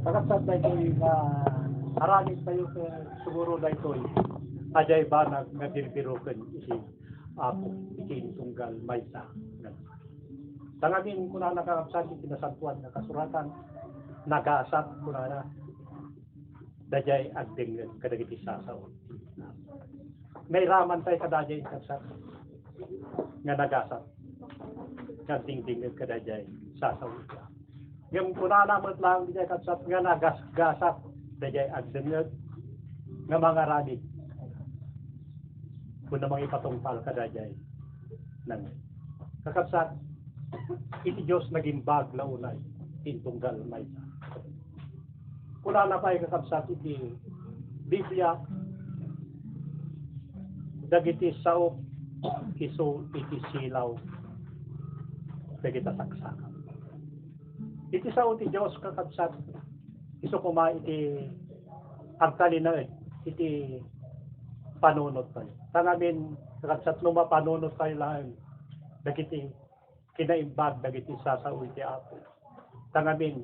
Pagkatapos dahil na haramit tayo siguro dahil ajay ba nagbibirukan isi ako ikinitunggal maysa. Tangagin ko na nakakapsat pinasantuan na kasuratan nag-aasap ko na dajay agding kadagiti sasaw. May raman tayo kadajay kapsat nga nag-aasap nga ding-ding kadajay sasaw. Yung kuna naman lang dajay kapsat nga nagasgasap dajay agding nga mga ramid. Kung namang ipatungpal kadajay nang kakapsat iti Diyos naging bag launay tintunggal maysa. Kuna na pa'y kakapsat iti Biblia dagiti sao iso iti silaw dagita saksakan. Iti sao iti Diyos kakapsat iso kuma iti agkalinaed iti panunod tayo. Tangamin kakapsat luma panunod tayo lang dagiti kinaimbag dagiti sasao iti Apo. Tangamin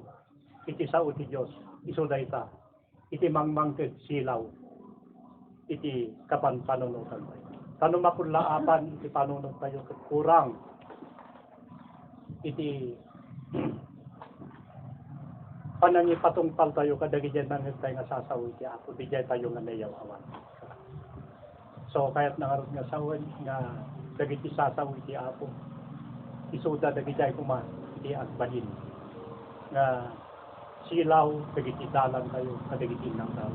iti sao iti Diyos iso dayta iti mangmangked silaw iti kapanpanunutan tayo. Tano mapunlaapan iti panunod tayo kurang iti panangipatungpal tayo kadagiti nangit tayo nga sasao iti Apo. Dijay tayo nga nayaw awan. So kaya't nangarot nga sawan nga dagiti sasao iti Apo. Isuda dagiti kuma iti agbalin nga silaw dagiti dalan tayo kadagiti nang daw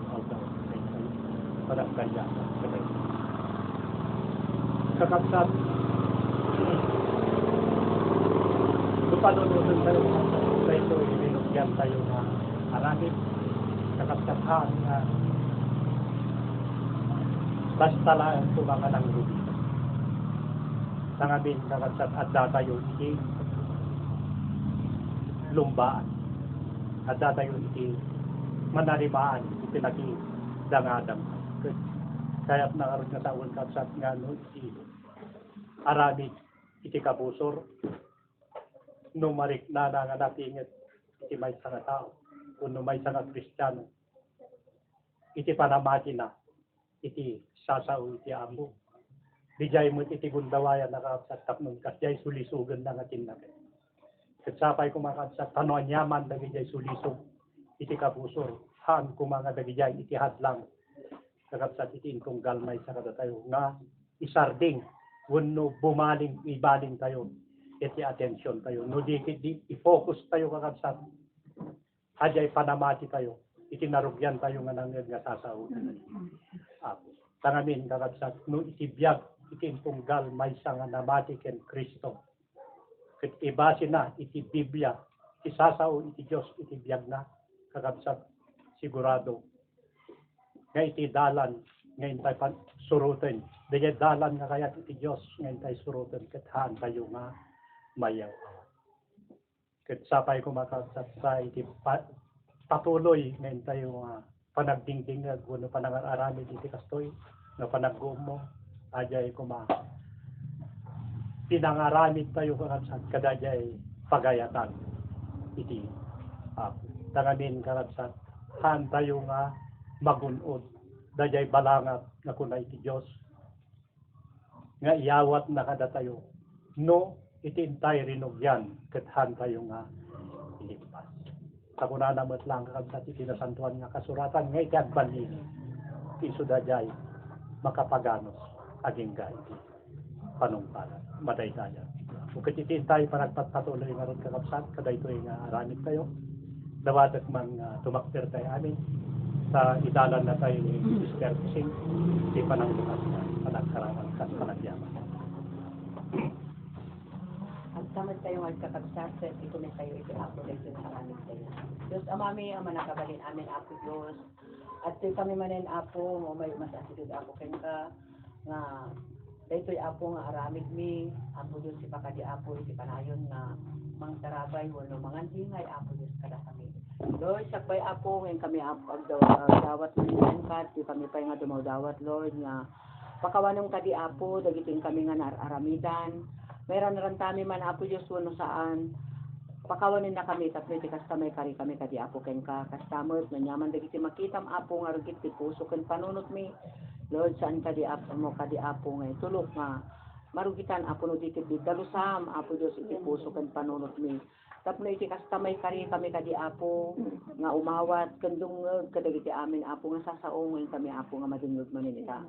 parang kaya kakapsat lupanununan tayo ito ibinugyan tayo na aramid kakapsathan nga basta lang tumangan ng rubi nangabin kakapsat at datayo iti lumbaan at datayo iti manarimaan iti nagi dangadang kaya't nangarot nga taon kapsat nga no iti aramid iti kabusor numarik na nga natingit iti may nga tao kung may nga Kristiyano iti panamati na iti sasao iti Apo. Dijay mo iti gundawayan nakapsat tapnon kasjay sulisugan na nga tinakit. Katsapay kumakapsat tanuan yaman dagijay sulisog iti kabusor han kumanga dagijay iti hadlang kakapsat iti intong galmay sa kada tayo nga isarding wenno bumaling ibaling tayo iti atensyon tayo no di i-focus tayo kakapsat ajay panamati tayo iti narugyan tayo nga nanged nga sasao Apo. Tangamin kakapsat no iti biag iti intong galmay sa nga namati ken Kristo ket ibase na iti Biblia iti sasao iti Dios iti biag na kakapsat sigurado nga iti dalan nga intay suruten dagiti dalan nga kayat iti Dios nga intay suruten ket haan tayo nga mayaw ket sapay kumakapsat sa iti patuloy nga intay nga panagdingdingag wenno panangaramid iti kastoy nga panaggumo ajay kuma pinangaramid tayo kakapsat kadajay pagayatan iti Apo. Tangamin kakapsat haan tayo nga magunod dajay balangat nga kunay iti Dios nga iyawat na kada tayo no iti intay rinugyan ket haan tayo nga ilipas. Sakuna namet lang kakabsat iti nasantuan nga kasuratan nga iti agbalin isu dajay makapaganos aging iti panungpalan madaydayan. Ket iti intay panagpatuloy nga ron kakabsat kadaytoy nga aramid tayo dawatek man tumakder tayo amin sa idalan na tayo ni Mr. Singh di pananglukas na panagkaraman at panagyaman. Ang tamad tayo magkakabsat ito na tayo ito Apo dito sa amin tayo. Diyos amami ang manakabalin amin Apo Diyos at kami manin Apo mo may masasidod Apo ka nga daytoy Apo nga aramid mi Apo Diyos si pakadi Apo iti panayon nga mang tarabay wano mangandingay Apo Diyos kada kami. Lord, sakbay Apo ngayon kami Apo dawat minsan ka di kami pa nga dumawdawat Lord nga pakawanong kadi Apo dagiting kami nga nararamidan. Meron ran tami man Apo Diyos wano saan pakawanin na kami tapno iti kastamay kari kami kadi apo ken ka kastamot na nyaman dagiti makitam apo nga rugit ti puso ken panunot mi Lord saan kadi apo mo kadi apo nga tulok nga marugitan apo no dikit di dalusam apo Dios iti puso ken panunot mi tapno iti kastamay kari kami kadi apo nga umawat ken dungeg kadagiti amin apo nga sasaong kami apo nga madungeg maninita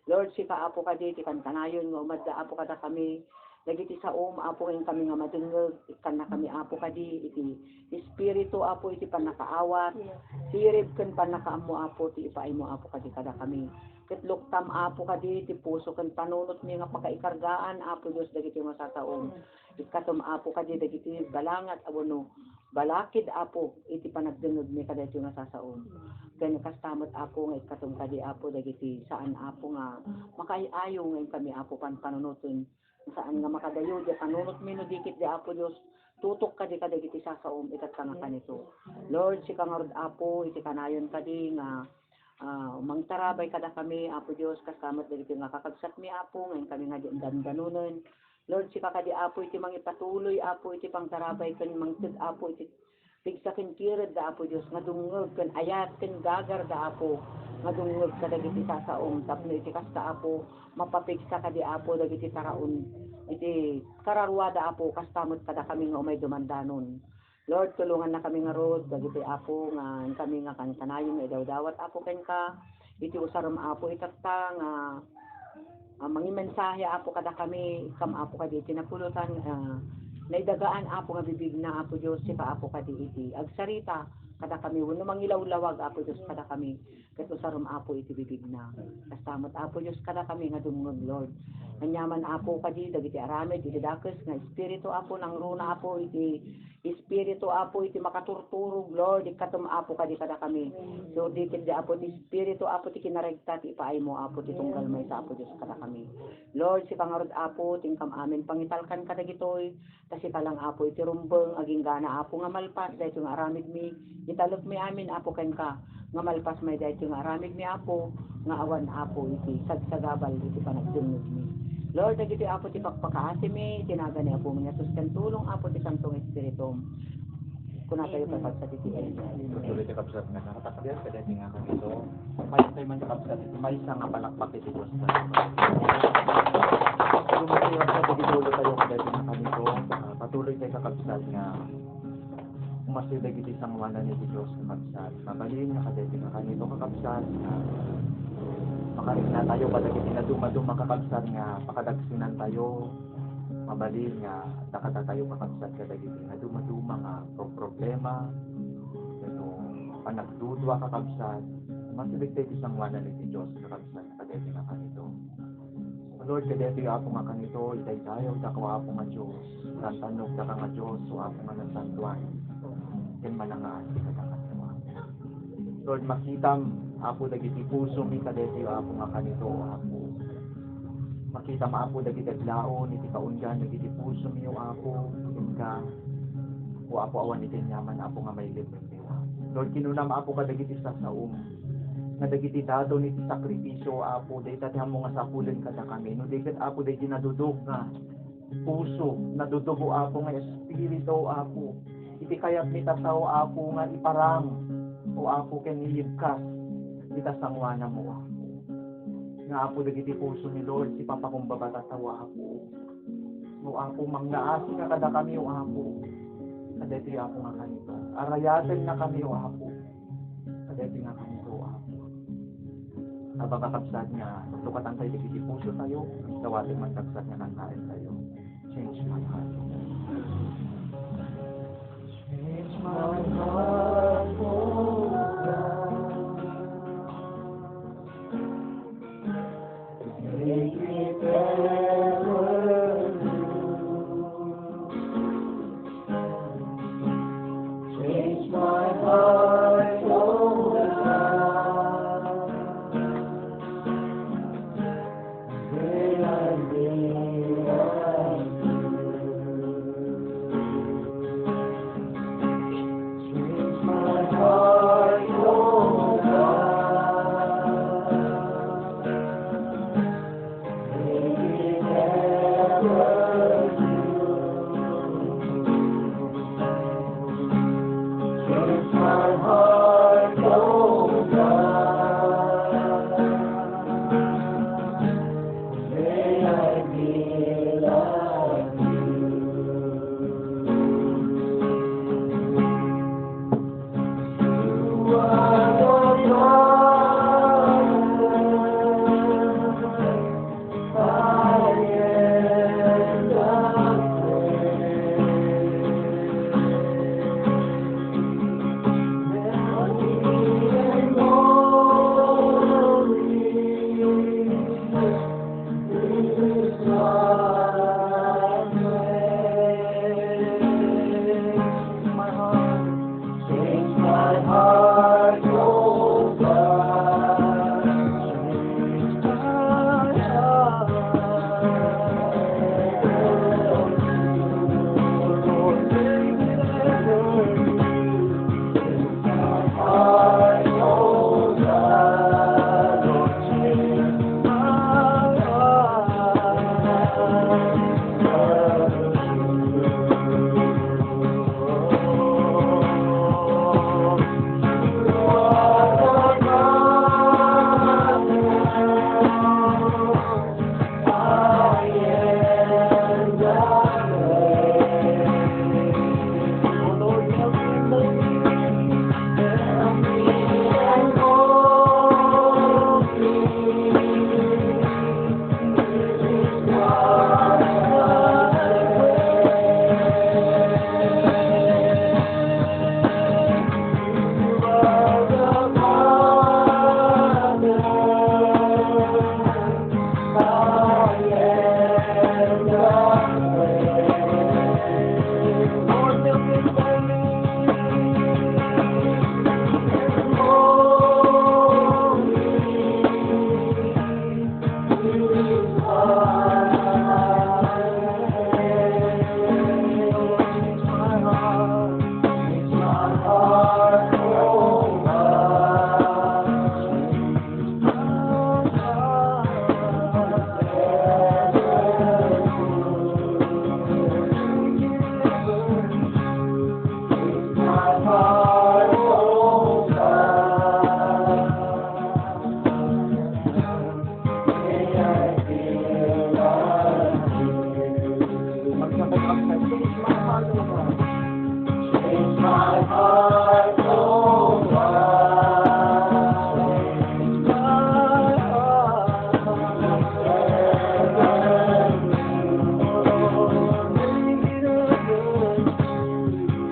Lord sika apo kadi ti kantanayon nga umadda apo kada kami dagiti saom apo ngayon kami nga madungeg ikan na kami apo kadi iti espiritu apo iti panakaawat sirib ken panakaammo apo ti ipaay mo apo kadi kada kami ketluktam apo kadi ti puso ken panunot mi nga pakaikargaan apo Dios dagiti masataom ikatom apo kadi dagiti balangat abono balakid apo iti panagdungeg mi kada iti masasaom ken kastamot apo nga ikatom kadi apo dagiti saan apo nga makaayo ngayon kami apo panunuton saan nga makadayo di panunot mi no dikit di apo Dios tutok kadi kadagiti sasaom itat nga kanito Lord si kangarod apo iti kanayon kadi nga mangtarabay kada kami apo Dios kasama dagiti nga kakabsat mi apo ngayon kami nga dandanunen Lord si kadi apo iti mangipatuloy apo iti pangtarabay ken mangted apo iti pigsaken kirad da apo Dios nga dungeg ken ayat ken gagar da apo nga dungeg kadagiti sasaom tapno iti kasta apo mapapigsa kadi apo dagiti taraon iti kararwada apo kastamot kada kami nga umay dumandanon Lord tulungan na kami nga rod dagiti apo nga kami nga kantanayon nga idawdawat apo ken ka iti usarom apo itatta nga mangimensahe apo kada kami kam apo kadi iti napulutan naidagaan apo nga bibig na apo Dios sika apo kadi iti agsarita kada kami wenno mangilawlawag apo Dios kada kami ket usarom apo iti bibig na kastamot apo Dios kada kami nga dumngeg Lord kanyaman apo kadi dagiti aramid iti dakes nga espiritu apo nang runa apo iti espiritu apo iti makaturturog Lord ikatom apo kadi kada kami so dikit di apo ti espiritu apo ti kinaregta ti ipaay mo apo ti tunggal may sa apo Dios kada kami Lord si pangarod apo tingkam amin pangitalkan kadagitoy kasi kalang apo iti rumbeng aging gana apo nga malpas dahito nga aramid mi italok mi amin apo ken ka nga malpas may dahito nga aramid mi apo nga awan apo iti sagsagabal iti panagdungeg mi Lord dagiti apo ti pakpakaasi mi tinaga ni apo mi asus ken tulong apo ti Santong Espiritu kuna tayo kapag sa titiin tuloy ti kapsat nga nakatakabiyas kada ti nga kanito may tayo man kapsat iti may isa nga palakpak iti Dios Lumati kapsat iti tulo tayo kada ti nga kanito patuloy tayo kapsat nga umasidag iti sangwanan iti Dios kapsat mabalin nga kada ti nga kanito kakapsat nga makarin na tayo kadagiti na dumaduma kakapsat nga pakadagsinan tayo mabalin nga dakata tayo kakapsat kadagiti na dumaduma nga problema ito panagdudwa kakapsat masilig tayo isang wanan iti Diyos kakapsat kadagiti nga kanito Lord kadagiti apo nga kanito itay tayo dakwa apo nga Diyos tantanog daka nga Diyos o apo nga nasantuan ken manangaan ti kadakatawa Lord makitam apo dagiti puso mi kadagiti apo nga kanito apo makita maapo dagiti adlaon iti kaunggan dagiti puso mi o apo ken o apo awan iti nyaman apo nga may libre Lord kinunam apo kadagiti sasaom nga dagiti dadon iti sakripisyo apo dayta ti ammo nga sapulen kada kami no dayta apo dagiti nadudog nga puso nadudugo apo nga espiritu apo iti kayat ni tasaw apo nga iparang o apo ken ilibkas ita sangwana mo nga apo dagiti puso ni Lord si papakumbaba tasawa apo o apo mangnaasi nga kada kami o apo kadeti apo nga kanito arayaten na kami o apo kadeti nga kanito o apo abang kakabsat nga tukatan tayo dagiti puso tayo dawatin man kabsat nga kantain tayo change my heart change my heart oh God make it ever new change my heart oh God will I be like you tayo kakabsat. Change my heart, oh God. Change my heart, oh God. Change my heart.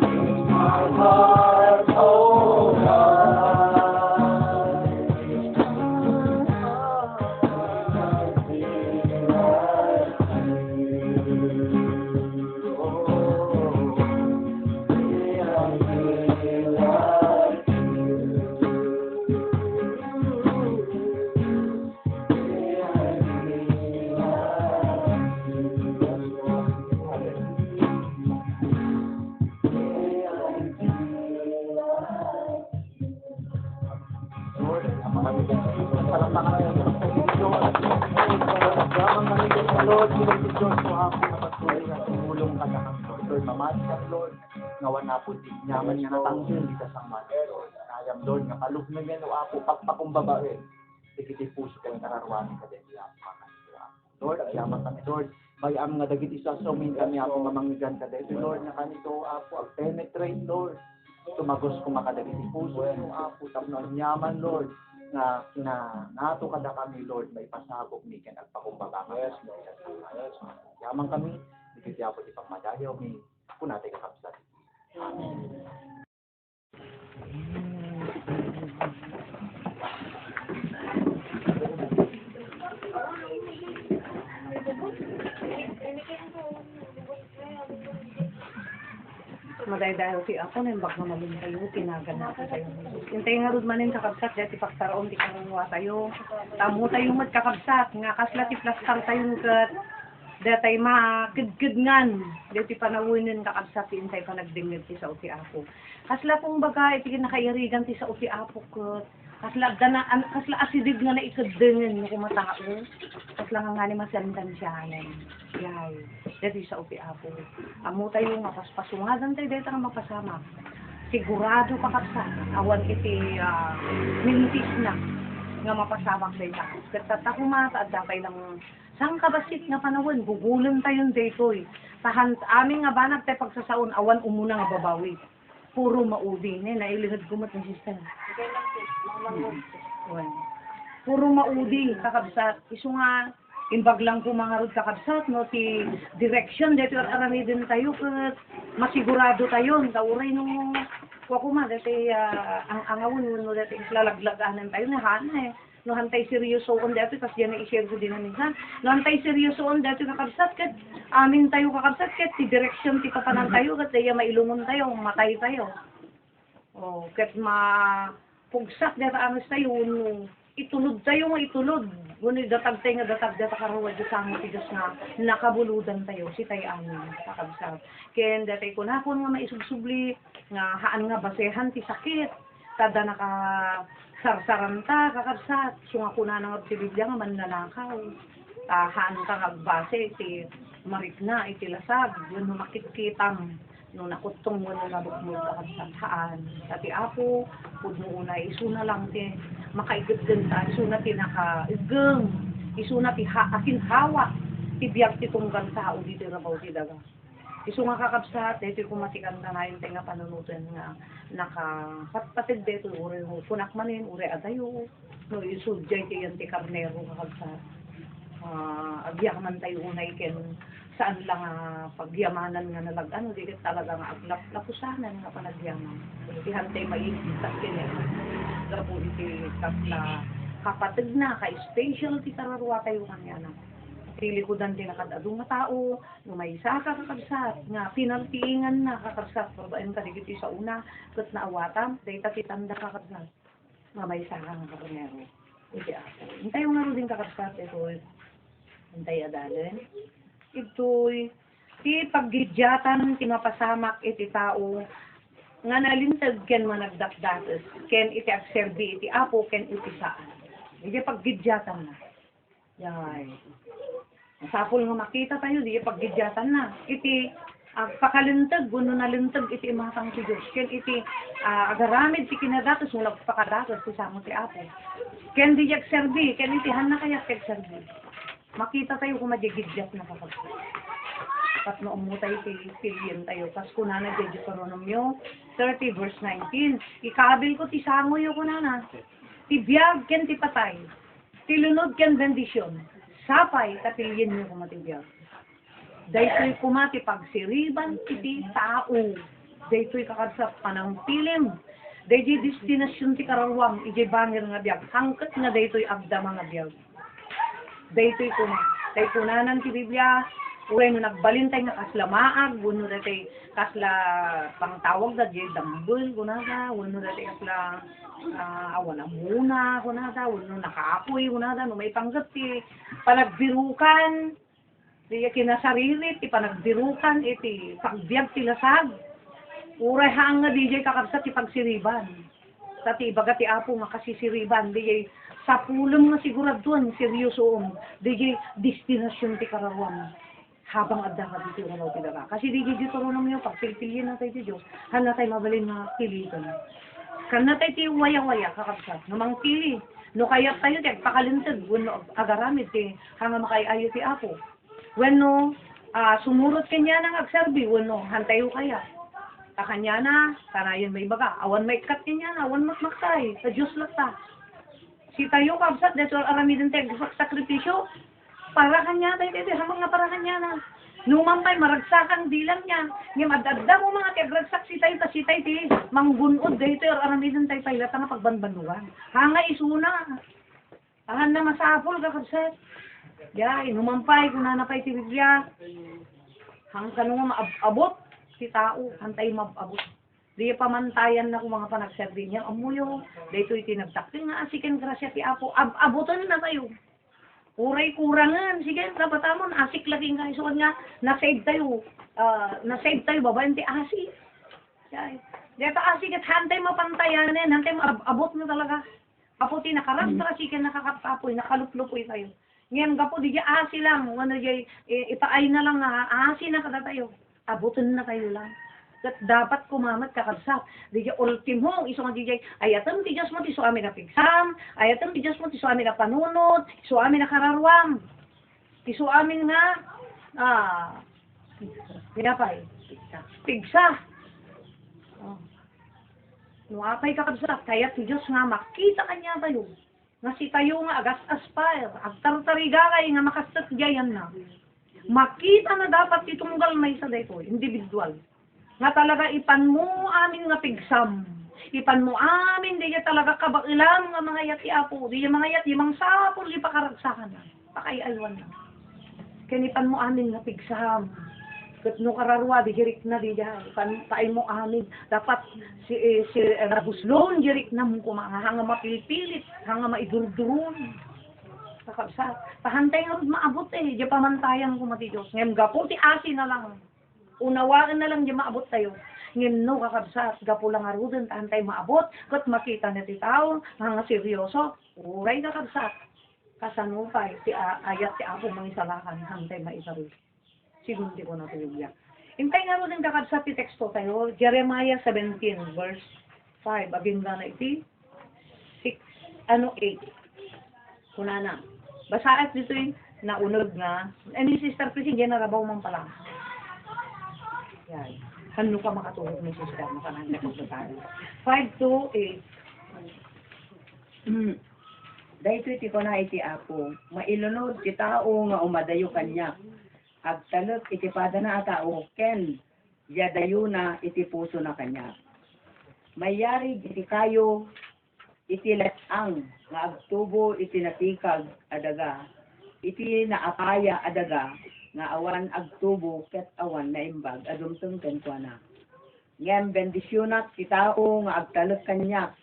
Change my heart, oh God. Lord, ang mga bigyan sa iyo, salamat kayo sa Panginoon. Lamang kami sa Lord, sila si Diyos mo ako na patuloy na tumulong ka na kang Lord. Lord, mamati ka Lord, ngawan na po din nyaman nga natanggil di ka sa mati Lord. Kayam Lord, nga kalugnan yan o ako, pagpakumbabae. Dikiti puso kayo nararwani ka din, yaman ka kanila. Lord, yaman kami Lord, bayam nga dagiti sa sumin kami ako mamanggigan ka din. Lord, nga kanito ako, ag-penetrate Lord. Tumagos ko makadagiti puso yung apo tapno nyaman Lord nga nato kada kami Lord may pasabog ni ken agpakumbaba ka yaman kami dikiti apo ti pagmadayaw mi kunate kakabsat. Amen. Madaydayo ti ako na bag na malin tayo, tinagan natin tayo. Hintay nga rin manin kakabsat, dati pagtaroon ti karunwa tayo. Tamo tayo magkakabsat, nga kasla ti plastar tayo kat. Datay makidkid ngan, dati panawinin kakabsat, hintay pa nagdingid ti sa uti ako. Kasla pong baga, iti nakairigan ti sa uti ako kat. Kasla asidig nga na ikadingin mo kumatao. Kasla nga ni masandan siya. Yay. Dati sa upi apo. Amo tayo nga paspasungadan tayo dito nga mapasama. Sigurado kakabsat. Awan iti mintis na nga mapasamak sa ita. Kata ko mataadda kayo ng sang kabasit nga panawin. Gugulan tayo dito eh. Tahan aming nga banag tayo pagsasaon. Awan umuna nga babawi. Puro maudi. Nailingad kumat ng sistem. Puro maudi kakabsat. Iso nga imbag lang po mga rod kakabsat, no, ti direction, dito at arami din tayo, masigurado tayo, tauray nung, wakuma, dati, ang angawin, no, dati, lalaglagaan tayo, nahana eh, no, hantay seryosoon dito, kasi yan na i-share ko din na minsan, no, hantay seryosoon dito kakabsat, kat, amin tayo kakabsat, kat, ti direction, ti papanan tayo, kat, daya mailungon tayo, matay tayo, oh, kat, pugsak, dito amis tayo, no, itulod tayo nga itulod. Ngunit datag tayo nga datag karawad sa mo tigas nga nakabuludan tayo si tayo amin kakabsat. Ken datay ko na nga maisugsubli nga haan nga basehan ti sakit. Tada naka sarsaran ta kakabsat. So nga kuna nga ti Biblia nga mananakaw. Haan ka nga base ti marikna iti lasag. Yun makitkitam. No nakutong mo na bukmul kakabsat haan. Tati apo, pud mo una isuna lang ti makaigagdan ta, isuna ti naka-iggang, isuna ti akin hawa, ti biyag ti tunggal tao dito rabaw ti daga. Isu nga kakabsat, dito kumatikan na ngayon tayo nga panunutan nga nakapatpatid dito, uri punak manin, uri adayo, no isudjay ti yan ti karnero kakabsat. Agyak man tayo unay ken saan lang pagyamanan nga nalagano, di talaga nga aglapusanan nga panagyaman. Ihantay maiitas kini. Labo iti kasla kapatid na, ka-special ti kararwa tayo kanya na. Pili ko dan din nakadadong nga tao, no may isa ka kakabsat, nga pinaltiingan na kakabsat, pabain ka digiti sa una, kat naawatan, dahil ti tanda kakabsat, nga may isa ka nga kapanero. Iti ako. Hintay nga rin kakabsat, ito, hintay adalin. Ito'y, ti paggidyatan, ti mapasamak, iti tao, nga nalintag ken managdakdates, ken iti agserbi, iti apo, ken iti saan. Iti paggidyatan na. Yay. Masapol nga makita tayo, di paggidyatan na. Iti pakalintag, guno nalintag, iti imatang ti Diyos. Ken iti agaramid, ti kinadatos, mula pakadatos, ti samo ti apo. Ken di agserbi, ken iti han na kaya agserbi. Makita tayo kung magigidyat na kapag. Kat no umutay pilyen tayo. Kas kunana Deuteronomio 30 verse 19. Ikabil ko ti sango yo kunana. Ti biyag ken ti patay. Ti lunod ken bendisyon. Sapay tapilyen mo kumatibiyag. Daytoy kumati pagsiriban iti tao. Daytoy kakadsa panang pilim. Daytoy destinasyon ti karawang iti bangir nga biyag. Hangket nga daytoy agda mga biyag. Daytoy kuma. Day kunanan ti Biblia. Uray no nagbalintay nga kasla maag. Wano daytoy kasla pangtawag da jay dambul. Kunada. Wano daytoy kasla awan muna. Kunada. Wano nakaapoy. Kunada. No may panggat ti panagbirukan. Di kinasaririt. Ti panagbirukan. Iti pagbiag ti lasag. Uray hang nga DJ kakabsa ti pagsiriban. Sa ti baga ti apo nga kasisiriban. DJ sa pulong nga siguraduan seryosoon. DJ destinasyon ti karawang. Habang adda ka dito nga ti daga. Kasi DJ dito ron naman yung pagpilpilyin na tayo ti Diyos. Hana tayo mabalin nga pilitan. Kana tayo ti waya-waya kakabsa. Namang pili. No kaya tayo ti agpakalintad. Wano agaramid ti hanga makaiayo ti apo. Wano sumurot kanya nang agserbi. Wano hantayo kaya. Kanya na, kanayon may baga, awan may kat niya na, awan makmaktay, sa Diyos lang ta. Si tayo kabsat, dito aramidin tayo sakripisyo, para kanya tayo, hamang nga para kanya na. Numampay, maragsakan dilang niya, nga madagda mo mga tiagragsak si tayo, si tayo, manggunod dito, aramidin tayo, pailata nga pagbanbanugan. Hanga isuna, tahan na masapol ka kabsat. Yay, numampay, kung nanapay si Biblia, hanggang kanong maabot, si tao, hantay mababot. Di pamantayan na kung mga panagserbi niya, amuyo, dito itinagtakti nga, asikin grasya ti apo, abutan na tayo. Uray kurangan, sige, kabatamon, asik lagi nga, isuan nga, nasave tayo, babayan ti asik. Dito asik at hantay mapantayanin, hantay abot mo talaga. Apo ti nakaras, asikin nakakapapoy, nakaluplupoy tayo. Ngayon, gapo, di asi lang, wano di, ipaay na lang nga, asi na kada tayo. Abutin na kayo lang. At dapat kumamat kakabsat. Di ultimo, iso nga DJ, ayatan ti Diyos mo, ti suami na pigsam, ayatan ti Diyos mo, ti suami na panunod, ti suami na kararwam, ti suami nga, pinapay, pigsa. Nuapay kakabsat, kaya ti Diyos nga makita kanya tayo. Nga si tayo nga agas aspire, agtartarigakay nga makastat gayan na. Makita na dapat itunggal na isa dito, individual. Nga talaga ipan mo amin nga pigsam. Ipan mo amin, di talaga kabailang nga mga yati apo. Di mga yati, mga sapol, di pakaragsakan na. Pakayalwan na. Kanipan mo amin nga pigsam. Kat no kararwa, di jirik na di dyan. Pain mo amin. Dapat si Rabuslon, jirik na mo kumanga. Hanga mapilipilit, hanga maidurdurun. Kakabsat. Pahantay nga maabot eh. Di pamantayan ko mati Diyos. Ngayon gapo, ti asi na lang. Unawaan na lang di maabot tayo. Ngayon no, kakabsat. Gapo lang arudin, pahantay maabot. Kat makita na ti tao, mga seryoso. Uray kakabsat. Kasanupay, ti ayat ti apo mangisalakan. Hantay maisarusin. Sigunti ko na ito yung biyak. Intay nga rin kakabsat ti teksto tayo. Jeremiah 17 verse 5. Abing na iti 8. Kunana. Basaat dito yung naunod nga. Ni Sister Prissy, dyan narabaw man pala. Yan. Ano ka makatulog ni Sister? Makananda ko sa tayo. 5 to 8. Dahito iti ko na iti apo. Mailunod ti tao nga umadayo kanya. Agtalot iti pada na tao. Ken, yadayo na iti puso na kanya. Mayari iti kayo iti letang nga agtubo iti natikag adaga iti naapaya adaga nga awan agtubo ket awan naimbag adumteng kenkwana ngem bendisyonak ti tao nga agtalot kanya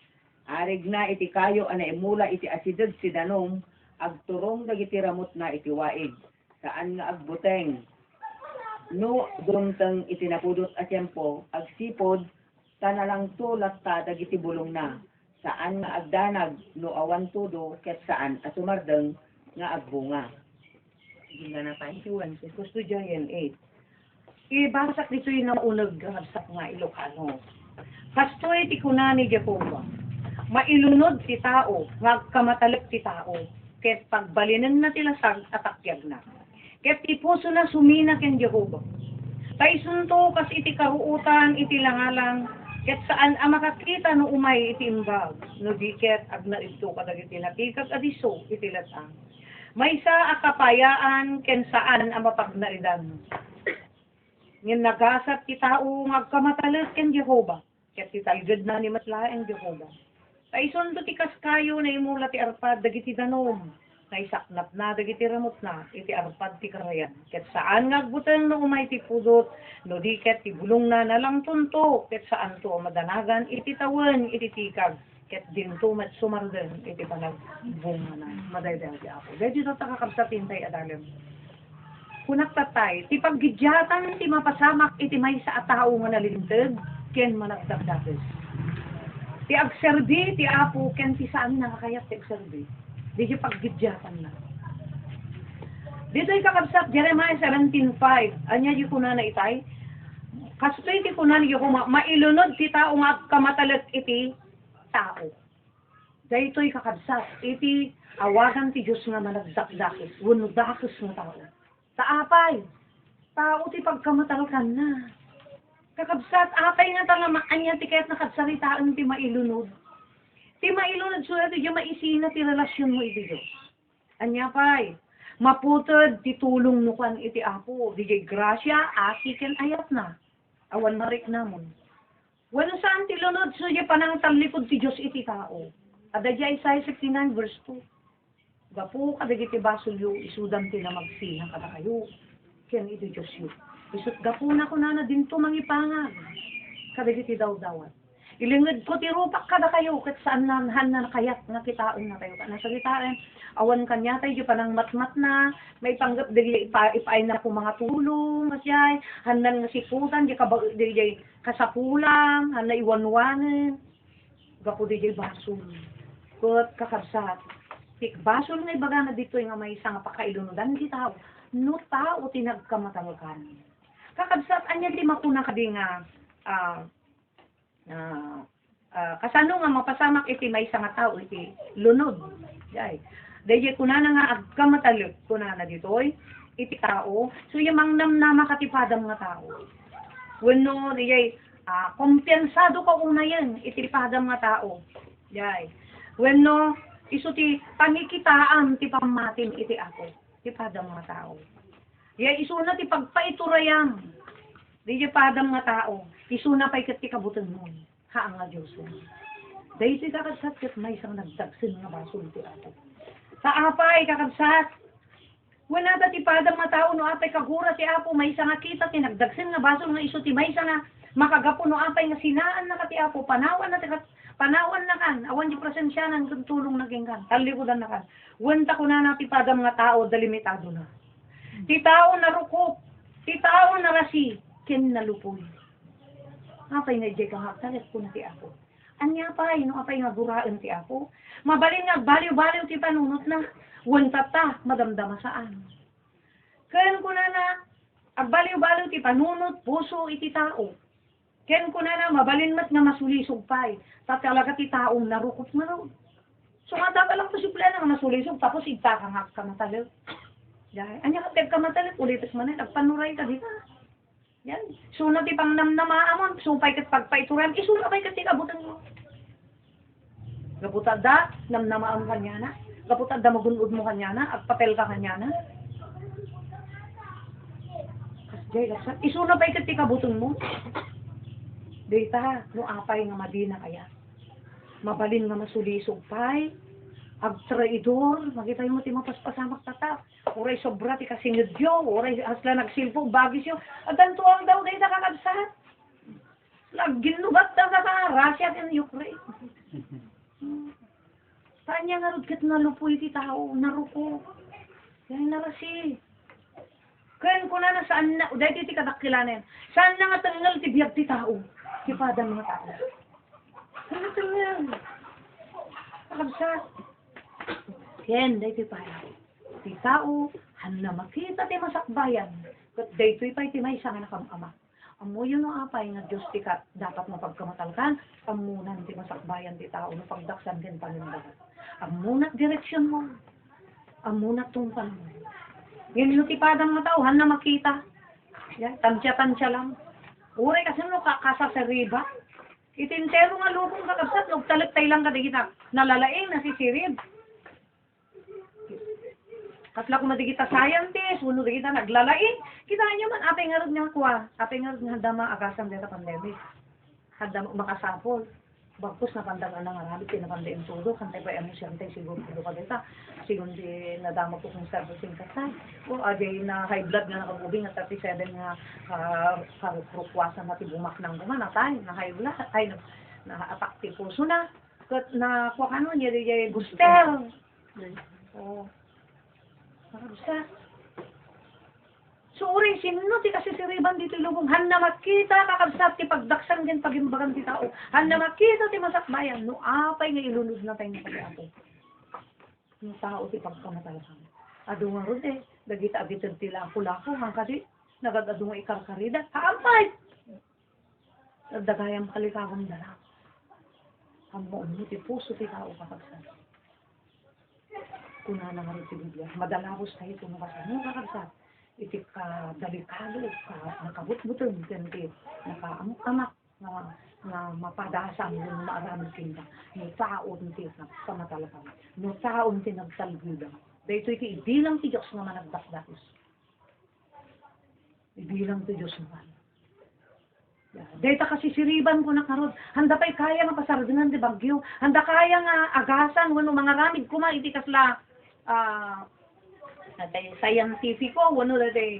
arig na iti kayo ana emula iti asideg si danom agturong dagiti ramot na iti waig saan nga agbuteng no dumteng iti napudot a tiempo agsipod tanalang tulat ta dagiti bulong na saan nga agdanag no awan todo ket saan at sumardeng nga agbunga. Hindi na napansiwan. Gusto dyan yan 8. Ibasak dito yung naunag sa nga Ilocano. Kastoy ti kunani Jehovah. Mailunod ti tao, nga kamatalip ti tao. Ket pagbalinan na tila sag atakyag na. Ket ti puso na sumina ken Jehovah. Taisunto kas iti karuutan iti langalang ket saan ang makakita no umay iti imbag no diket agna ito kadagiti nakikag adiso iti latang. Maysa a kapayaan ken saan ang mapagnaidan. Ngin nagasat ti tao ngagkamatalet ken Jehova ket ti talged na ni matlaeng Jehova. Taisunto ti kaskayo na imula ti arpad dagiti danom. Naisaknap na dagiti ramot na iti arpad ti karayan. Ket saan ngagbuteng no umay ti pudot no diket ti bulong na nalang tunto ket saan to madanagan iti tawen iti tikag ket dinto met sumarden iti panagbunga na madayday ti Apo. Dahil dito takakabsatin tay adalem. Kunak tatay ti paggidyatan ti mapasamak iti maysa a tao nga nalinteg ken managdagdages. Ti agserbi ti Apo ken ti saan nakakayat ti agserbi. Di siya paggidyatan na. Dito ay kakabsat Jeremiah 17:5. Anya di ko na itay. Kastoy ti ko na niyo kung mailunod ti tao nga kamatalet iti tao. Dito ay kakabsat. Iti awagan ti Diyos nga managdakdakis. Wunudakis nga tao. Taapay. Tao ti pagkamatalkan na. Kakabsat. Apay nga tanga anya ti kaya't nakadsaritaan ti mailunod. Ti mailunod sulat ti maisina ti relasyon mo iti Diyos. Anya pay, maputod ti tulong mo kan iti Apo. Di grasya, aki ken ayat na. Awan marik namon. Wala saan ti lunod so di panang talikod ti Diyos iti tao. Ada di Isaiah 69 verse 2. Gapo kadagiti basulyo isudam ti na magsina kada kayo. Ken iti Diyos yu. Isut gapo na kunana dinto mangipangag. Kadagiti daw-dawat. Ilingid ko ti rupak kada kayo ket saan nanhan na kayat nga kitaon na kayo. Nasalitaan awan kanya tayo di panang matmat na may panggap dili ipaay na po mga tulong masyay handan nga siputan di kabag dili kasapulang hanay iwanwanen gapo di basul kot kakabsat tik basul nga ibaga na dito nga may isang pakailunodan di tao no tao tinagkamatalkan kakabsat anya di makuna kadi nga kasano nga mapasamak iti may nga tao iti lunod. Jay. Dahil kunana nga agkamatalok kunana ditoy iti tao. So yung mangnamnama katipadam nga tao. Wano dijay kompensado ka una yan iti padam nga tao. Jay. Wano iso ti pangikitaam ti pamatin iti ako. Ti padam nga tao. Jay iso na ti pagpaiturayam. Dijay padam nga tao. Isuna pa'y kat kabutan mo. Haang nga Diyos mo. Dahil si kakabsat kat may isang nagdagsin nga basol ti ato. Sa apay kakabsat. Wala ta ti padang matao no apay kagura ti Apo. May isang nga kita ti nagdagsin nga basol nga iso ti may isang nga makagapo no apay nga sinaan na ka ti Apo. Panawan na kan. Awan di presensyanan kung tulong naging kan. Talikodan na kan. Wanta ko na ti padang nga tao dalimitado na. Ti tao na rukop. Ti tao na rasi. Ken nalupoy. Apay nga ijay kang hagtalit ko na ti Apo. Anya pay, no apay nga guraan ti Apo. Mabalin nga, baliw-baliw ti panunot na. Wantata, madamdama saan. Kayan ko na agbaliw-baliw ti panunot, puso iti tao. Kayan ko na mabalin mat nga masulisog pay. Tatalaga ti taong narukot na ron. So nga dapat lang posible na nga masulisog, tapos igta kang kamatalit. Anya ka kamatalit, ulitis manin, agpanuray ka dito. Yan. Sunod ti pang namnamaamon, supay kat pagpaituran, isulapay kat ti kabutan mo. Gaputad da, namnamaam kanya na. Gaputad da magunod mo kanya na, at papel ka kanya na. Kasjay, laksan. Isulapay kat ti kabutan mo. Dita, no apay nga madina kaya. Mabalin nga masulisog pay. Agtraidor, makita mo ti mapaspasamak tatak. Uray sobra ti kasingidyo, uray asla nagsilpo, bagis yun. Adan tuwang daw dahil nakakabsat. Ginubat daw sa Russia and Ukraine. Saan niya nga rudkit na lupoy ti tao, naruko. Yan narasi. Kayan ko na saan na, dahil ti kadakilanin, saan na nga tangal ti biyag ti tao, ti padang mga tao. Saan na tangal? Nakabsat. Ken, dahil ti padang. Ti tao, na makita ti masakbayan. Kat dahil ti pa'y ti may isang nakamama. Amo yun no apay nga Diyos ti kat dapat mapagkamatalkan. Amunan ti masakbayan ti tao no pagdaksan din panindagan. Amunat direksyon mo. Amunat tungpan mo. Yun yung ti padang nga tao, na makita. Yan, tansya-tansya lang. Uray kasi no, kakasa sa riba. Itintero nga lubong kakabsat, nagtalag-tay lang ka kita. Nalalaing na si Sirib. Kasla kung madigita scientist, uno digita naglalaing. Kita nyo man, apay nga rin nga kuha. Apay nga rin nga handa maagasan dito pandemic. Handa makasapol. Bagpus na pandangan na nga rabi, pinapandayin todo. Kantay pa yung siyantay, siguro ko ka dito. Siguro di nadama ko kung servicing kasay. O aday na high blood nga nakabubing at 37 nga karukwasan na tibumak ng gumanatay. Na high blood, ay na-attack ti puso na. Na kuha ka nun, yari booster. O, booster. So, uri, sino ti kasi si Riban dito ilubong. Han na makita, kakabsat, ti pagdaksan din pagimbagan ti tao. Han na makita, ti masakbayan. No, apay nga ilunod na tayo na pag-apo. Yung tao, ti pagkamatalasan. Ado nga ron eh. Dagita agitan ti lako-lako. Hang kasi, nagadado nga ikarkarida. Haampay! Nagdagayang kalikakang dala. Ang maunod, ti puso, ti tao, kakabsat. Kuna na nga rin ti Biblia. Madalakos tayo ito mga kasano, kakabsat. Iti ka dalikalo, ka nakabut-buton, ganti, nakaamok-amak, na mapadasan yung maaraming kinda. No taon ti nagpamatalakan. No taon ti nagtalgulang. Dito iti ibilang ti Diyos nga managdakdakos. Ibilang ti Diyos naman. Dito kasi siriban ko na karod. Handa pa'y kaya nga pasardunan di bagyo. Handa kaya nga agasan, wano mga ramid kuma, iti kasla, scientifico, wano dati,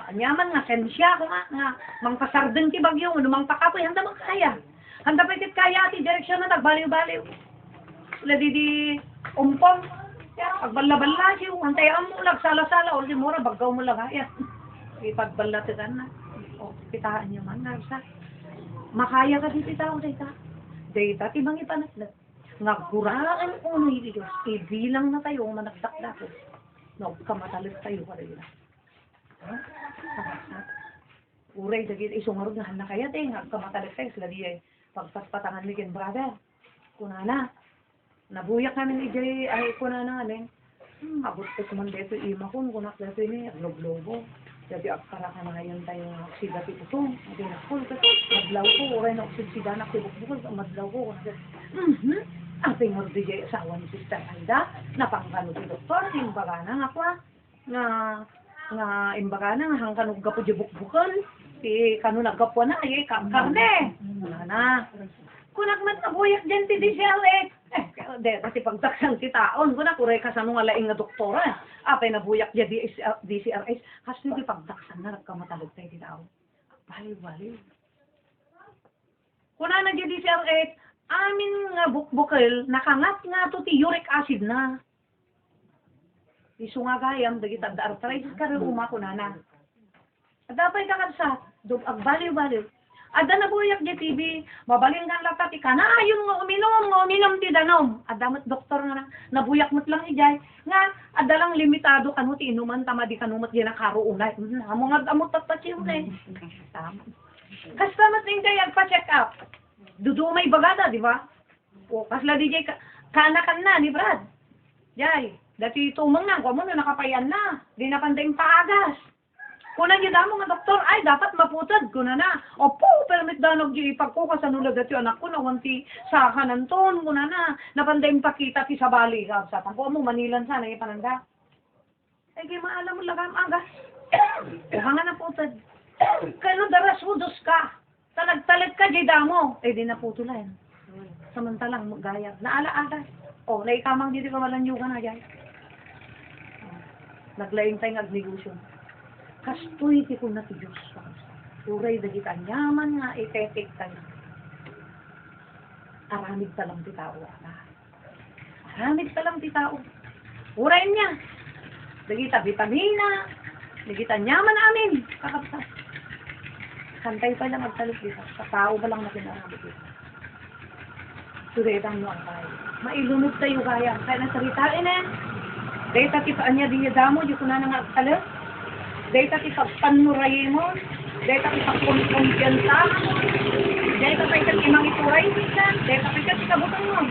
anyaman nga, sensya ko nga mangpasardan ti bagyo, wano mangpakapoy, handa magkaya. Handa pa itit kaya, ti direksyon na nagbaliw-baliw. Sila di umpong, pagbala-bala siya, hantayan mo, nagsala-sala, o si Mora, bagaw mo lang, kaya. Ipagbala-titan na. O, kitaan niyo man, narsa. Makaya ka dito tao, data, tibang ipanatlat. Nagkuraan ko na hindi Diyos, ibilang na tayo, managdakdakos. Nagkamatalit tayo ka rin. Uray, dagit, isungarod nga na kaya tayo, nagkamatalit tayo, sila di ay pagpaspatangan ni Ken Brother. Kunana, nabuyak namin ni Jay, ay kunana nga, abot ko kuman dito, ima ko, kunak dito ni, aglob-lobo. Jadi akara ka na ngayon tayo oksida ti putong. Hindi na ko, madlaw ko, uray na oksida na tibuk-bukol, madlaw ko. Ang tingor di jay asawa ni Sister Aida, napangkano ti doktor, imbaga na nga kwa, nga imbaga na nga hangkanong gapo di bukbukol, ti kano naggapo na, ay karne. Wala na. Kunak man nabuyak din ti DCLX. Kasi pagdaksang ti taon, kunak uray ka sa nung alaing nga doktora. Apay nabuyak di DCLX, kasi di pagdaksang na nagkamatalog tayo ti taon. Baliw-baliw. Kuna na di DCLX, amin nga bukbukil, nakangat nga to ti uric acid na. Isu nga gayam, dagit ang arthritis ka rin umako na na. At dapay kakabsa, agbaliw-baliw. Ada na buyak di TV, mabaling nga lakat, ikanayon nga uminom ti danom. Ada mat doktor nga nabuyak mo't lang ijay. Nga, ada lang limitado kanu ti inuman, tama di kanumot di nakaro unay. Amo nga amot tatpachiw na eh. Tama. Kastamat na ijay, agpa-check up. Dudu may bagada, di ba? O, kasla di jay, kanakan na ni Brad. Jay, dati tumang na, kung mo na nakapayan na. Di na pandayang paagas. Kuna niya damo nga doktor, ay, dapat maputad. Kuna na, opo, permit danog di ipagkukas anulag dati anak ko, nawanti sa kananton, kuna na, napandayang pakita ti sabali. Sa tampo mo, Manilan sana, ipananda. Ay, kaya maalam mo lagam agas. Kuha nga na putad. Kano darasudos ka. Talag-talag ka, jay damo. Eh, di naputulan. Samantalang magayag. Naala-ala. O, naikamang dito ka walang yuga na, jay. Naglaing tayong agnegosyon. Kastoy ti kung na ti Diyos. Uray dagit anyaman nga itetek tayo. Aramid talang ti tao. Aramid talang ti tao. Uray niya. Dagita vitamina. Dagit anyaman amin. Kakapsat. Kantay pa lang magtalit dito. Sa tao ba lang natin aramid dito. Suretan mo ang tayo. Mailunod tayo kaya. Kaya nasaritain eh. Dahil ti paan niya din niya damo. Di ko na nang agtalit. Dahil tayo pagpanuray mo, dahil tayo pagkumpiyansa, dahil tayo imang ituray, dahil tayo kabutan mo.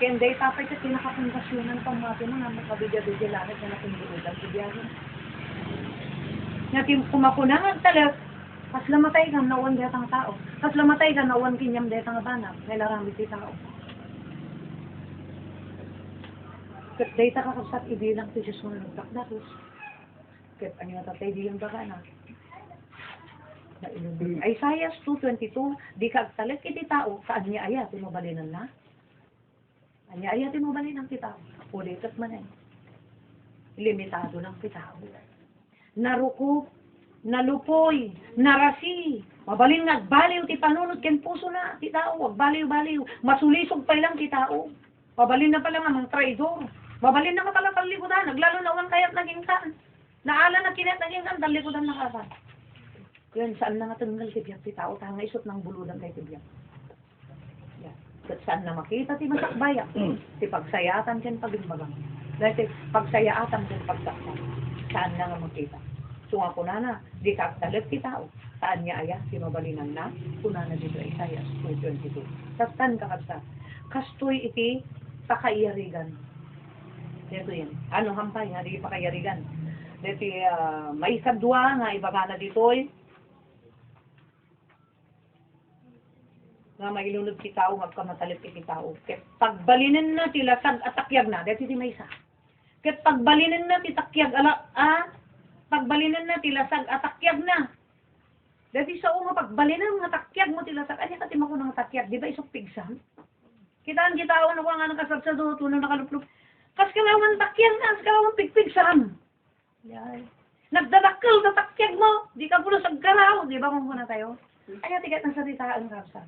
Kaya hindi, tapay ka tinakapundasyonan pang mga tinong na makabidya-bidya langit na napundurudan sa biyahe. Nga kumapunangan talag, kas lamatay ka, nawan detang tao. Kas lamatay ka, nawan kinyam detang banap. Kailangan biti tao. Kat data ka kapsat, ibilang ti Diyos mo ng takdatos. Kat ano yung tatay di yung baka na. Isaiah 2:22, di ka agtalag iti tao, saan niya aya, timabalinan na? Anya aya timabalinan ti tao. Ulitat man eh. Limitado lang ti tao. Narukop, nalupoy, narasi, mabalin nga baliw ti panunod ken puso na ti tao, wag baliw-baliw, masulisog pa lang ti tao. Mabalin na pala nga mga traidor. Mabalin na ka pala talikudan, naglalo na kayat naging kan. Naala na kinat naging kan, talikudan na kasan. Yun, saan na nga tanggal ti biyak ti tao, tanga isot ng buludan kay ti biyak. Yan. Saan na makita ti masakbaya, ti pagsayatan ken pagimbagang. Dahil ti pagsayatan ken pagsaktan. Saan na nga makita? So nga kunana, di ka agtalag ti tao. Saan niya aya, si mabalinan na, kunana dito Isaiah 2:22. Sastan ka kapsa. Kastoy iti pakaiyarigan. Dito yan. Ano hampay nga, di pakaiyarigan. Dito may kadwa nga, ibaga na dito'y nga mailunod ti tao, magkamatalip ti tao. Ket pagbalinan na ti lasag at takyag na, dito di may isa. Ket pagbalinan na ti takyag pagbalinan na ti lasag at takyag na. Dati sa nga pagbalinan nga takyag mo ti lasag, anya ka ti mako ng takyag, di ba isok pigsam? Kitaan kitaon ako nga nakasabsado, tunang nakaluplop. Kas kalawan takyag na, kas kalawan pigpigsam. Yan. Nagdadakkel sa takyag mo, di ka pulo sa garaw, di ba kung muna tayo? Anya tigat ng salitaan kapsa.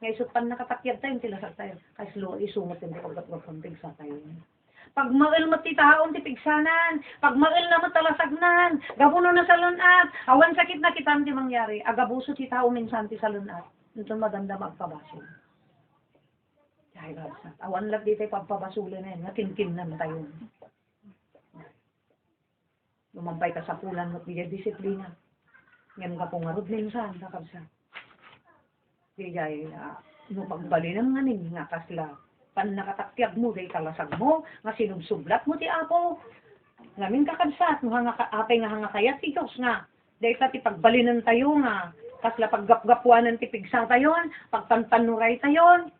Ngay pan nakatakyag tayo, tilasag tayo. Kasi isungot yung pagkat-wag pang pigsa tayo. Pag mail mo ti taon ti pigsanan, pag mail na mo talasagnan, gabuno na sa lunat, awan sakit na kitam ti mangyari, agabuso ti tao minsan ti sa lunat, ito madanda magpabasol. Dahil sa awan lang di tayo pagpabasulan na yun, natinkinan tayo. Lumampay ka sa pulan mo, di disiplina. Ngayon ka pong arod minsan, kakabsa. Di jay, no pagbalinan nga nin, nga kasla, pan nakatakyag mo, day kalasag mo, nga sinubsublat mo ti apo. Ngamin kakabsat, no nga apay nga hanga kayat ti Diyos nga. Day ta ti pagbalinan tayo nga, kasla paggapgapuanan ti pigsa tayon, pagpanpanuray tayon.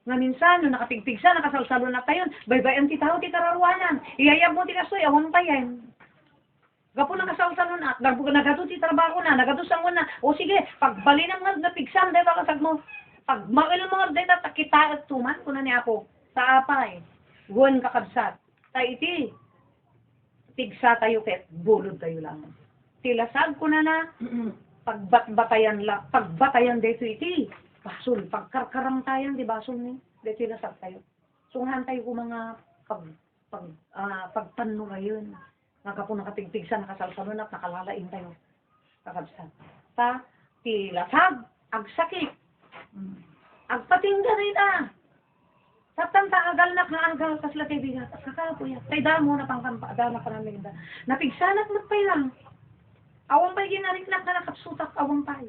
Nga minsan, no nakapigpigsa, nakasalsalo na tayon, baybayan ti tao ti kararuanan, iyayab mo ti kasoy, awan tayan. Gapo na kasalsalo na, nagado ti trabaho na, nagado sang na, o sige, pagbalinan nga napigsam, day bakasag mo. Pag mail mga data, takita at tuman, kuna ni ako, sa apay, guwan kakabsat, ta iti, pigsa tayo ket, bulod tayo lang. Tilasag ko na, pagbatayan dito iti, basol, pagkarkarang tayo, di basol ni, dito tilasag tayo. Sunghan tayo ko mga pagpanuray yun. Nakapo nakapigpigsa, nakasalsalon at nakalalain tayo. Kakabsat. Ta, tilasag, agsakit. Agpatingga rin Tatanta agal na kaagal kasla kay bigat. Kakapoy. Kay damo na pangkampa, damo pa namin da. Napigsanat magpay lang. Awang pay ginariknak na nakapsutak awang pay.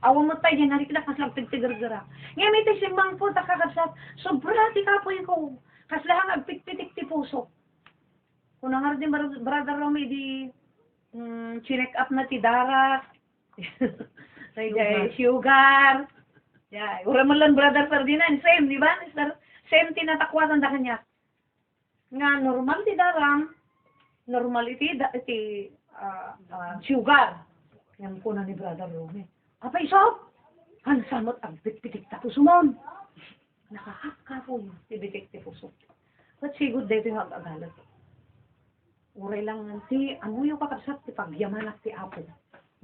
Awang matay ginariknak kaslang pigtigargara. Ngayon may tisimbang po takakasat. Sobra ti kapoy ko. Kaslahang agpitpitik ti puso. Kung nga rin brother Romy di chinek up na ti darat. Sugar. Yeah, ura mo lang brother Ferdinand, same, di ba? Same tinatakwatan da kanya. Nga normal ti daram, normal iti sugar. Yan po na ni brother Romy. Apay so, hansamot ang pitpitik tapo sumon. Nakahaka po yun, tibitik ti puso. But sigod dito yung agalat. Uray lang ti, amuyo kakabsat ti pagyamanak ti apo.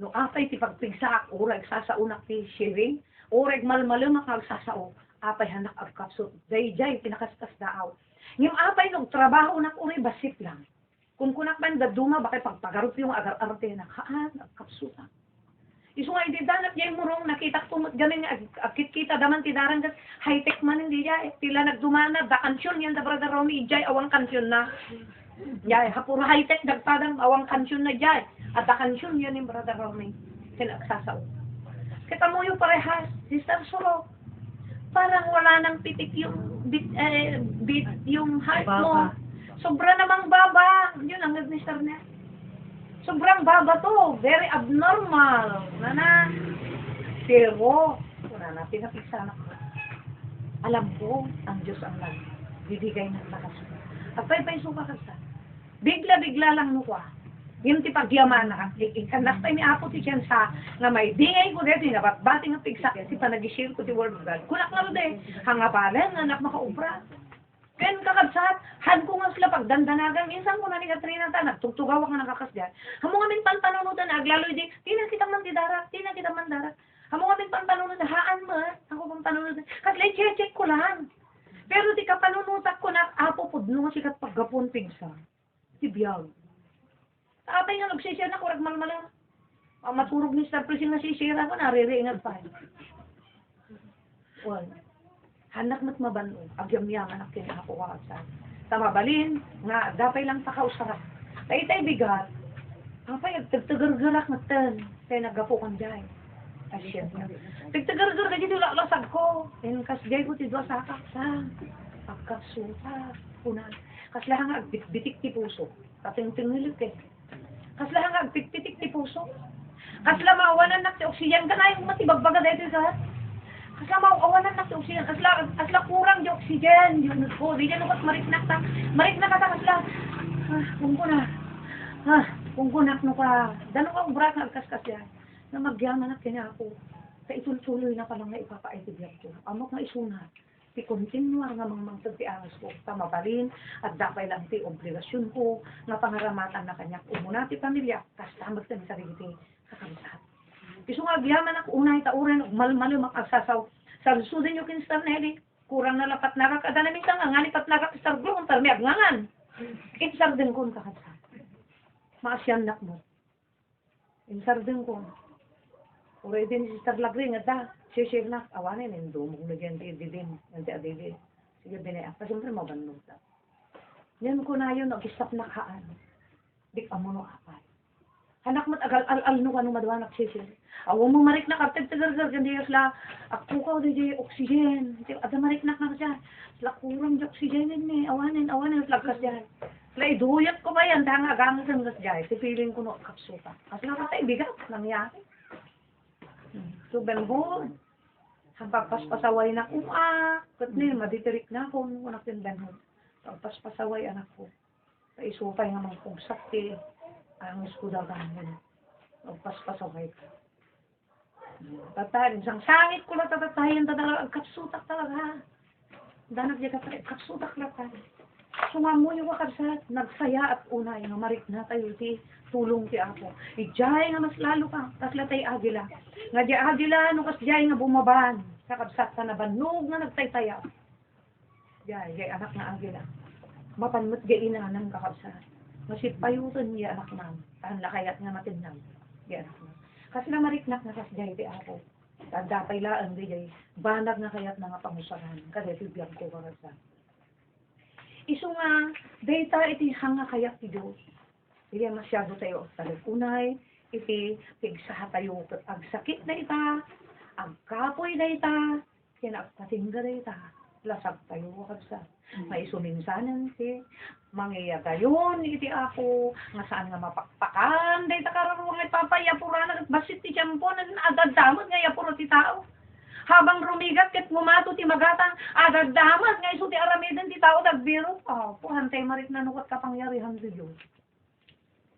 No apay ti pagpigsaak, uray sasaunak ti shiring, uray malmalo makagsasao, apay hanak agkapsot, jay pinakastas daaw. Ngim apay no trabaho nak uray basit lang. Kung kunak man daduma, bakit pagpagarot yung agar-arte na, haan, agkapsutan. Iso nga ididanap niya yung murong nakita ko ganin nga akit-kita daman ti darang gas high-tech man hindi jay tila nagdumana da kansyon yan da brother Romy jay awang kansyon na jay hapuro high-tech dagpadang awang kansyon na jay at da kansyon yan yung brother Romy kinagsasaw kita mo yung parehas sister Soro parang wala nang pitik yung beat yung heart mo. Sobra namang baba. Yun ang nag-mister niya. Sobrang baba to. Very abnormal. Nana. Pero, wala na, pinapiksa na ko. Alam ko, ang Diyos ang nagbibigay ng lakas ko. At pay suka ka sa. Bigla-bigla lang nukwa. Yung tipagyaman na, ikanas tayo ni Apo ti siyan sa, nga may dingay ko dito, nabatbating ang pigsa, kasi pa nag-share ko ti Word of God. Kunak na rin hangapalan, anak makaubra. Kaya kakabsat, han ko nga sila pagdandanagang, insan ko na ni Katrina ta, nagtugtugawak nga nakakasdyan. Hamo nga min pantanunutan, aglaloy di, di na kita man darak. Hamo nga min pantanunutan, haan mo, ako pang panunutan. Kasi check ko lang. Pero di ka panunutak ko na, Apo pudno, sikat paggapon pigsa. Si Biyag. Tatay nga nagsisira na, kurag malmala. Maturog ni Star Pressing na sisira ko, naririingat pa. Well, hanak mat mabano, agyam-yang anak kini ako kakasal. Tamabalin, nga, dapay lang pakausarap. Tay bigat, apay, tagtagargarak na tan, kaya naggapo kang jay. Asyan na. Tagtagargar ka dito, lasag ko. And kasjay ko tidwa sa kaksa. Pagkasuta, punan. Kaslahan nga, agbitik ti puso. Kating-ting nilit eh. Kaslahan nga, agbitik ti puso. Kasla maawanan na ti oksiyan ka na yung matibagbaga dito ka. Kasla maawanan na ti oksiyan. Kasla kurang di oksiyan. Yun ko, di dyan ukat mariknak ta. Mariknak ka ta kasla. Kungkunak no ka. Dano ka ubrak na agkaskas yan. Na magyaman na kanya ako. Sa itultuloy na palang na ipapaitibiyag ko. Amok na isunat. Ti kontinuar nga mga tagpiangas ko. Tamabalin at dapay lang ti obligasyon ko. Nga pangaramatan na kanya. Umuna ti pamilya. Kastamag sa sarili kakamisahan. Iso nga agyaman ako. Unay tauran. Malmalo makagsasaw. Sa lusudin nyo kinstar Nelly. Kurang nalapat nakakadana minsan nga. Nganipat nakakistar glong. Tarmi agngangan. Insar din ko kakasa. Maasyan nak mo. Insar din ko. Uri din si Sister Lagring at share na awanin yung dumog na dyan din nanti adili. Sige binaya. Kasi siyempre mabanong ta. Yan ko na yun nag-istap na kaan. Dik amuno apay. Hanak mat agal-al no kanong madawanak share. Awo mo marik na kaptag tagar-gar dyan diya sila. Ako ka di oxygen. Ada marik na ka dyan. Sila kurang di oxygen ni. Awanin. Lagkas dyan. Sila iduyat ko ba yan. Dahang agamit ang gas dyan. Si feeling ko no kapsuta. Kasi nakatay bigat. Nangyari. So, benhod. Pagpaspasaway na ko, katni, maditirik na ako, anak din benhod. Pagpaspasaway anak ko. Paisupay nga mga kong sakti, ang iskuda ganyan. Pagpaspasaway ka. Tatayin, isang sangit ko na tatatayin talaga, kapsutak talaga. Danak diya kapsutak na tayo. So nga mo yung wakabsat, nagsaya at unay, nga marik na tayo ti tulong ti ako. Ijay nga mas lalo ka, kasla tayo agila. Nga di agila, no kas jay nga bumaban, kakabsat ka na banog nga nagtaytaya. Jay anak na agila. Mapanmat gay inanang kakabsat. Masit payutan niya anak na, tahan lakayat nga matinang. Di anak na. Kasla mariknak na kas jay ti ako. Tandapay laan di jay, banag na kayat na nga pangusaran, kasi tibiyang ko kakabsat. Iso nga, data iti hanga kayak ti Diyos. Hindi masyado tayo talagunay, iti pigsaha tayo agsakit na ita, agkapoy na ita, kinakatingga na ita, lasag tayo wakabsa. Maisuminsanan ti, mangyayagayon iti ako, nga saan nga mapakpakan, data kararuang ipapayapura, basit ti tiyampo, adadamot nga yapuro ti tao. Habang rumigat ket mumato ti magatan, agagdamat nga iso ti aramiden ti tao dagbiro. Puhantay marit na nukot kapangyarihan ti Diyos.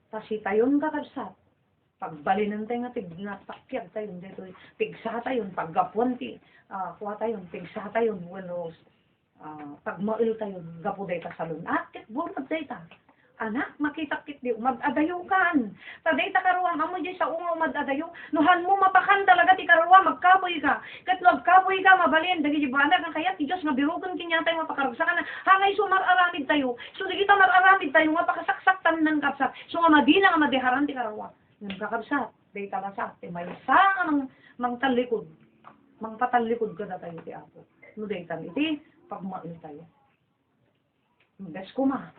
Kasi tayon kakabsat. Pagbalinan tayo nga tignatakyak tayon dito. Pigsa tayon, paggapuan ti. Kuha tayon, pigsa tayon. Bueno, pagmail tayon, gapo day ta salon. Ket burad day ta. Anak, makitakit di, umad-adayo kan. Taday ta karuang, amo di sa unga umad-adayo. Nuhan mo mapakan talaga ti karuang, magkaboy ka. Kat magkaboy ka, mabalin, dagi di banag ang kaya, ti Diyos, mabirugan kinyatay, mapakaragsa ka na. Hangay so mararamid tayo. So di kita mararamid tayo, mapakasaksak ng kapsat. So nga madina nga madiharan ti karuang. Yung kakabsat, day talasat, ti may nga mang talikod. Mang patalikod ka na tayo ti Apo. No day tan iti, pagmail tayo. Bes ko ma.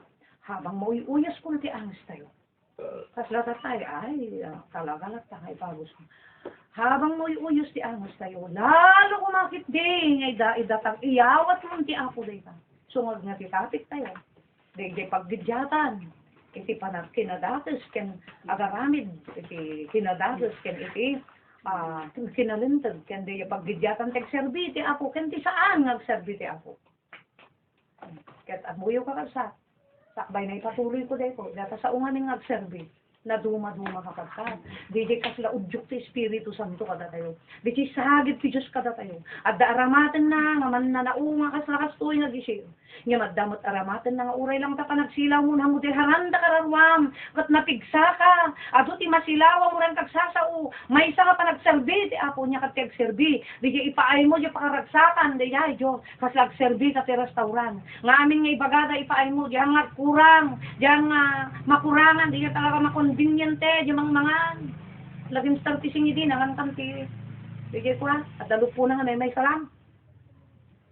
Habang mauyuyas ko na ti angst tayo. Kaslata tayo, ay, talaga lang tayo pagos mo. habang mo uyos ti angos tayo, lalo kumakit din, ngay idatang iyawat mo ti apo day ka. Sungod nga ti tapit tayo, day pagbidyatan, iti panat kinadatos, ken agaramid, iti kinadatos, ken iti kinalintag, ken day pagbidyatan, tek serbi ti apo, ken ti saan nga serbi ti apo. Ket amuyo ka sa sakbay na ipatuloy ko day ko, data sa ungan ng agserbi, na duma-duma kapagkat. Di kasla udyok ti Espiritu Santo kada tayo. Di sagit ti Diyos kada tayo. At da aramaten na, nga man na naunga kas tuwi nga gisir. Nga maddamot aramaten na nga uray lang ta panagsilaw mo na mo di haranda kararwam. Kat napigsa ka. Ato ti masilawa mo rin kagsasao. May isa ka panagserbi, ti apo niya kat agserbi. Di ipaay mo, di pakaragsakan. Di Diyos, kasla agserbi ka ti restaurant. Nga amin nga ibagada ipaay mo, di nga kurang, di nga makurangan, di talaga makonveniente, di mangan. Laging startising din, ang kanti. Di ko at dalupo na nga may salam.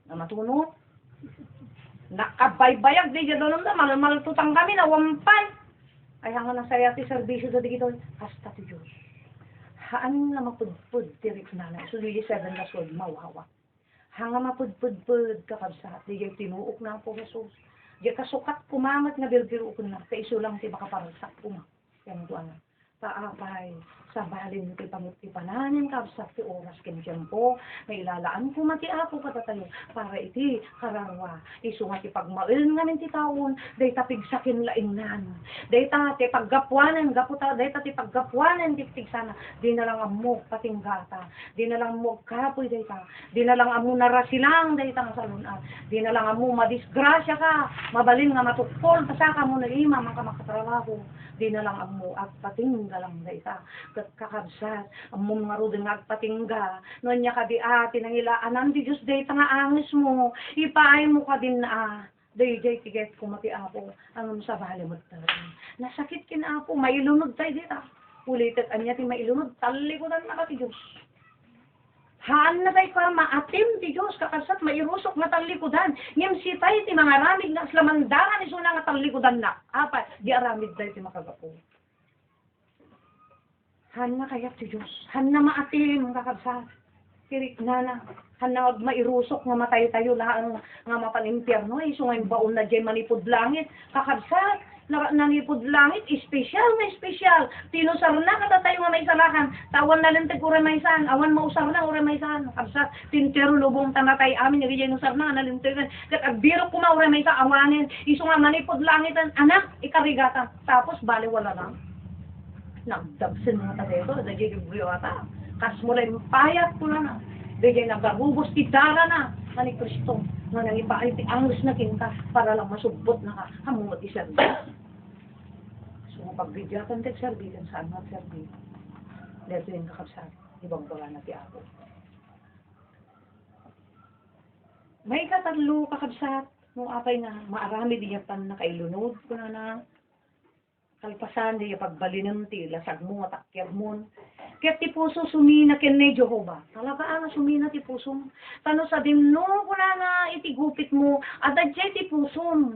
Na matuno. Nakabaybayag, di doon na, malututang kami na wampay. Ay hanga na saya ti servisyo do dito, hasta ti Diyos. Haan na mapudpud ti riknana, so di 7 na sol, mawawa. Hanga mapudpud kakabsat, di tinuok na po Jesus. Di kasukat kumamat nga bilbiro ko na, kaiso lang ti makaparagsak kuma. Yan doon na. Taapay, sa balin ti pangutipananin kabsat ti oras ken tiyempo, may ilalaan ko mati ako katatayo, para iti kararwa, iso nga ti pagmail ngamin ti taon, day tapigsakin laingnan, day ta ti paggapuanan, gaputa, day ta ti paggapuanan, diptig sana, di na lang amok patinggata, di na lang amok kapoy day ta, di na lang amo narasilang day ta nga salunat, di na lang amo madisgrasya ka, mabalin nga matukpol, pasaka mo na ima, makatrabaho, di na lang amo at patingga lang day ta, kakabsat, amo nga ro din agpatingga, no niya ka di tinang ilaanan di Diyos day ta nga angis mo, ipaay mo ka din na day tiget ko mati apo, ang sa bali mo talaga. Nasakit kin apo, mailunod tayo dita, ulitet anya ti mailunod, talikodan na ka ti Diyos. Haan na tayo ka maatim ti Diyos, kakasat mairusok nga talikodan. Ngem si tayo ti mga ramig na slamandangan iso na nga talikodan na. Apa, di aramid tayo ti makagapo. Han na kaya ti Diyos, han na maatim kakasat. Kirik na, han na mairusok nga matay tayo lang nga mapanimpyerno. Iso nga yung baon na dyan manipod langit, kakasat. Nanipod langit, espesyal na espesyal. Tinusar na kada tayo nga may salakan. Tawan na lang tigure may san. Awan mausar na ure may san. Kabsa, tintero lubong tanatay amin. Nagigay nusar na, nalintigan. Kat agbiro ko ure may sa awanin. Iso nga manipod langitan. Anak, ikarigata. Tapos, bali wala lang. Nagdagsin mo ta dito. Nagigay gibriyo ata. Kas mo lang payat ko na. Nagigay nagarubos titara na. Mani Kristo. Nga nangipaay ti angos na kinta. Para lang masubot na ka. Hamumot isan. So, pagbidyakan tek serbigan saan magserbi. Dito yung kakabsat. Ibang wala na ti ako. May katatlo kakabsat. Nung apay nga, maarami diya pan nakailunod ko na kalpasan diya pagbalinan ti lasag mo, takyag mo. Kaya ti puso sumina ken ni Jehova. Talaga nga sumina ti puso. Tano sa dimno ko na itigupit mo, adadjay ti puso.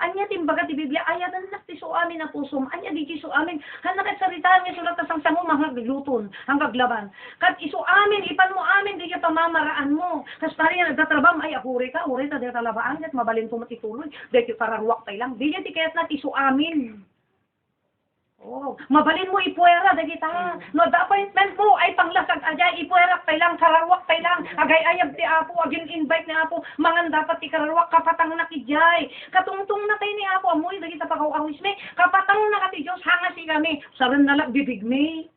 Anya timbaga ti Biblia, ayadan nak ti suamin na puso. Anya di ti suamin. Hanakat saritaan nga sulat sa sango mahagluton, hanggang laban. Kat isuamin, ipan mo amin, di ka pamamaraan mo. Kas pari nga nagtatrabam, ay ahuri ka, uri ta di talabaan, kat mabalin ko matituloy. Di ka kararwak tay lang. Di ti kayat na ti suamin. Oh, mabalin mo ipuera dagi ta. No, the appointment mo ay panglasag ajay ipuera tay lang, kararwak tay lang. Agay ayab ti apo, agin invite ni apo, mangan dapat ti kararwak kapatang nakijay. Katungtong na tay ni apo amoy dagi ta pagaw-awis me. Kapatang na kati Dios hanga si kami. Saben na bibig me.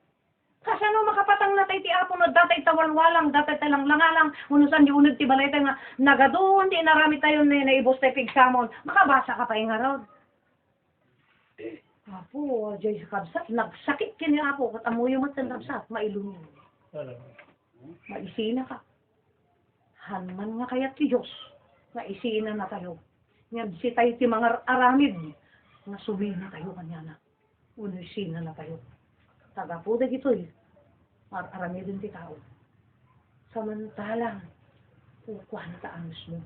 Kasano makapatang na tay ti apo no datay tawalwalang, datay talang langalang, unusan di unod ti balay nga nagadun di narami tayo na ibos tay pigsamon. Makabasa ka pa nga raw. Apo, jay sa kabsat, nagsakit kini apo, kat amoy yung matang kabsat, mailunod. Maisina ka. Hanman nga kaya ti Diyos, maisina na tayo. Ngabsi tayo ti mga aramid, nga sumina tayo kanya na. Unisina na tayo. Tagapo da gito aramid din ti tao. Samantalang, kukuha na taangos mo.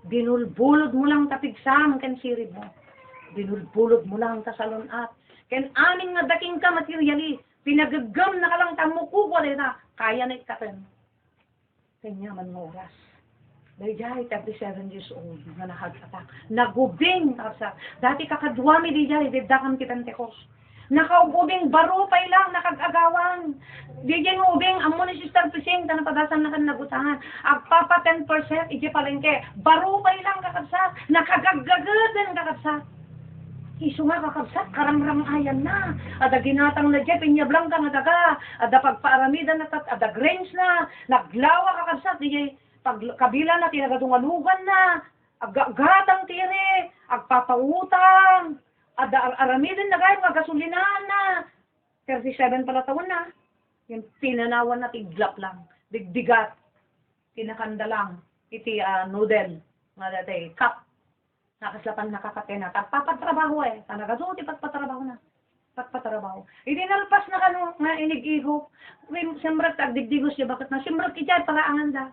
Binulbulod mo lang tapigsam kan sirib mo. Binulbulod mo lang ta salunat. Ken aning nga daking ka materially, Pinagagam na kalang tamuko ko na kaya na ikatin. Kanya man mo oras. Dayjay, 37 years old, nga nahagpatak. Nagubing, kapsa. Dati kakadwami Dayjay, didakam kitang tekos. Nakaubing, baro pa lang, nakagagawan. Dayjay nga ubing, amo ni Sister Pising, tanapadasan na kan nagutangan. Agpapa 10%, ije palengke. Baro pa lang kakabsat, nakagagagan kakabsat. Isu nga kakabsat, karamram ayan na. Ada ginatang na dyan, pinyablang ka nga daga. Ada pagpaaramidan na ada grains na. Naglawa kakabsat, Dayjay. Pag kabila na, tinagadungalugan na. Aggatang tiri, agpapautang. Ada aramidin na gaya, mga gasolinahan na. 37 pala taon na. Yung pinanawan na tiglap lang. Digdigat. Tinakanda lang. Iti noodle. Nga dati, cup. Nakaslapan nakakatena. Papatrabaho eh. Tanagasuti, patpatrabaho na. Patpatrabaho. Idinalpas na kano nga inig-iho. Siyembrat, agdigdigos siya. Bakit na? Siyembrat ijay, paraangan da.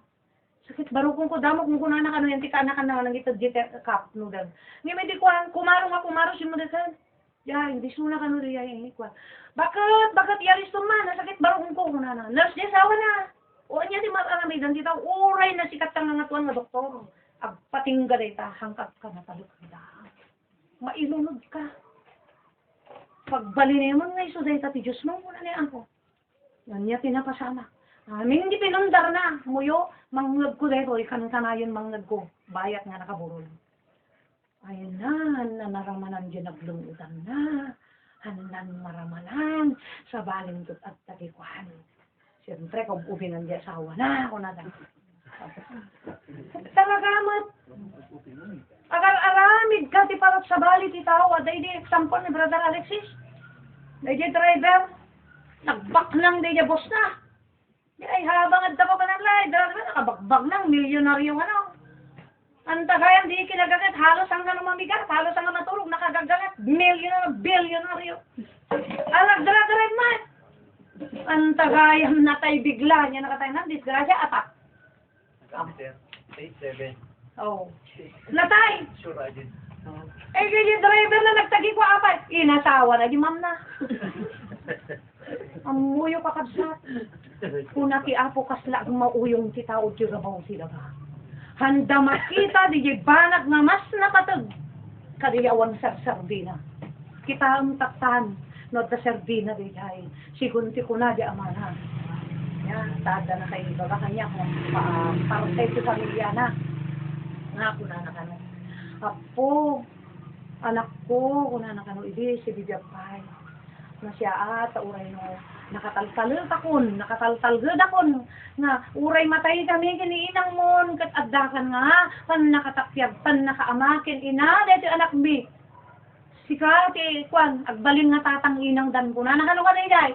Sakit baro kung ko damo kung kunana kano yan tika anak na nang ito jete cup noodle. Ni may di ko kumaro si mo desan. Ya hindi suna kano riya ini ko. Bakit yaris to man sakit baro kung ko kunana. Nurse dia sawa na. O nya di maramay dan dita uray na sikat tang nga tuan nga doktor. Agpatingga dayta hangkat ka na taluk da. Mailunod ka. Pagbalin mo nga iso dayta ti Dios mo kuna ni ako. Yan niya tinapasama. Amin hindi pinundar na. Muyo, mangnag ko dito. Ikan sanayon mangnag ko. Bayat nga nakaburol. Ayun na, nanaramanan dyan naglungutan na. Hanan maramanan. Sa balindot at takikuhan. Siyempre, kung ubinan dyan asawa na. Ako na dahil. Tagagamot. Agar-aramid ka ti parot sa bali ti tao. Aday di example ni Brother Alexis. Day di driver. Nagbak lang day di boss na. Ay, habang at pa ng lay, nakabagbag ng milyonaryo ano. Ang tagayan, di kinagagat, halos hanggang mamigat, halos hanggang matulog, nakagagagat, bilyonaryo. Alag, dara-dara man. Ang tagayan, natay bigla niya, nakatay ng disgrasya, atak. 8-7. Oh. Natay. Sure, I did. Eh, yung driver na nagtagi ko apat, inasawa na, di ma'am na. Ang muyo kakabsat. Kuna ti apo kasla ang mauyong ti tao ti rabaw sila ba. Handa makita di banag nga mas napatag. Kadiyawan sa sardina. Kita ang taktan no da sardina di jay. Sigunti ko na di amana. Yan, tada na kayo baga kanya kung parang sa pamilya na. Nga kuna na kano. Apo, anak ko, kuna na kano idi si Bidjapay. Na siya uray no. Nakataltalgad akon nga uray matay kami kiniinang mon kat addakan nga pan nakatakyag pan nakaamakin ina dito anak mi sika ti kwan agbalin nga tatang inang dan ko na nakano ka day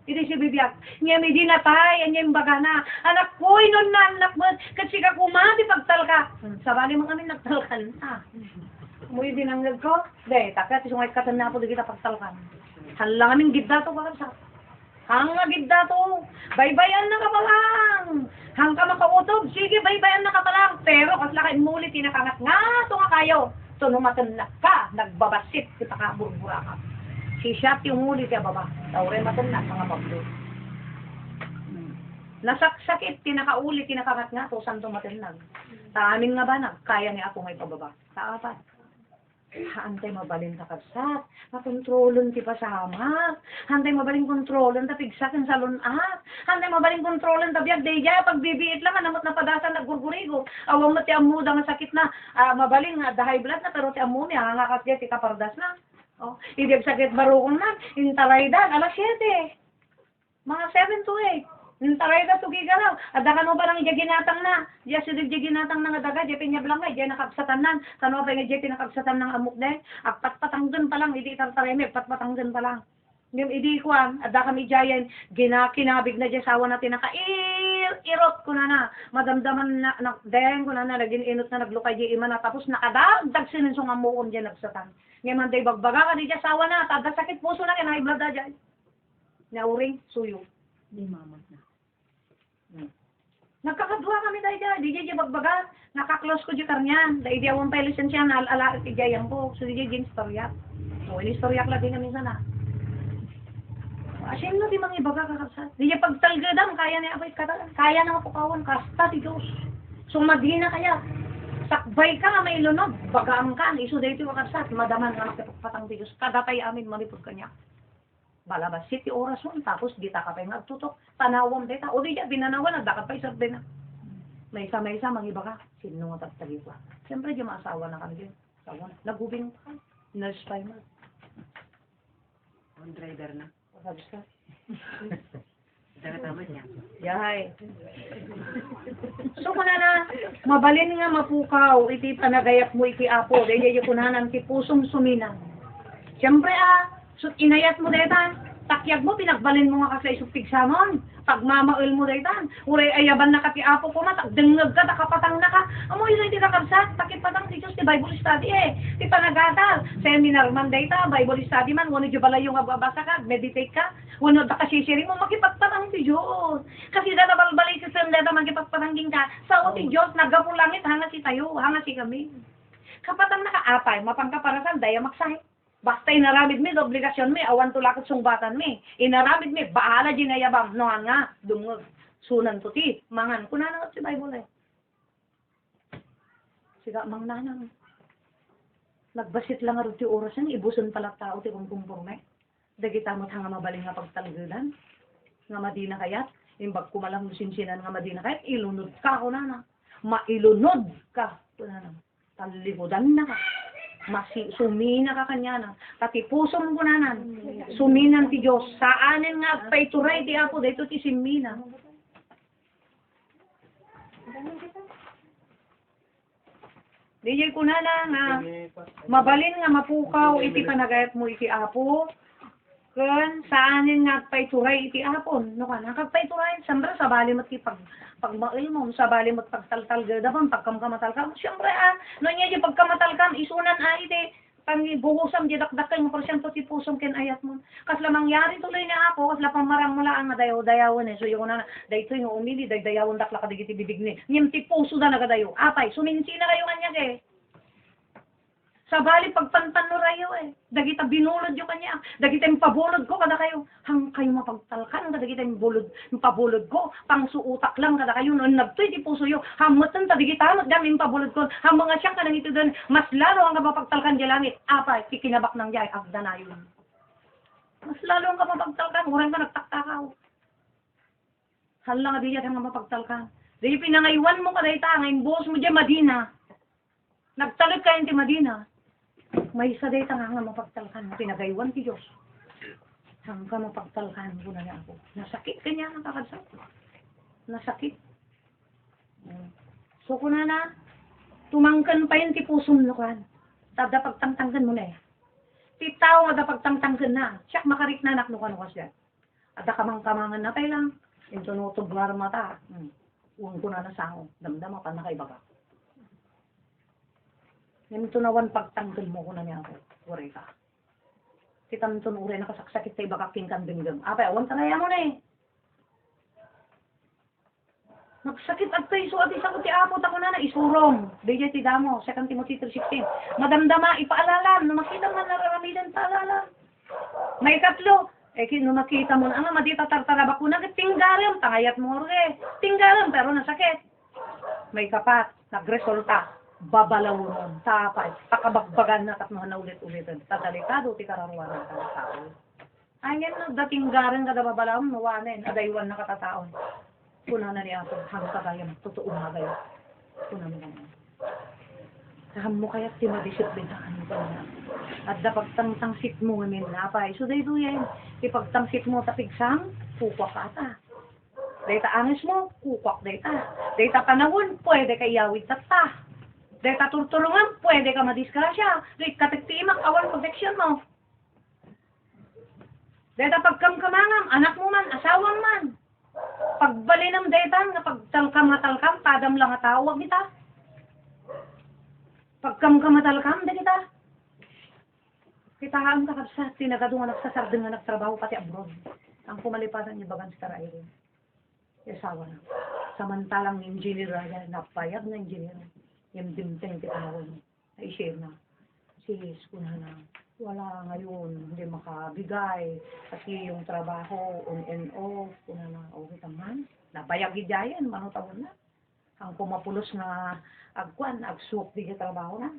iti si bibiyag nya mi di natay anya bagana anak ko inon na anak mo kat sika kumati pagtalka sabali mo kami nagtalkan muy dinanggag ko day takat sungay katan na po di kita pagtalkan halang aming gidda to bakit sa hang agidda to, baybayan na ka pa lang. Hang ka makautob, sige baybayan na ka pa lang. Pero kasla ka imulit, tinakangat nga, ito nga kayo. So numatanak ka, nagbabasit, kita ka burbura ka. Si Shaq yung ulit ya baba, taure matanak mga pablo. Nasaksakit, tinakaulit, tinakangat nga, to saan tumatinag. Taamin nga ba na, kaya ni ako may pababa. Taapat. Hantay mabalin ka kabsat, makontrolon ti pasamak, hantay mabalin kontrolon ta pigsakin sa lunat, hantay mabalin kontrolon ta biag dayjay pagbibiit lang anamot na padasan naggurgurigo, awang mo ti amuda nga sakit na, mabalin nga the high blood na pero ti amu ni hangakas ti kapardas na. Oh, ibig sakit barukon na, intaraydan alas 7. Mga 7 to 8. Taray ka tugi ka lang. Ada ka no ba nang ginatang na? Diya sidig ginatang na nga daga. Diya pinyablang ka. Diya nakabsatan na. Kano ba nga diya pinakabsatan ng amok na? Agpatpatanggan pa lang. Hindi tartaray may. Patpatanggan pa lang. Yung idi ko ada kami diyan. Kinabig na diya sawa natin. Naka-irot ko na. Madamdaman na. Dahil ko na. Naging inot na naglukay diya ima na. Tapos nakadagdag sininsong amokon diya nabsatan. Ngayon man day bagbaga ka diya sawa na. Tada sakit puso na. Kinahay blood na diya. Nauring suyo. Di mamot na. Nagkakadwa kami dahil di jay bagbaga, nakaklose ko di karnyan, dahil di awang pa lisensya na ala ti jayan ko, so di jay gin storyak. So ini storyak lagi kami sana. Asin no, di mga iba ka kakabsat. Di niya pagtalgadam, kaya niya ako'y kaya na mapukawan, kasta ti Diyos. Sumadina kaya, sakbay ka nga may lunod, bagaan ka, iso dito kakabsat, madaman nga magkapagpatang ti Diyos. Kadatay amin, malipot kanya. Balabas, 7 oras mo, tapos di ta ka pa yung nagtutok, tanawang dita, o di niya, binanawan, nagdakat pa isang na. May isa, mga iba ka, sino nga tagtagi pa. Siyempre, di maasawa na kami din. Nagubing ka, nurse pa yun. On driver na. Kakabs ka. Dagatama niya. Yahay. So kuna na, mabalin nga mapukaw, iti panagayap mo iti apo, dahil yung kunanan ti pusong suminan. Siyempre so inayat mo detan, takyag mo, pinagbalin mo nga ka sa isupig samon. Pagmamaul mo detan, uray ayaban na ka ti apo ko matak, dengag ka, takapatang na ka. Amo yun ti kakabsat, takipatang ti Diyos, ti Bible study ti panagatal. Seminar man data, Bible study man, wano di balay yung ababasa ka, meditate ka, wano da kasisiring mo, makipagpatang ti Diyos. Kasi da nabalbalay si Sendeta, makipagpatangging ka, sa o ti Diyos, nagapong langit, hanga si tayo, hanga si kami. Kapatang nakaapay, mapangkaparasan, daya magsahit. Basta inaramid mi, obligasyon mi, awan tulakot sungbatan mi. Inaramid mi, bahala di nayabam, noan nga, dungog. Sunan to ti, mangan. Kunanan si Bible Siga, mang nanang. Nagbasit lang nga ti oras yan, ibuson pala tao ti kumpumpurme. Dagita mo't hanga mabaling nga pagtalgulan. Nga madina kayat, imbag kumalang sinsinan nga madina kayat, ilunod ka, kunana. Mailunod ka, kunana. Talikodan na ka. Sumina ka kanya na. Pati puso mo kunanan. Suminan ti Diyos. Saanin nga paituray ti Apo. Dito ti simina. Dijay kunana nga. Mabalin nga mapukaw iti panagayat mo iti Apo. Kan saanin nga paituray iti Apo. No ka na kagpaituray. Siyempre sabali mo ti pagmail mo, sabali mo pagtaltal gadapan, pagkamkamatalkam. Siyempre no niya yung pagkamatalkam, isunan iti pangbuhusam di dakdakay mo porsyento ti pusong ken ayat mo. Kasla mangyari tuloy na ako, kasla pamarang mula ang dayaw-dayawan So yung na, dayto yung umili, dayawon dakla kadigiti bibig ni. Ngem ti puso na nagadayo. Apay, suminsi na kayo kanya Sabali pagpantan no rayo Dagita binulod yung kanya. Dagita yung pabulod ko kada kayo. Hang kayo mapagtalkan. Dagita yung pabulod ko. Pangsuutak lang kada kayo. Noon nagtoy di puso yo. Hamutan ta dagita hamot dami yung pabulod ko. Hang mga siyang kanang ito doon. Mas lalo ang mapagtalkan di langit. Apa, kikinabak ng jay. Agda na yun. Mas lalo ang mapagtalkan. Urang ka nagtaktakaw. Hala nga di yan ang mapagtalkan. Di pinangaywan mo kada ita. Ngayon buhos mo dyan Madina. Nagtalog kayo ti Madina. May isa day nga mapagtalkan mo, pinagaywan ti Diyos. Hangga mapagtalkan mo na niya ako. Nasakit ka niya, nakakadsak. Nasakit. So kuna na, tumangkan pa yun ti pusong lukan. Tada pagtangtangkan mo na Ti tao nga da pagtangtangkan na. Siya makarik na anak lukan ko siya. Ada kamang-kamangan na tayo lang. Ito nutog nga mata. Uwang ko na nasango. Damdama pa na kay baga. Nito nawan pagtanggal mo ko na niya ako. Ure ka. Kita nito ure nakasaksakit tayo baka kingkandinggam. Apay, awan tanaya mo na Nagsakit at tayo. So, at isa ko ti Apo tako na isurong. DJ ti Damo, 2 Timothy 3:16. Madamdama, ipaalalan. Makita nga nararamidan paalalan. May katlo. Kino makita mo na, madita tartarabak ko na. Tinggaram, tangayat mo rin. Tinggaram, pero nasakit. May kapat, nagresulta. Babalawon, tapay, pakabagbagan na katmahan na ulit-ulitan. Tadalikado, ti kararuan na katataon. Ayan na, dating garan kada babalawon, mawanin, adaywan na katataon. Kuna na niya ako, hangka kaya, totoo na kayo. Kuna mo naman. Kaham mo kaya ti madisiplinahan mo pa na. At dapat tangtangsit mo ngamin napay. So, dahil yan, ipagtangsit mo tapigsang, kukwak ata. Dahil angis mo, kukwak dahil Dahil panahon, pwede kayawid tata. Dahil katultulungan, pwede ka madiskrasya. Dahil katiktimak, awan protection mo. Dahil pagkamkamangam, anak mo man, asawang man. Pagbalinam detan, nga pagtalkam-matalkam, padam lang at tawag kita. Pagkamkamatalkam, da kita. Kitahaan ka sa tinagadungan nagsasardin nga nagtrabaho pati abroad. Ang pumalipatan niya bagan sa tarailo. Yasawa na. Samantalang engineer na, napayag na engineer. Yung dimteng ti panahon na i-share na. Si Jesus ko na wala ngayon, hindi makabigay. Kasi yung trabaho, on and off, kung na okay naman. Nabayagi dayan, manutawon na. Ang pumapulos na agkuan, agsuok di ka trabaho na.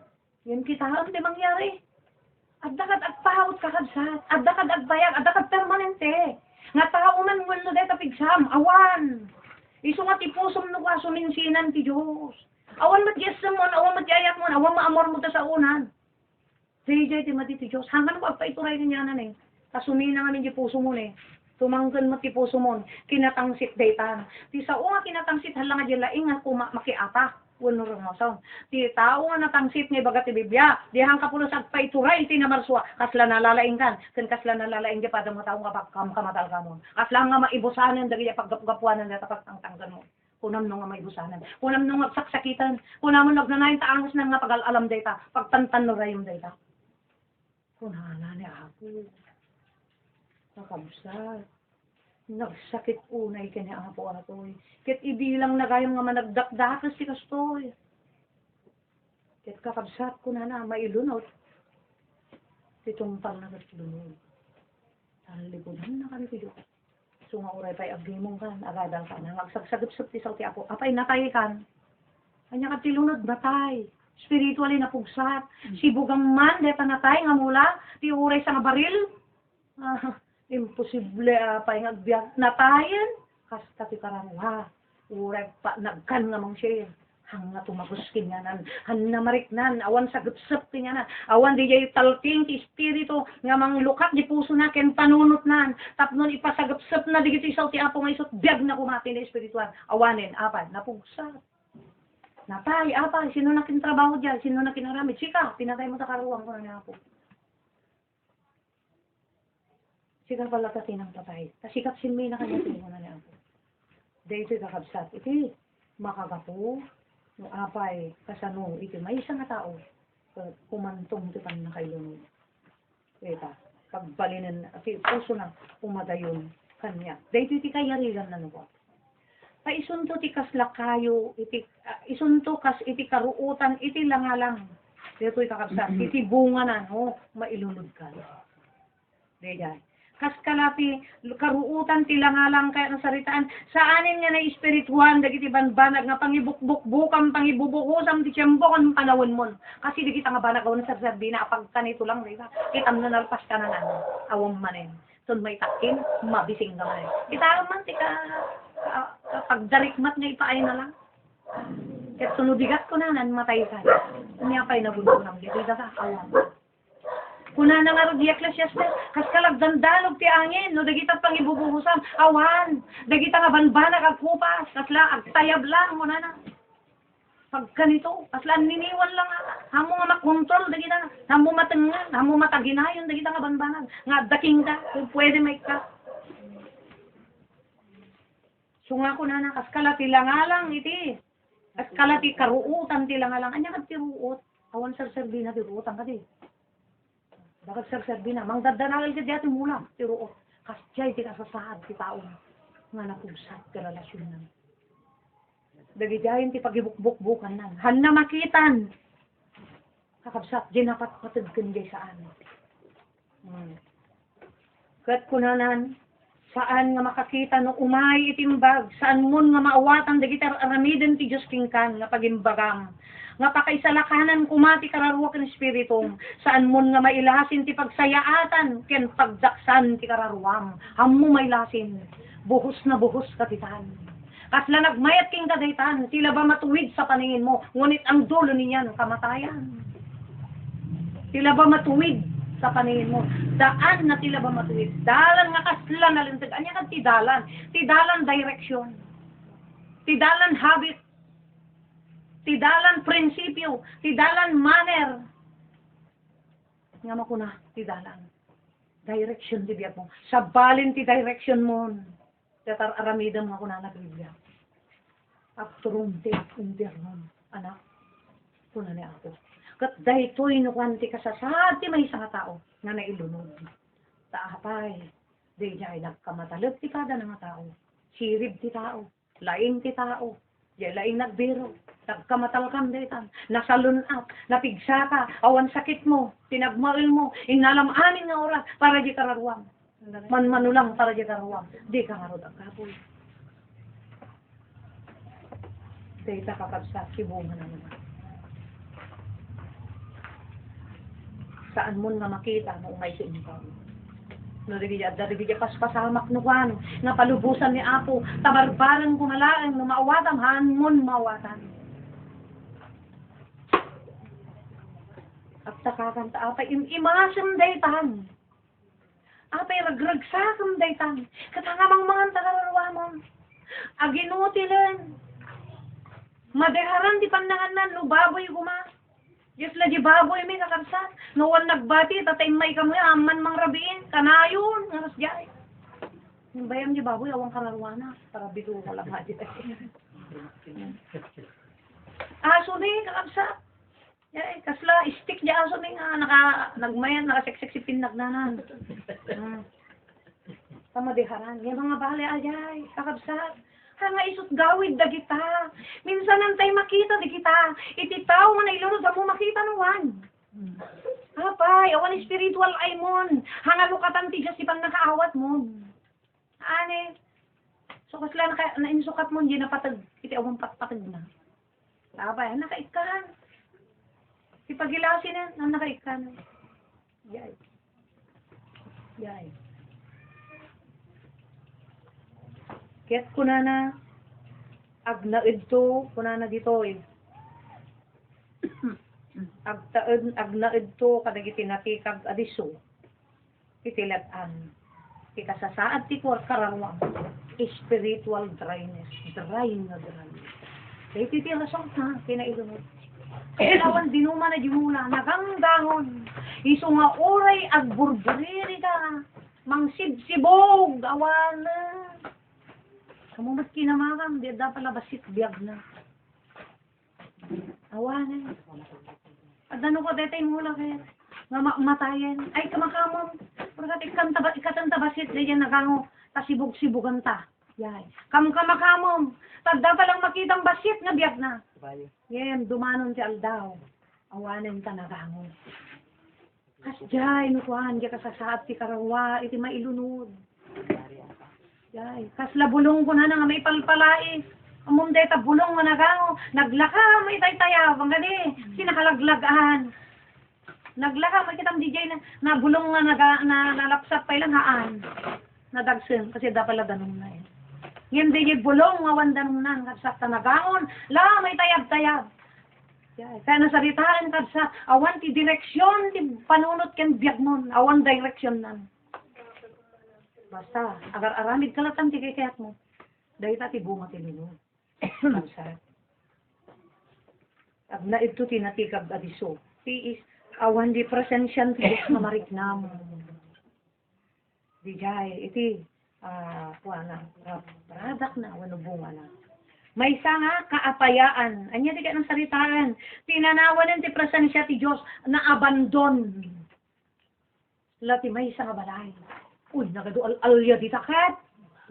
Yan kita, di mangyari. Adakad agpahawot kakabsat, adakad agbayag, adakad permanente. Nga tao man mo dito pigsam, awan. Iso nga tipusom no ka, suminsinan ti Diyos. Awan matiyasam mo, awan matiyayat mo, awan maamor mo ta sa unan. JJ, ti mati ti Diyos. Hanggang ko agpaituray niya na eh. Kasumina nga di puso mo eh. Tumanggan mo ti puso mo. Kinatangsit daytan. Ti sao nga kinatangsit halang nga dyan laing nga makiapa. Wano rin mo sa. Ti tao nga natangsit nga baga ti Biblia. Di hang kapulos agpaituray ti namarswa. Kasla nalalaing kan. Kan kasla nalalaing di pa mo tao nga kamatal ka mo. Kasla nga maibusanan dagi paggapugapuanan na tapagtangtanggan mo. Kunam nung nga maibusanan. Kunam nung magsaksakitan. Kunam nung nagnanayin taangos na nga pag-alam dayta. Pagtantan no rayong dayta. Kunana ni Apo. Nakabsat. Nagsakit unay ka ni Apo atoy. Ket ibilang na gayong nga managdakdakas si kastoy. Ket kakabsat kunana mailunod. Titumpang nagaslunod. Talikudan na kami tiyo. So nga uray pa'y aglimong kan, agadang ka na. Agsagsagip-sap ti ti Apo. Apay natay kan. Kanya ka tilunod natay. Spiritually na pugsat. Si bugang man, deta natay nga mula, ti uray sa nga baril. Imposible pa yung agbiag. Natayan, kasta ti karangwa. Uray pa, nagkan nga mang siya. Hang nga tumaguskin nga nan. Han na mariknan, awan sa gupsap ti nga nan. Awan di jay talting ti espiritu, nga mang lukat di puso na, ken panunot nan. Tapnon ipasagupsap na di giti isaw ti Apo nga isot, biag na kumati na espirituan. Awanin, apan, napugsat. Natay, apa, sino na kintrabaho dyan? Sino na kinaramid? Sika, pinatay mo sa karuwang ko na niya po. Sika pala kasi ng patay. Sikat sinmi na kanya mo na niya po. Dahil ito'y kakabsat. Iti, makagapo, no apay, kasanong, iti, may isang tao. Kumantong iti pan na kayo nun. Kita, pagbalinin, iti, puso na, umadayon kanya. Dahil iti kayarigan na nuwa. Paisunto ti kaslakayo, iti isunto kas iti karuutan, iti langalang. Dito'y kakabsat, iti bunga na, no, mailunod ka. Dayay. Kas kalapi, karuutan ti langalang kaya nasaritaan, saanin nga na espirituan, dagiti banbanag nga pangibukbukbukam, pangibubukusam, ti tiyembo kan panawon mo. Kasi di kita nga banagaw na sarsabi na apag kanito lang, diba? Kitam na nalpas ka na nan, awam manin. Sun may takin, mabising ka manin. Kita man, tika, pagdarikmat nga ipaay na lang. Ket sunudigat ko na nan matay ka. Unya pay nabundo nang dito sa awan. Kuna na nga di Ecclesiastes, kas kalagdandalog ti angin, no dagita pang ibubuhusan, awan. Dagita nga banbana kag kupas, kasla agtayab lang mo na. Pag kanito, kasla niniwan lang hamo nga makontrol dagita, hamo matengan, hamo mataginayon dagita nga banbanag. Nga daking ka, kung pwede may ka. So nga ko na kaskala tilangalang iti. Kaskala ti karuutan tilangalang. Anya ka ti ruut. Awan sarserbi na ti ruutan ka ti. Bakit sarserbi na. Mang dadanagal ka di mula ti ruut. Kasyay ti kasasaad ti taon. Nga napusat ti relasyon na. Dagidayin ti pagibukbukbukan na. Han na makitan. Kakabsat di napat patagkan di saan. Kat kunanan. Saan nga makakita no umay itimbag, saan mon nga maawatan dagitar aramiden ti Diyos kingkan nga pagimbagam. Nga pakaisalakanan kumati kararuwa ken espiritum, saan mon nga mailasin ti pagsayaatan ken pagdaksan ti kararuwam. Hammo mailasin, buhos na buhos katitan. Kasla nagmayat king kadaytan, tila ba matuwid sa paningin mo, ngunit ang dulo niyan kamatayan. Tila ba matuwid sa paningin mo. Daan na tila ba matuwid. Dalan nga kasla na lintag. Anya ka tidalan. Tidalan direction. Tidalan habit. Tidalan prinsipyo. Tidalan manner. Nga mo ko na, tidalan. Direction ti biyak mo. Sabalin ti direction mo. Tatar aramidam nga ko na nagbibya. Akturum ti internon. Anak, kuna ni ako. Kat dahito'y nukwanti kasasad ti may isang tao nga nailunod. Taapay, di jay nagkamatalog ti kada ng tao. Sirib ti tao, laing ti tao, jay laing nagbiro. Nagkamatalkam daytan, nasalunat, napigsa ka, awan sakit mo, tinagmail mo, inalam amin nga oras, para di kararuam. Manulang para di kararuam. Di ka karod ang kapoy. Dayta kakabsa, kibungan na naman. Saan mo nga makita mo umay sa inyo? Darigidya paspasamak no kano, napalubusan ni Apo, tabarbaran kumalaang, no maawatan, hanmon maawatan. At takakanta, apay imasam daytan. Apay ragragsakam daytan. Katangamang mga takararwamon. Aginutilan. Madeharan di pandanganan, no baboy guma. Diyos la di baboy may kakarsat. No wan nagbati, tatay may kamoy, aman mang rabiin. Kanayon, ngaras jay. Yung bayam di baboy, awang kararwana. Para bito ko lang hadi. Aso ni kakarsat. Yeah, kasla stick di aso ni nga nagmayan nakaseksek si pinagnanan. Tama di haran. Yung mga bale ajay, kakabsat. Hanga isot gawid da kita. Minsan nantay makita di kita. Ititaw nga nailunod mo makita nawan. Apay, awan spiritual ay mon. Hanga lukatan ti Diyos ipang nakaawat mo. Ane. So kasla nainsukat mo, hindi na patag. Iti awang patag na. Apay, nakaikahan. Ipagilasin na, nakaikan. Yay. Yay. Kaya't kunana, agnaid to, kunana dito eh. Agnaid to, kadagiti natikag adiso. Itilatan. Ikasasaad ti kwa karawang. Spiritual dryness. Dry na dry. Kaya titilasong na, kinailunod. Kailangan dinuma na jumula, naganggangon. Iso nga oray ag burburiri ka. Mangsibsibog, awan na. Kamumat kinamakam, di da pala basit biyag na. Awan na. At ano ko detay mula kaya? Nga matayan. Ay kamakamom. Pagkat ikatanta basit, di yan nagango. Tasibog-sibugan ta. Yay. Kamakamom. Tagda palang makitang basit nga biyag na. Yan, dumanon si Aldaw. Awanan ka nagangon. Kasjay, nukuhan, di kasasaat si Karawa, iti mailunod. Yay, kasla bulong ko na nga may palpalais. Amunday ta bulong nga nagango. Naglaka, may taytayaw, ang gali. Sinakalaglagaan. Naglaka, may kitang DJ na bulong nga nalapsat pa ilang haan. Nadagsin, kasi dapala ganun na eh. Yan din yung bulong, awan nan kadsa tanagangon, la may tayab-tayab. Kaya nasaritaan kadsa, awan ti direksyon, ti panunot ken biyag mon, awan direksyon nan. Basta, agar-aramid kalatan ti kayat mo, dahil ti bunga ti lino. Kadsa. Agna ito tinatikag adiso, ti is, awan di presensyan ti na mariknam. Di jay, iti, product na, wano bunga na. May isa nga, kaapayaan. Anya di ka ng salitaan. Tinanawanan ti presensya ti Diyos na abandon. Lati may isa nga balay. Uy, nagado al-alya di takat.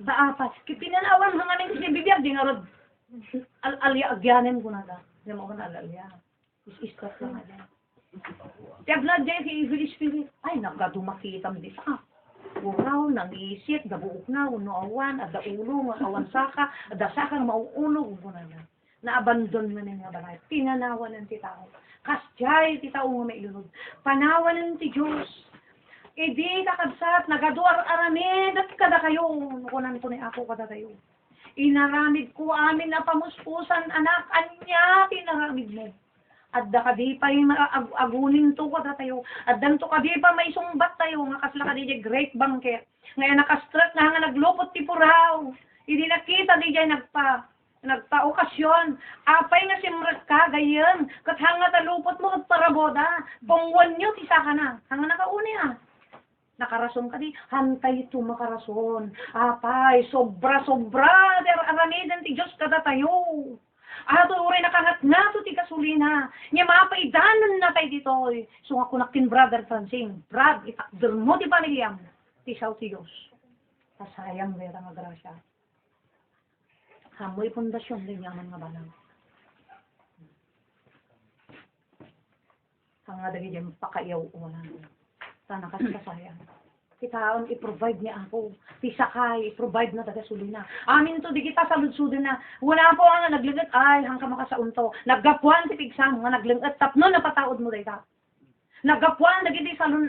Sa apas. Kitinanawan nga nga ng bibiyag, di nga rod. Al-alya agyanin ko na da. Di mo ko na al-alya. Is-istot lang nga. Tiaglad dyan si Evil Spirit. Ay, nagado makitam di sa uraw, nang-iisip, gabuok na, uno-awan, at daulo, awan saka, at dasaka, mauulo, upo na. Na-abandon na nga balay. Tinanawanan ti tao. Kasjay ti tao nga mailunod. Panawanan ti Diyos. Di kakabsat, nagaduar aramid, at kada kayo, kunan ko ni ako kada kayo. Inaramid ko amin na pamuspusan, anak, anya, tinaramid mo. At da kadi pa yung agunin to kada tayo. At dan to kadi pa may sumbat tayo. Nga kasla kadi great banquet. Ngayon nakastrat na nga naglupot ti puraw. Hindi nakita di dyan nagpa-okasyon. Apay nga simrat ka, gayon. Kat hanga talupot mo at paraboda. Pungwan nyo, tisa ka na. Hanga nakauni Nakarason ka di. Hantay ito makarason. Apay, sobra-sobra. Aramidan ti Diyos kada tayo. Ato uri nakahat na to ti kasulina. Nya mapaidanon na tayo dito. So ako nakin brother Francine. Brad, itakder mo ti pamilyam. Ti saw ti Diyos. Pasayang vera nga grasya. Hamoy pundasyon din yaman nga balang. Hanga dagi dyan pakayaw wala. Sana kasi kasayang. Kitaon i-provide niya ako. Ti sakay i-provide na taga sulina. Amin to di kita saludsudin na. Wala po nga naglingat ay hangka makasaunto. Naggapuan ti pigsam nga naglingat tapno napataod mo dayta. Naggapuan dagiti salun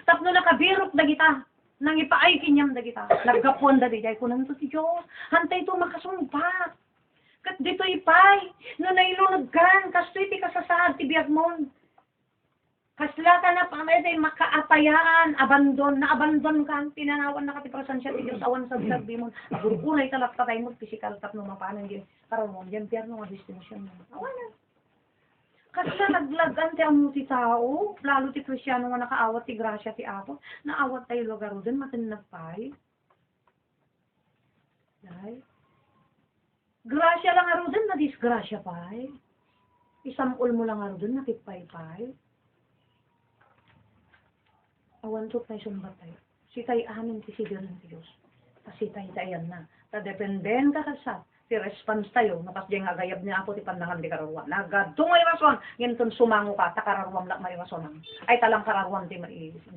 tapno nakabirok dagita. Nang ipaay kinyam dagita. Naggapuan dagiti kunan to ti Dios. Hantay to makasumpa. Kat dito ipay. No nailunod kan kastoy ti kasasad ti biag mo. Kasla ka na pamede makaapayaan, abandon kan, pinanawan na kati prasansya ti Diyos awan sa sabi mo, agurguray ka lapatay mo, physical tap no mapanan din, karon mo, dyan pierno nga destinasyon mo. Awanan. Kasla naglagan ti amu ti tao, lalo ti Kristyano nga nakaawat ti grasya ti Apo, naawat tayo lugar din, matinagpay. Dahil, grasya lang aro din, nadisgrasya pay. Isamul mo lang aro din, nakipay-pay. Awan to tayo sumbatay. Si tayo amin ti sidir ng Diyos. Kasi tayo tayan na. Ta-dependen ka kasat. Ti response tayo. Napas dyan nga gayab niya ako ti pandangan di kararuan. Nagadong ay rason. Yan ton sumango ka. Takararuan lang may rason. Ay talang kararuan ti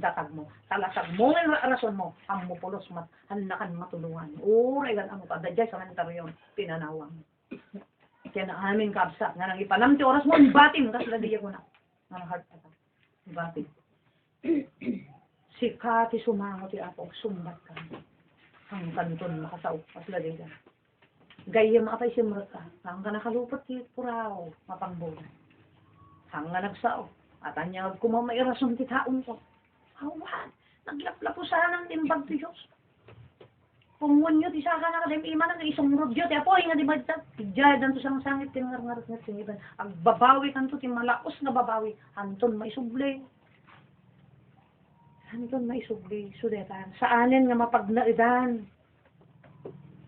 datag mo. Talasag mo ng rason mo. Ang mupulos mat. Hanakan matulungan. Uray gan amo ka. Dadyay sa mentaryon. Pinanawang. Kaya na amin kabsat. Nga nang ipanam ti oras mo. Batin. Kasla diya ko na. Nga heart attack. Batin. Si Kati sumango ti Apo, sumbat ka. Ang kanton makasaw, pasla din ka. Gayam apay simrat ka. Ang ka nakalupot ti puraw, mapangbola. Ang nga nagsaw, at anyag kumamairason ti taon ko. Awan, naglaplapo sana ng timbag ti Diyos. Pungun nyo, ti saka na kadim iman ang isang rodyo, ti Apo, nga di badta. Tijayadan to sang sangit, tingar-ngarot nga singiban. Ang babawi kanto, ti malaos na babawi. Anton, may suble. Anton may subli, sudetan. Saanin nga mapagnaidan.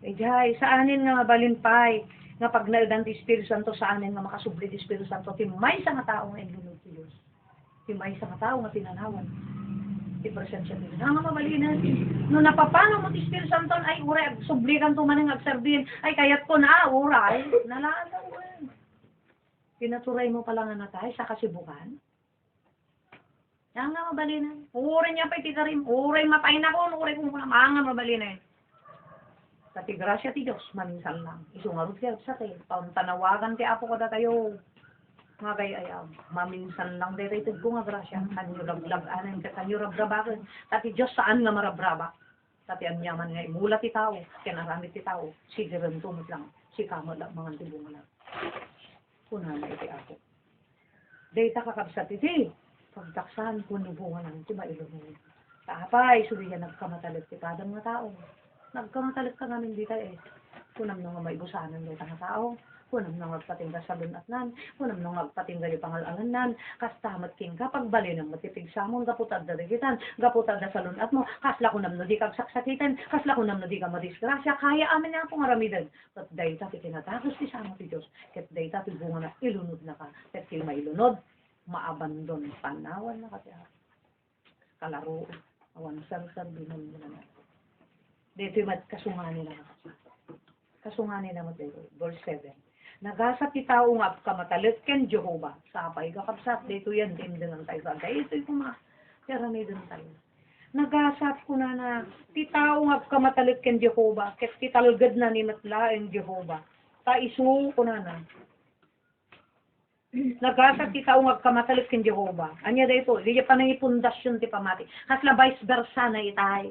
Ejay, saanin nga mabalinpay. Nga pagnaidan ti Espiritu Santo, saanin nga makasubli ti Espiritu Santo. Timay sa nga tao nga inlunod ti Diyos. Timay sa nga tao nga tinanawan. Ti presensya ti Diyos. Nga mabalinan. No napapano mo ti Espiritu Santo, ay uray, subli kan tumaning agserbihin. Ay kayat ko na, uray. Nalaan na uray. Pinaturay mo pala nga natay sa kasibukan. Yang nga mabalinan. Uray niya pa itikarim. Uray mapay na ko. Uray kung mga nga mabalinan. Sa tigrasya ti Diyos, maminsan lang. Isungarot siya sa tayo. Pauntanawagan ti Apo ko da tayo. Nga kay ayaw. Maminsan lang derited ko nga grasya. Kanyo rablaganan. Kanyo rabrabagan. Tati Diyos saan nga marabraba. Tati anyaman nga imula ti tao. Kinaramit ti tao. Sigiran tumot lang. Sikamod lang mga tibungan lang. Kunan na iti Apo. Data kakabsat iti. Pagdaksan ko nubungan lang, di ba ilunod? Tapay, suliyan nagkamatalit ti kadang nga tao. Nagkamatalit ka namin dito Kunam nung nga may busanan dito nga tao. Kunam nung magpatingga sa lunatnan. Kunam nung magpatingga yung pangalanganan. Kastamat king ka, pagbali ng matipig sa mong gaputad na rigitan. Gaputad na sa lunat mo. Kasla kunam no di ka saksakitan. Kasla kunam no di ka madisgrasya. Kaya amin na akong aramidan. Kat dahi ta tinatagos ti sa mo ti Diyos. Kat dahi ta bunga na ilunod na ka. Kat til mailunod. Maabandon panawan na kasi kalaro awan sar binon mo na dito mat kasungani na mo verse 7 nagasat ti tao nga kamatalit ken Jehova sa apay kakabsat dito yan din lang tayo sa dito kuma pero may dun tayo nagasat ko na ti tao nga kamatalit ken Jehova ket ti talged na ni matlaeng Jehova ta isu ko na nagasat ti tao nga kamatalit ken Jehova. Anya dayto, di pa nang ipundasyon ti pamati. Kasla vice versa na itay.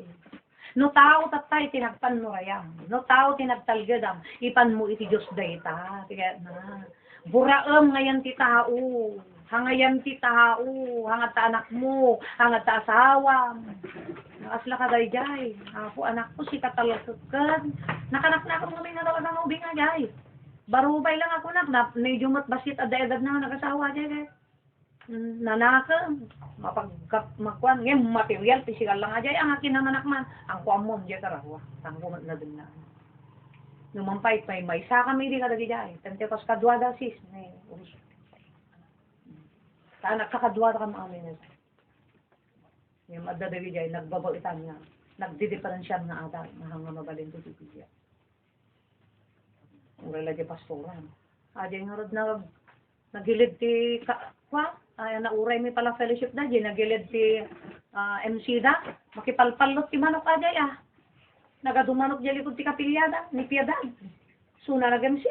No tao tatay tinagpan mo rayam. No tao tinagtalgedam. Ipan mo iti Diyos dayta. Kaya na. Buraem ngayon ti tao. Hangayan ti tao. Hangat ta anak mo. Hangat ta asawa. Nakasla ka dayjay. Ako anak ko si katalagkan. Nakanak na akong nguming nga ng ubing nga jay. Barubay lang ako nak, medyo matbasit at edad na nag-asawa dyan nanaka, mapagkapmakwan, ngayon material, physical lang dyan, ang akin naman man, ang kuamon dyan karawa, ang kumat na dun na. Numampay, may isa kami di kadagi dyan, tante pas kadwada sis, nakakadwada ka mga amin. Yung madadagi dyan, nagbabalitan nga, nagdidiferensyan nga ata, mahanga mabalin ko si Pia. Ang relay di pastoran. Adya nga rod na nagilid ti kwa, Ay, nauray mi pala fellowship da, ginagilid ti MC da. Makipalpalot ti manok ajay Nagadumanok jali kung ti kapilyada, ni Piedad. Suna nag-MC.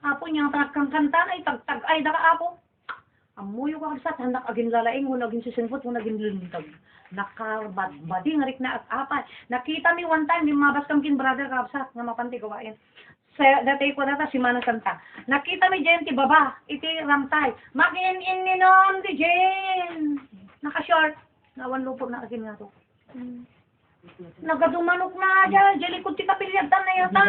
Apo niya ang kanta ay tagtag ay da ka apo. Amuyo ka sa handak agin lalaing mo naging sisinfot mo naging lintag. Nakabadbadi ngarik na at apay. Nakita mi one time, yung mabas kang kin brother kapsat nga mapanti gawain. Sa dati ko nata si Manang Santa. Nakita mi Jen ti baba, iti ramtay. Makin-in ni noon ti Jen. Naka-short. Nawan lupo na agin nga to. Nagadumanok na dyan. Jali ko ti kapilyatan na yata.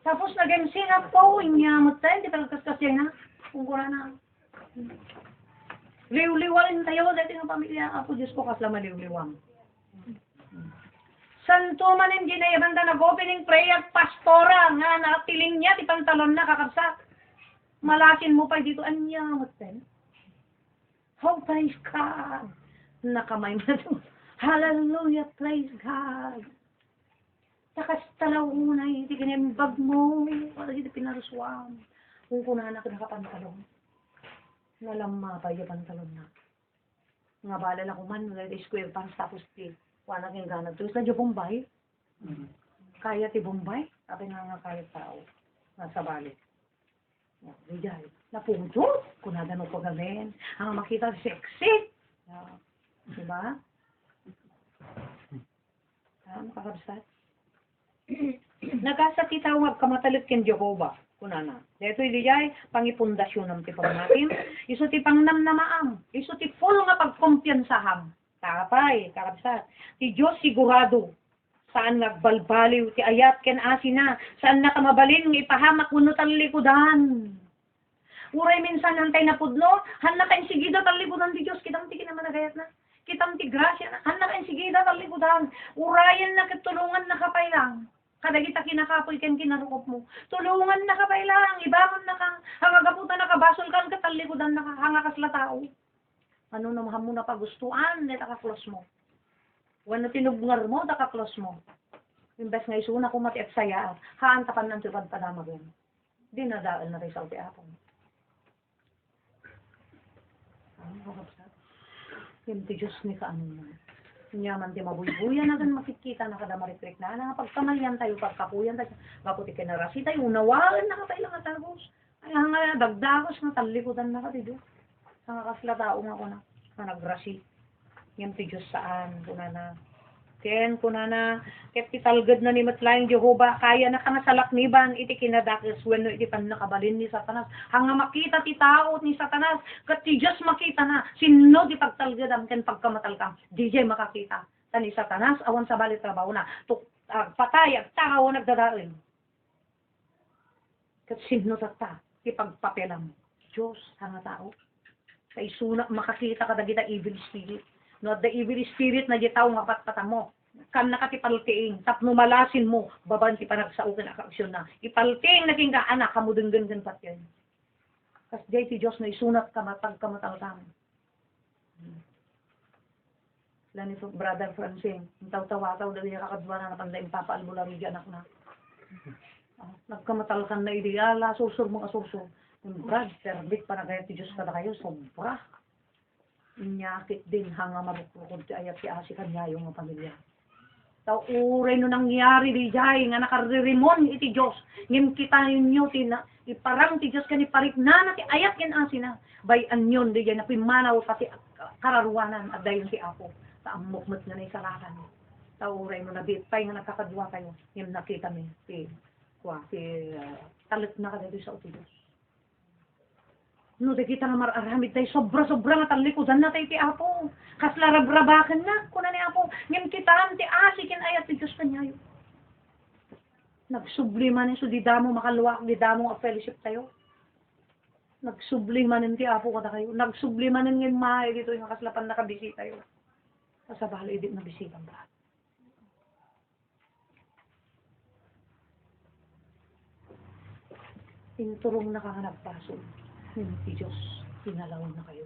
Tapos nag-MC na po. Inyamot tayo. Di palagkas yan na. Kung kuna na. Liw-liwalin tayo. Dati ng pamilya. Ako Diyos ko kasla maliw-liwang. Santo manin ginayaban ta nag-opening prayer pastora nga natiling niya ti pantalon na kakabsa. Malasin mo pa dito anya moten. Oh praise God. Nakamay mo to. Hallelujah, praise God. Takas talaw unay ti kanimbag mo. Wala dito pinaruswam. Kung kunahan ako nakapantalon. Nalamma pa yung pantalon na. Nga bala na kuman, nalay square pants tapos ti. Wala kang ganag. Terus na di Bombay. Kaya ti Bombay. Sabi nga kaya tao. Nasa balik. Dijay. Napunto. Kunagan mo ko gamin. Ang makita sexy. Diba? Makakabsat. Nagkasati tao magkamatalit ken Jehovah. Kunana. Dito dijay pangipundasyon ng ti pamatim. Iso ti pangnamnamaam. Iso ti full nga pagkumpiyansaham. Tapay, kakabsat. Ti Diyos sigurado. Saan nagbalbaliw ti ayat ken asina. Saan nakamabalin ng ipahamak uno talikudan. Uray minsan hantay na pudno. Han nakain sigida talikudan ti Diyos. Kitang ti kinamanagayat na. Kitang ti grasya na. Han nakain sigida talikudan. Urayan na kitulungan na kapailang. Kada kita kinakapoy ken kinarukop mo. Tulungan na kapailang. Ibangon na kang. Hangagaputan na kabasol kan katalikudan na hangakas la tao. Ano naman mo na pagustuhan, neta ka-close mo. Wala tinubngar mo, taka-close mo. Imbes nga isuna ko mati at saya, haan tapan ng tupad padamagin. Di nadaan na rin sa uti akong. Ano ka kapsat? Hindi Diyos ni ka ano na. Nyaman di mabuybuyan na gan makikita na kada marikrik na. Nga pagkamalyan tayo, pagkapuyan tayo. Baputi kinarasi tayo, unawalan na ka tayo nga tagos. Ay nga dagdagos nga talikudan na ka di Diyos. Ang kasla tao nga ko na nagrasi. Yung ti Diyos saan, kunana. Ken, kunana, ket italgad na ni matlayang Jehovah, kaya na ka nga salakniban, iti kinadakis, when iti pan nakabalin ni Satanas. Hanga makita ti tao ni Satanas, ket ti Diyos makita na, sino di pagtalgadam, ken pagkamatalkam, di jay makakita. Tani Satanas, awan sa bali trabaho na, patay, at tao nagdadarin. Ket sino tata, ipagpapelam, Diyos, hanga tao. Kay sunak makakita ka dagita evil spirit. No, the evil spirit na di tao nga patpata mo. Kan nakatipaltiing, tapno malasin mo, baban ti panagsaukin akaksyon na. Ipaltiing naging ka anak, kamudenggan kan patyan. Kas di ti Diyos na isunat ka matagkamatalkam. Lani po, Brother Francine, taw-tawa-taw dali kakadwa na napandaing papaalbulari di anak na. Nagkamatalkan na ideala, sursur mo kasursur. Yung brad, terbit para kaya ti Diyos kada kayo, sobra. Inyakit din hanga mabukukod ti ayat ti asi kanya yung mga pamilya. Tao uray no nangyari di jay nga nakaririmon iti Diyos. Ngim kita ninyo iparang ti Diyos kani parik na ti ayat ken asi na. Bayan yun di jay na pimanaw pati kararuanan at dayon ti ako. Taamukmat nga na isalakan. Tao uray no nabitpay nga nakakadwa kayo. Ngim nakita mi ti talit na kada sa uti Diyos. No, di kita nga mararamid tayo, sobra-sobra nga talikudan na tayo ti Apo. Kaslarabrabakan na, kuna ni Apo. Ngem kita ti asikin ayat ti Diyos kanyayo. Nagsubliman so di damo makaluwak, di damo a fellowship tayo. Nagsubliman ti Apo kada kayo. Nagsubliman ngem maay dito yung kaslapan nakabisita tayo. Kasabalo edit na bisita ba. Tinturong nakahanap paso. Hindi Diyos, pinalaw na kayo.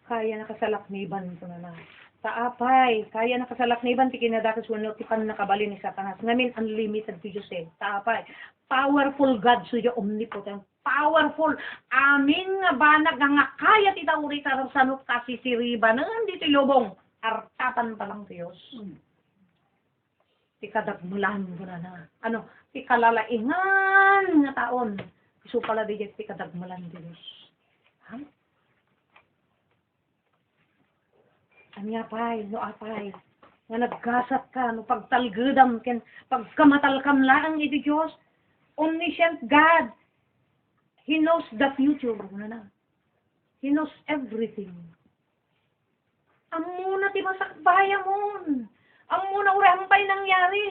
Kaya nakasalakniban ko na Taapay, kaya nakasalakniban, ti kinadakas wano, ti panakabali ni Satanas. Ngamin, unlimited ti Diyos eh. Taapay, powerful God, suyo omnipotent. Powerful. Amin nga banag nga kaya ti tauri karsanok kasi siriba na dito lubong. Artapan pa lang ti Diyos. Ti kadagmulan mo na. Ano, ti kalalaingan nga taon. Isu pala di ti kadagmulan ti Diyos. Ha? Anya pay, no apay, nga nagkasat ka, no pagtalgudam, ken pagkamatalkam lang iti Diyos, omniscient God, He knows the future, na. He knows everything. Amo na ti masakbaya mo, amo na urampay nangyari.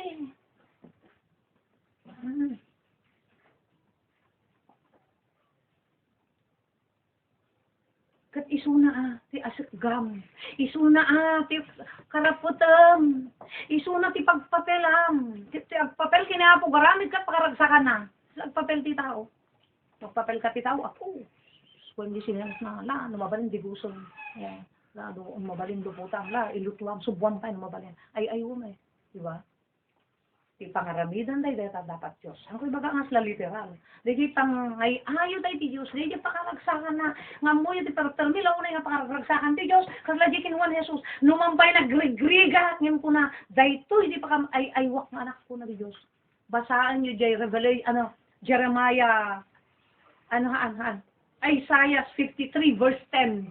Kat isuna ti asakgam, isuna ti karaputam, isuna ti pagpapelam, ti agpapel kinapo garamid kat pakaragsakan na, agpapel ti tao, magpapel ka ti tao, ako, kundi sinas na, numabalin di guson, lalo, mabalin do putang, ilutuam, subuan pa, numabalin, ayun diba? Ti pangaramidan day dapat Diyos. Ang ko'y baga nga sila literal. Di pang ayo day ti Diyos. Di pakaragsakan na. Nga mo yung ti partermila unay nga pakaragsakan ti Diyos. Kasla di kinuwan Jesus. Numampay na grigriga. Ngayon ko na. Dayto hindi pa aywak nga anak ko na di Diyos. Basaan nyo jay Revelation, Jeremiah, Isaiah 53 verse 10.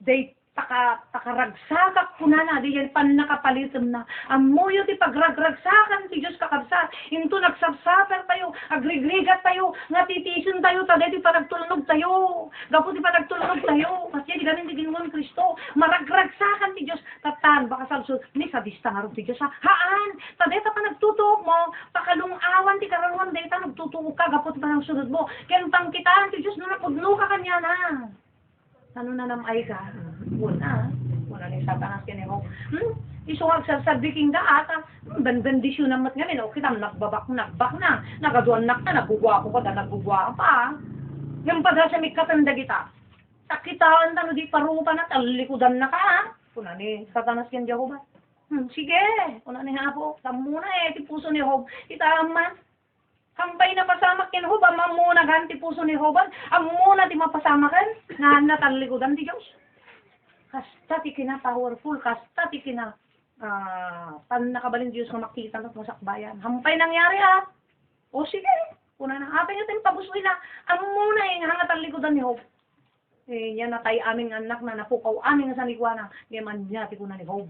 Day pakaragsakat ko na di yan pan nakapalitan na amuyo ti pagragragsakan ti Diyos kakabsat into nagsabsaper tayo agrigrigat tayo nga titisin tayo taday ti panagtulnog tayo gapo ti panagtulnog tayo kasi di ganin ti Ginoong Kristo maragragsakan ti Diyos tatan baka salsod ni sadista nga ron ti Diyos haan taday ta panagtutuok mo pakalungawan ti kararuan day ta nagtutuok ka gapo ti panagsunod mo ken pangkitaan ti Diyos na napudno ka kanya na ano na namay ka? Wala ni Satanas kinimo. Isuwag sa biking daat, bendisyon namat ngamin, o kita nagbak na, nagaduanak na, nagugwa ko pa, nagugwa pa. Yung pada sa mikatanda kita, sakitaan na, di parupa na, talikudan na ka. Kuna ni Satanas kin Jehovah. Sige, kuna ni Hapo, tamuna ti puso ni Job, itaman. Kampay na pasama kin Job, amang muna ganti puso ni Job, ang muna ti mapasama kan, nga natalikudan di Diyos. Kasta ti kina powerful, kasta ti kina pan nakabalin Diyos nga makita at masakbayan. Hampay nangyari O sige, kuna na, apay natin pabusoy na, ang muna nga natalikudan ni Job. Yan na tayo aming anak na napukaw aming sa nikwana, ngayon niya ti kuna ni Job.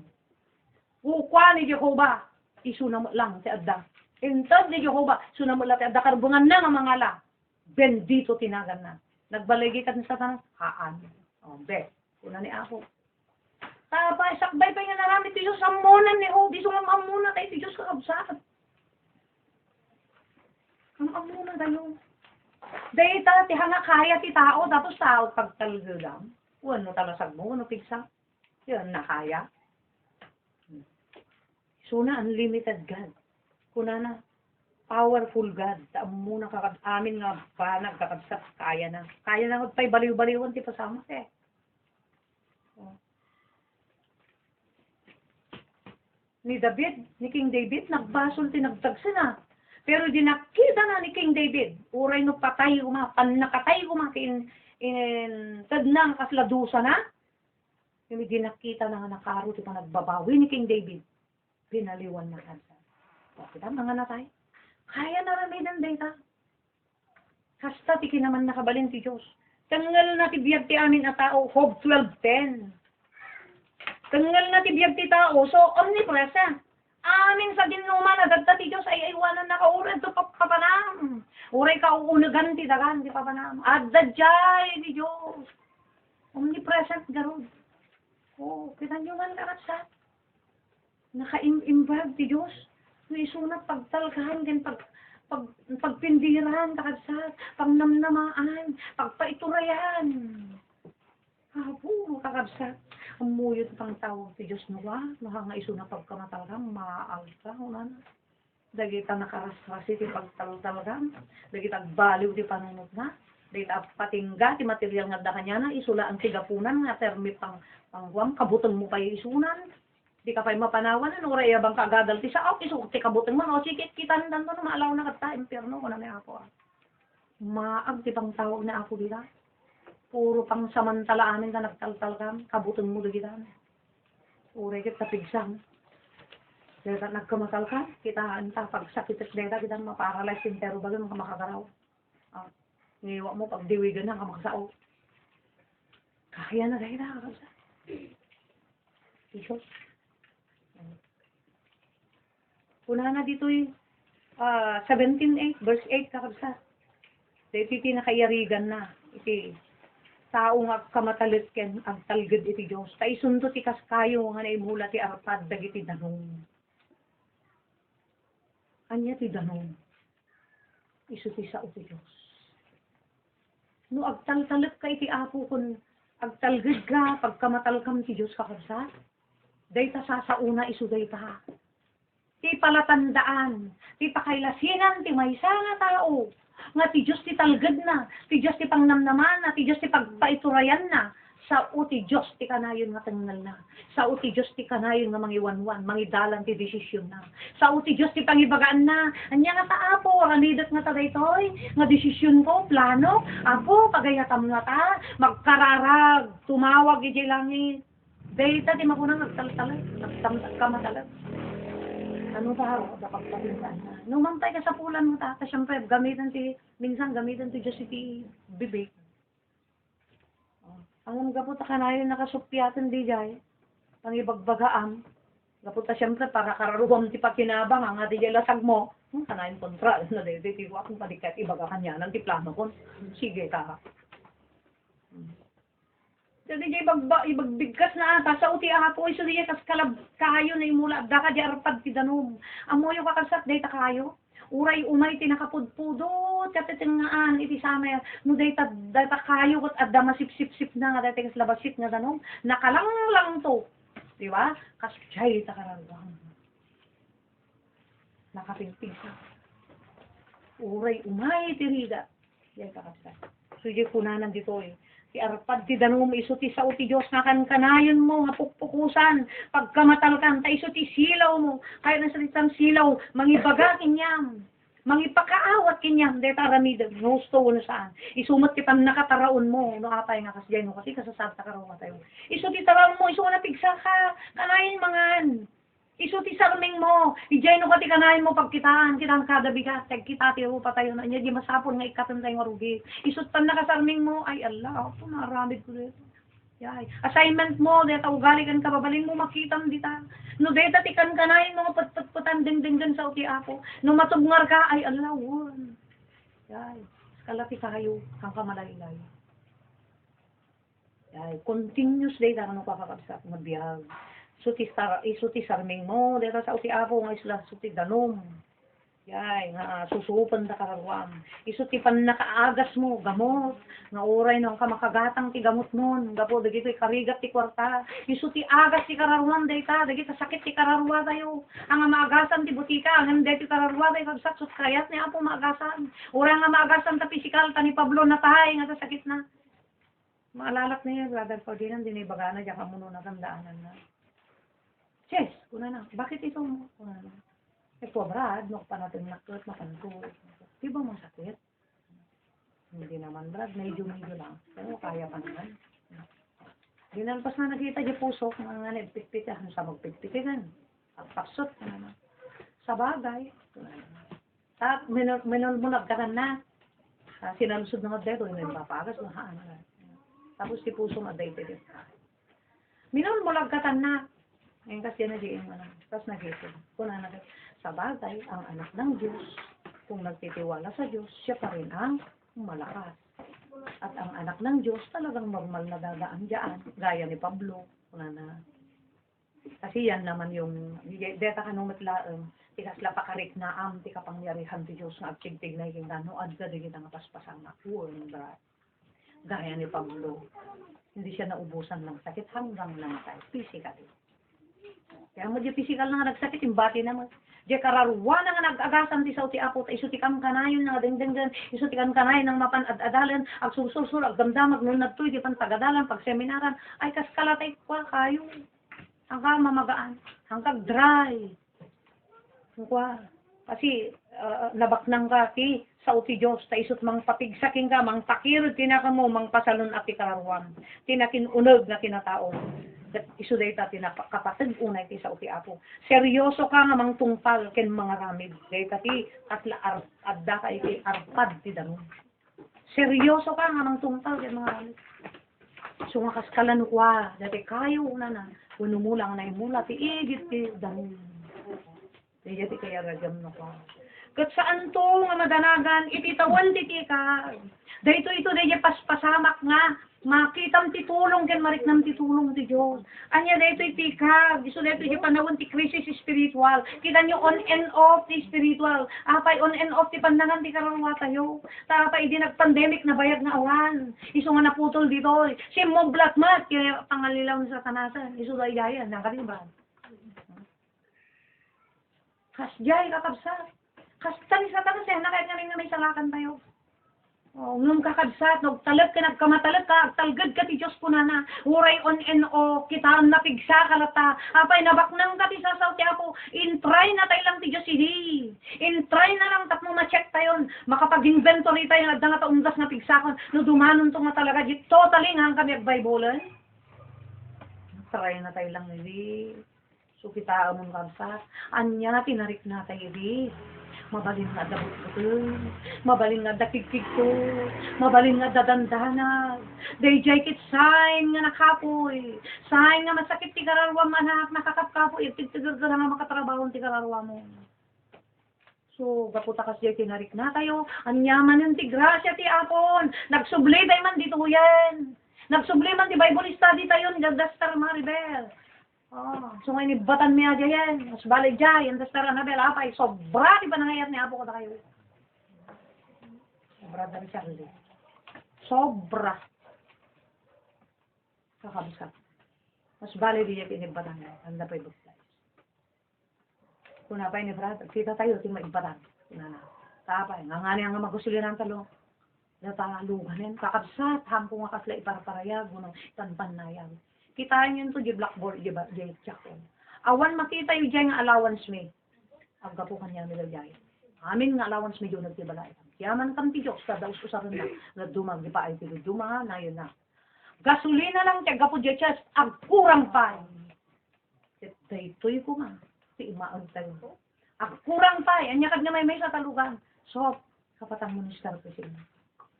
Ukwa ni Jehovah, isuna mo lang ti Adda. Intad ni Jehovah, suna mo lang ti Adda, karbungan na nga mga la. Bendito tinagan na. Nagbalagi ka ni Satanas, haan. Be, kuna ni ako. Tapay, sakbay pa nga narami ti Diyos, amunan ni Job, iso nga amunan tayo ti Diyos kakabsat. Ang amunan tayo. Dahil ti hanga kaya ti tao, tapos tao pagtalgudam. Wano talasag mo, wano pigsa. Yun, nakaya. Suna, unlimited God. Kuna na, powerful God. Amo na amin nga ba, nagkakabsat, kaya na. Kaya na, pa'y baliw-baliwan, ti pasama eh. Ni David, ni King David, nagbasol, tinagtagsa na. Pero di nakita na ni King David, uray no patay kuma, nakatay kuma, tadnang kasladusa na. Yung di nakita na nga nakaro, ti pa nagbabawi ni King David. Pinaliwan na kansa. O, kita mga natay. Kaya naramidan data. Kasta ti kinaman nakabalin ti Diyos. Tangal na ti biyag ti amin na tao, Job 12:10. Tangal na ti biyag ti tao, so omnipresent. Amin sa dinuma na dagta ti Diyos ay iwanan na kaurad to papanam. Uray ka uunugan ti dagan ti papanam. Adadjay ti Diyos. Omnipresent garod. O, kita nyo man karatsa. Naka-imbag ti Diyos. Isunat pagtalkahan din pagpindiran kakadsat, pagnamnamaan, pagpaiturayan. Puro kakadsat. Umuyot pang tawag ti Diyos nawa, nga isunat pagkamatalkam, maaalta, unan. Dagita nakarasrasi ti pagtaltalkam, dagita baliw ti panunod na, dagita patingga ti material nga da kanya na, isula ang tigapunan nga termi pangguam, kabuton mo pa yung isunan. Di ka pa'y mapanawan, ano, ray, abang kagadal, ti sa, okay, so, ti kabutang mo, no, sikit, kita nang tanto, na maalaw na kata, impyerno, ko na may ako, Maag, ti pang tawag na ako dita. Puro pang samantala amin ka nagtaltal kam, kabutang mo dito. Uray kita pigsang. Dahil ka nagkamasal ka, kita anta, pag sakit at deta, kita maparalyze yung pero bago mga makakaraw. Ngayon mo, pag diwigan na, kamakasao. Kaya na dahil na, kakasa. Iso. Una na dito 17:8, verse 8, kakasa. Dahil iti nakayarigan na, iti tao nga kamatalit ken agtalged iti Dios. Ta isundo ti kaskayo nga naimula ti arpad dagiti danong. Anya ti danong. Isu ti sao ti Dios. No agtaltalet ka iti apo kun agtalged ka pagkamatalkam ti Dios kakabsat. Dayta sasauna isu dayta. Ti palatandaan, ti pakailasinan ti maysa nga tao. Nga ti Diyos ti talged na, ti Diyos ti pangnamnaman na, ti Diyos ti pagpaiturayan na, sa o ti Diyos ti kanayon nga tengnal na, sa o ti Diyos ti kanayon nga mangiwanwan, mangidalan ti desisyon na, sa o ti Diyos ti pangibagaan na, anya nga taapo, ranidat nga ta daytoy, nga desisyon ko, plano, apo, pagayatam nga ta, magkararag, tumawag iti langit, dayta ti makunang nagtaltalat, nagtamtat ka matalat. Ano ba ako sa pagpatindan na? Nung mantay ka sa pulan mo, tata, siyempre, minsan gamitan ti Diyos iti bibig. Ang gaputa ka na yun nakasupyatan di jay, ang ibagbagaam. Gaputa siyempre, para kararuham ti pakinabang, ang ati jay lasag mo, kanayin kontra, na di ko akong padikat, ibaga kanya, ng ti plano ko, sige ka. Jadi jay ibagbigkas na ata sa uti apo iso diya kas kalab kayo na imula da ka di arpad ti danom. Amoyo ka kasat dayta kayo. Uray umay ti nakapudpudot katetengaan iti samay no dayta kayo ket adda masipsip na nga dayta kas labasit nga danom. Nakalanglang to. Di ba? Kas jay ta karalwang. Nakapingping sa. Uray umay ti rida. Jay ka kasat. So jay kunanan dito ti arpad ti danom iso ti sao ti Dios nga kanayon mo nga pukpukusan pagkamatalkan ta iso ti silaw mo kaya na salitang silaw mangibaga kinyam mangipakaawat kinyam deta ramid gusto no saan isumot ti nakataraon mo no apay nga kasjay no kasi kasasad ta karo tayo iso ti taraon mo iso na pigsa ka kanayon mangan iso ti sarming mo, ijay no kati kanayin mo pagkitaan, kitang kada bigas, kita ti rupa tayo na niya, di masapon nga ikatan tayo marugi. Iso tan nakasarming mo, ay Allah, ako naramid ko dito. Yay. Assignment mo, deta ugali kan kababalin mo, makitam dita. No deta ti kan kanayin mo, patpatan ding sa uti ako. No matubngar ka, ay Allah, won. Yay. Kalati kayo, ang kamalaylay. Yay. Continuous data, ano kakakabsak, mabiyag. Iso ti sarming mo, dito sa uti apo nga isla suti danom. Yay, nga susupan da karawam. Iso ti pan nakaagas mo, gamot. Nga oray no, kamakagatang ti gamot mon. Gapo, dagito karigat ti kwarta. Iso ti agas ti karawam, dayta. Dagito sakit ti karawam tayo. Ang maagasan ti butika, ang dayto karawam tayo. Kagsat, kayat ni apo maagasan. Oray nga maagasan ta pisikal, ta ni Pablo na tahay, nga sakit na. Maalalak na yan, Brother Ferdinand, dinibaga na, diya ka muna natandaanan na. Yes, kuna na. Bakit ito mo? Kuna na. Ito, Brad, natin nakot, makanto. Di ba masakit? Hindi naman, Brad. Medyo lang. Pero kaya pa naman. Dinalpas na nakita di puso, mga nagpitpit, ano sa magpitpitigan. Pagpasot, sa bagay. At minulmulag ka na. Sinalusod na magdito, may papagas, tapos si puso mag-date. Minulmulag ka na. Ngayon kasi na-diin mo na. Tapos nag-isip. Kuna na sa bagay, ang anak ng Diyos, kung nagtitiwala sa Diyos, siya pa rin ang malakas. At ang anak ng Diyos talagang normal na dadaan dyan. Gaya ni Pablo. Kuna na. Kasi yan naman yung, deta ka nung matlaang, tikasla pakarik na am, tika pangyarihan ti Diyos nga agsigtig na yung gano'n, adda di kita nga paspasang na brad. Gaya ni Pablo. Hindi siya naubusan ng sakit hanggang namatay. Physically. Kaya mo di physical na nga nagsakit, yung bati naman. Di kararwa na nga nag-agasan ti sa uti apo, iso ti kam kanayon nga dengdengden, iso ti kam kanayon ng mapan-adalan, ag sursul, ag damdamag, nung nagtuy, di pan tagadalan, pag seminaran, ay kaskalatay kwa kayo. hanggang mamagaan, hanggang dry. Kung kasi nabaknang ka ti sa uti Diyos, ta isot mang papigsaking ka, mang pakirod tinaka mo, mang pasalon at ikararuan. Tinakin unod na kinatao. Iso day ta tinapakapatid unay ti sa uti Apo. Seryoso ka nga mang tungpal ken mga ramid. Day ta ti atla adda ka iti arpad ti danon. Seryoso ka nga mang tungpal ken mga ramid. So nga kaskalan kwa, dati kayo na unumulang na imula ti igit ti danon. Dati kaya ragam na kwa. Kat saan to nga madanagan, ititawan ti ka. Dahito ito dahil paspasamak nga, makitam ti tulong ken mariknam ti tulong ti Diyos. Anya dahito iti ka, gusto dahito iti panahon ti crisis spiritual. Kita nyo on and off ti spiritual. Apay on and off ti pandangan ti kararwa tayo. Tapay di nag-pandemic na bayag na awan. Iso nga naputol dito. Si mo black mat, kaya pangalilaw ni Satanasan. Iso dahil yayan, nakaliban. Kasjay kakabsat. Kastan sa tanas eh, nakait nga rin nga may salakan tayo. Ngum kakabsat, nagtalag ka, nagkamatalag ka, talgad ka ti Diyos po na uray on and off, kita ang napigsa kalata, apay nabaknang ka ti sasaw ti Apo, intry na tayo lang ti Diyos hindi. Intry na lang tapno ma-check tayo, makapag-inventory tayo, nga nga taundas na pigsakon, no dumanon to nga talaga, totally nga ang kami ag-Biblean. Try na tayo lang hindi. So kita among kabsat, anya tinarik na tayo hindi. Mabalin nga dabot ko, mabalin nga dakigkig ko, mabalin nga dadandanag. Dayjay kit sign nga nakapoy, sign nga masakit ti kararwa manak nakakapkapoy, tigtigar ka nga makatrabaho ti kararwa mo. So, gaputa kasi tinarik na tayo, anyaman yung ti grasya ti Apon, nagsubli tayo man dito yan. Nagsubli man ti Bible study tayo, nagdastar Maribel. So ngayon ibatan niya dyan, mas balik dyan, tas tara na bela, apay, sobra, di ba nangayat ni Apo ko na kayo? Sobra dari Charlie. Sobra. Kakabisat. Mas balik diya pinibatan niya, handa pa ibutay. Kung napay ni Brad, kita tayo, tingma ibatan. Tinana. Tapay, ngangani ang magusuliran talo. Nataluganin, kakabisat, hampo nga kasla iparparayag, unang tanpan na yan. Kitaan yun to di blackboard, di ba? Di chakon. Awan makita yung dyan nga allowance me. Ang gapo kanya nila dyan. Amin nga allowance me yun nagtibalay. Yaman kam ti Diyos, kadaos usaran na. Nagdumag, di pa ay tinuduma, na yun na. Gasolina lang, tiyaga po dyan chest, agkurang pa. Daytoy ko nga. Si imaag tayo. Agkurang pa. Anyakad na may sa talugan. So, kapatang minister ko sila.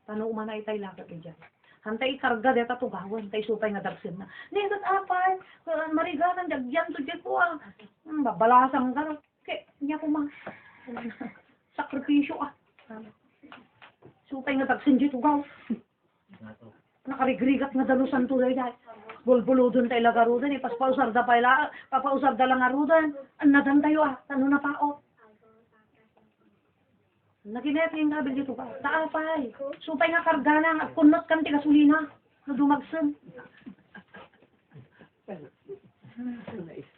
Tanong umanay tayo lakad dyan. Hantay karga deta to gawon tay supay nga dagsin na. Nindot apay, mariganan dagyan to di ko ah. Babalasang ka. Kaya niya ko mang sakripisyo ah. Supay nga dagsin di to gaw. Nakarigrigat nga dalusan to day day. Bulbuludon tayo lagarudan, ipaspausar da pa ila, papausar da lang arudan. Nadan tayo ah, tano na pao. Naginep yung gabi dito pa. Taapay. Supay nga karga na. At kunot kan ti gasolina. Na dumagsan.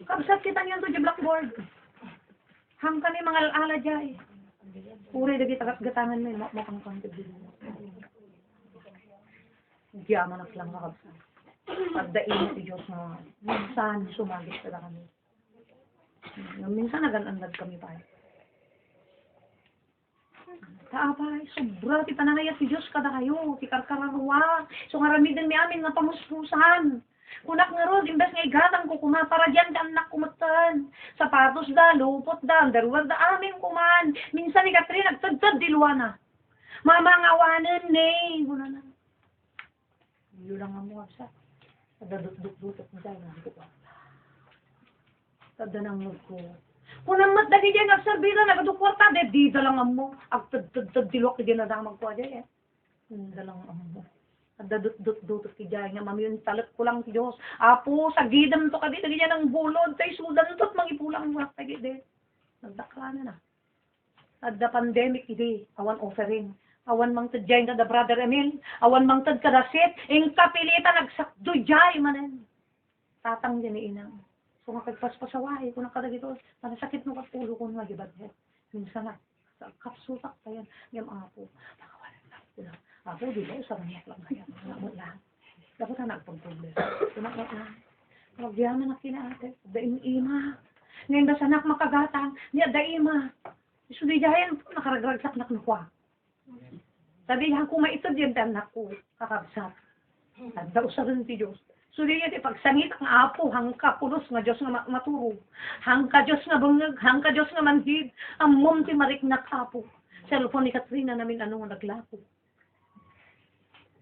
Kabsat kita niyan to di blackboard. Hangka ni mga ala jay. Puri dagi tagat-gatangan mo. Makang kontib din mo. Diyaman na lang makabsat. Pagdain ti Diyos na minsan sumagis pala kami. Minsan naganandad kami pa. Taapay, sobra, ti panangayat si Diyos kada kayo, ti karkararwa. So nga ramidan mi amin nga pamuspusan. Kunak nga ron, imbes nga igatang ko kuma, para dyan ka anak kumatan. Sapatos da, lupot da, underwear da, amin kuman. Minsan ni Catherine, nagtagtad diluana. Mamangawanan, ne. Guna na. Yun lang ang mga sa. Nadadut-dut-dutot mo dahil nga. Tadanang ko. Kung ang matdagi dyan, nagsarbila, nagadukwarta, di dalang mo. Agtad-tad dilok, di na damag ko dyan eh. Dalang mo. Nagdadut-dut-dutot ki dyan, nga mami yung talat ko lang si Diyos. Apo, sa gidam to ka di, dyan ang bulod, tayo sudan to't mangipulang mo, tagi di. Nagdakla na na. At the pandemic, hindi, awan offering. Awan mang tad dyan ka da Brother Emil, awan mang tad ka da sit, yung kapilita, nagsakdo dyan, manan. Tatang dyan inang. So nga kagpaspasawahi, kung nakadagito, sakit mo kapulo ko nga, di ba? Minsan na, sa kapsutak pa yan, yung apo, nakawalan lang. Apo, di ba, usang niyak lang na yan, namot lang. Dapat na nagpagproblema. Tumakot lang. Nagyaman na kinaate. Daing ima. Ngayon da sanak makagatang. Niya da ima. Isuli dayan nakaragragsak na knukwa. Sabi niya kung maitod yan anak ko. Kakabsat. At daw sa rin ti Diyos. Suli niya pagsangit ang apo. Hangka pulos nga Diyos nga maturo. Hangka Diyos nga bangag. Hangka Diyos nga manhid. Amom ti marik na kapo. Cellphone ni Katrina namin ano nga naglapo.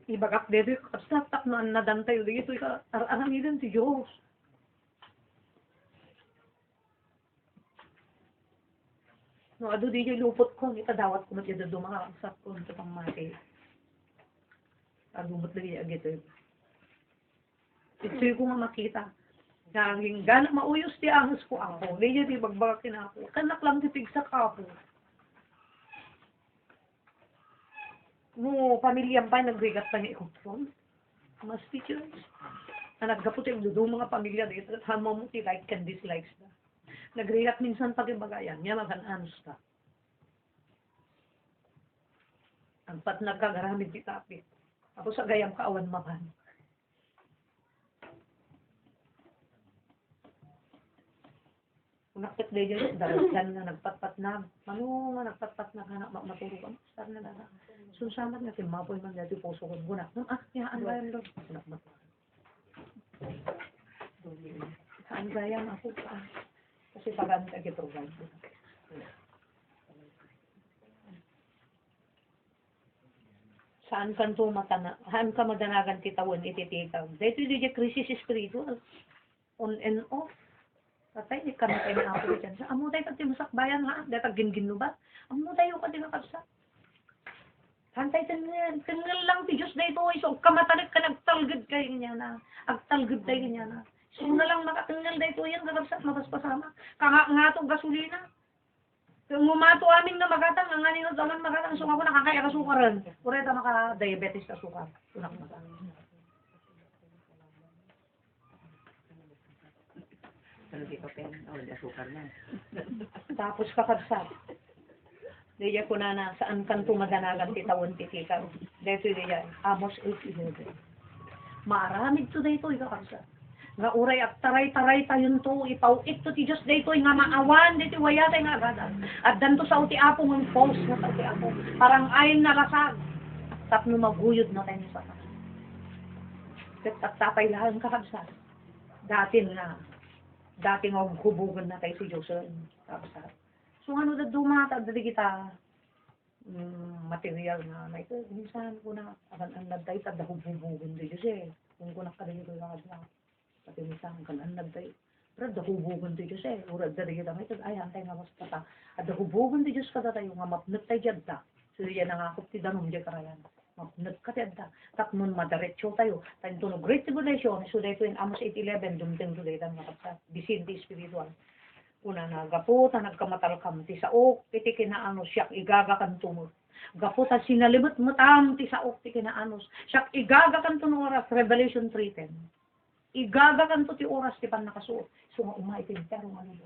Ibagak dito. Kakabsat. Taknoan na dantay. Dito arangamidan ti Diyos. No, ado di yung lupot ko, itadawat ko matya do makakasap ko sa pangmati. Agumot lagi agito. Ito ko nga makita. Naging gana mauyos ti angos ko ako. Leya di bagbagakin ako. Kanak lang titig sa kapo. No, pamilyang pa nagrigat pa niya ikutron. Mas teachers. Na nagkapot yung dudo mga pamilya dito. Hama mo ti like and dislikes na. Nagrigat minsan pag ibagayan, niya mag-anos ka. Ang pat nagkagaramid di tapit. Tapos sa gayam kaawan makan. Unakit na yun, daragan na nagpatpat na. Ano nga nagpatpat na kanak maturuan. Star na na. Susamat na timapoy man dati puso ko. Gunak. Yaan gayam doon. Gunak maturuan. Saan gayam ako pa. Kasi pag-ano tayo provide. Saan kan to matana? Saan ka madanagan titawan itititaw? Dito yung crisis spiritual. On and off. Patay, di kami tayo na ako dyan. Amo tayo pati masakbayan ha? Dito gin-ginu ba? Amo tayo ka di kakabsa. Hantay tangal. Tangal lang ti Diyos dito. So, kamatalit ka nagtalgad kayo niya na. Agtalgad tayo niya na. So na lang makatinggal dahito yan, kakabsat, mapaspasama. Nga itong gasolina. Kung umato aming na magatang, ang aning na daman magatang, so ako nakakaya kasukaran. Kureta maka-diabetes ka sukar. Tunak magatang. Tapos kakabsat. Diya ko na saan kan tumadanagan titawon titikaw. Dito diya, Amos 8:11. Maaramid to dito, kakabsat. Nga uray at taray-taray tayon to, ipauit to ti Diyos dayto nga maawan, dito wayatay nga agadan. At danto sa uti apo ng post na sa uti apo, parang ayon na rasag. Tapno maguyod na tayo sa tayo. At tapay lahat kakabsat. Dati nga hubugan na tayo si Diyos. Kakabsat. So ano na dumata, dali kita material na may ito. Minsan ko na, ang nagtay, tada hubugan di Diyos eh. Kung ko nakadali ko kakabsat. Pati misang kanan nagtay. Pero dahubugan ti Diyos eh. Urad dari kita may ay antay nga mas pata. At dahubugan ti Diyos kada tayo nga mapnat tayo dyan ta. So yan nangakot ti danom dyan karayan. Mapnat ka dyan ta. Tapnon madaretso tayo. Tayo tunog great tribulation. So dito in Amos 8:11 dumting to dito nga kapsa. Bisinti spiritual. Una na gaputa nagkamatalkam ti saok. Iti kinaano siyak igagakan tumor. Gaputa sinalibot matam ti saok ti kinaanos. Siyak igagakan tumor. Revelation 3:10. Igagakan to ti oras ti pan nakasuot. So nga umaitin pero ano do.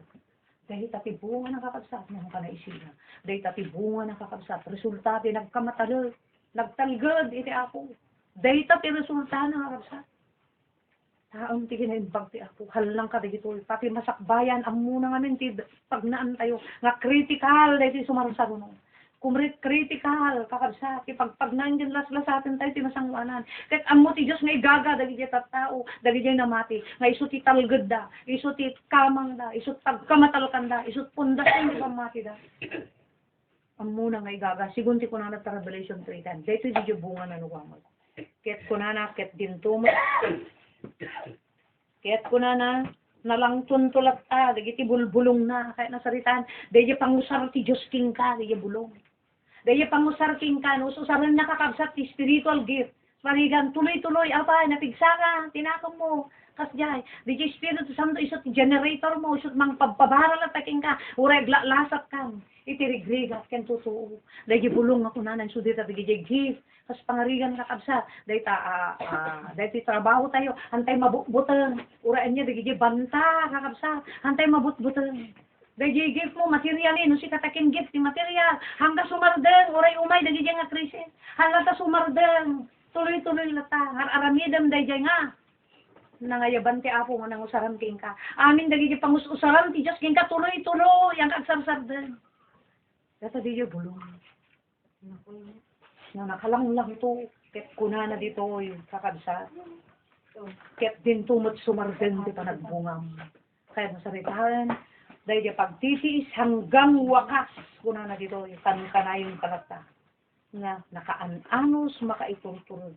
Dahil tati bunga nakakabsat ng kanaisina. Dahil tati bunga nakakabsat. Resulta ti nagkamatalo. Nagtalgad iti ako. Dahil tati resulta nakakabsat. Taon ti kinaimbag ti ako. Halang ka dito. Pati masakbayan. Ang muna nga ti pagnaan tayo. Nga critical. Dahil ti sumarasaro critical, kakabsa, pag nandiyan las-lasatin tayo, tinasangwanan. Kahit amo ti Diyos nga igaga, dagi diya tattao, dagi diya namati, nga iso ti talgad da, iso ti kamang da, iso pagkamatalokan da, iso pundasyon di pamati da. Amo na nga igaga, sigun ti kunana ta Revelation 3:10, dito di diya bunga na nuwamag. Kahit kunana, kahit dintumot, kahit kunana, nalang tuntulat ta, dagi ti bulbulong na, kahit nasaritaan, dagi pangusar ti Diyos king ka, dagi bulong. Daya pangusar king ka, no? So saran nakakabsat ti spiritual gift. Parigan, tuloy-tuloy, apay, napigsa ka, tinakam mo, kasjay. Daya Espiritu Santo, isot generator mo, isot mang pagpabaral at taking ka, ureg lasat ka, itirigrigat, ken tutuo. Daya bulong ako nanan, so dita, daya gift, kas pangarigan kakabsat. Daya ti trabaho tayo, hantay mabutbutang, uraan niya, daya banta, kakabsat, hantay mabutbutang. Dagi gift mo, material no si katakin gift ni material. Hangga sumardeng, oray umay, dagi nga krisis. Hangga ta sumardeng, tuloy-tuloy lata. Aramidam dagi nga. nangayaban ti Apo nga nang usaran king ka. Amin dagiti pangusaran ti Dios king ka tuloy-tuloy ang agsarsarden. Data di bulong. Na nakalang to ket kunana dito kakabsat. Ket din tumot sumarden ti panagbungam. Kaya nasaritaan dahil pagtitiis hanggang wakas kunana dito kankanayon panagta. Nga nakaananos makaiturturod.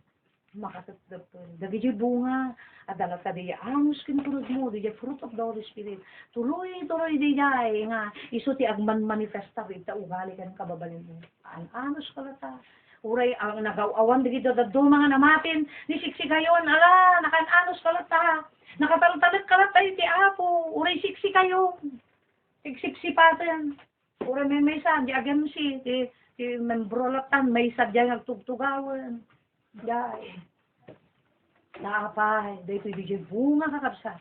Makatagdagtod. Dagiti bunga adalat ka diya angus kinturod mo diya fruit of the Holy Spirit. Tuloy-tuloy diya nga iso ti agman manifesta ita ugali kan kababalin mo. Anos kalata. Uray ang nagawawan dito daddo mga namatin ni siksikayon ala nakananos kalata. Nakataltalit kalata iti Apo. Uray siksikayon. Siksipatan. Uray may sa di agam si ti membro latan may sadya nagtugtugawan. Dahil, naapay, dahil ito di bunga kakabsat.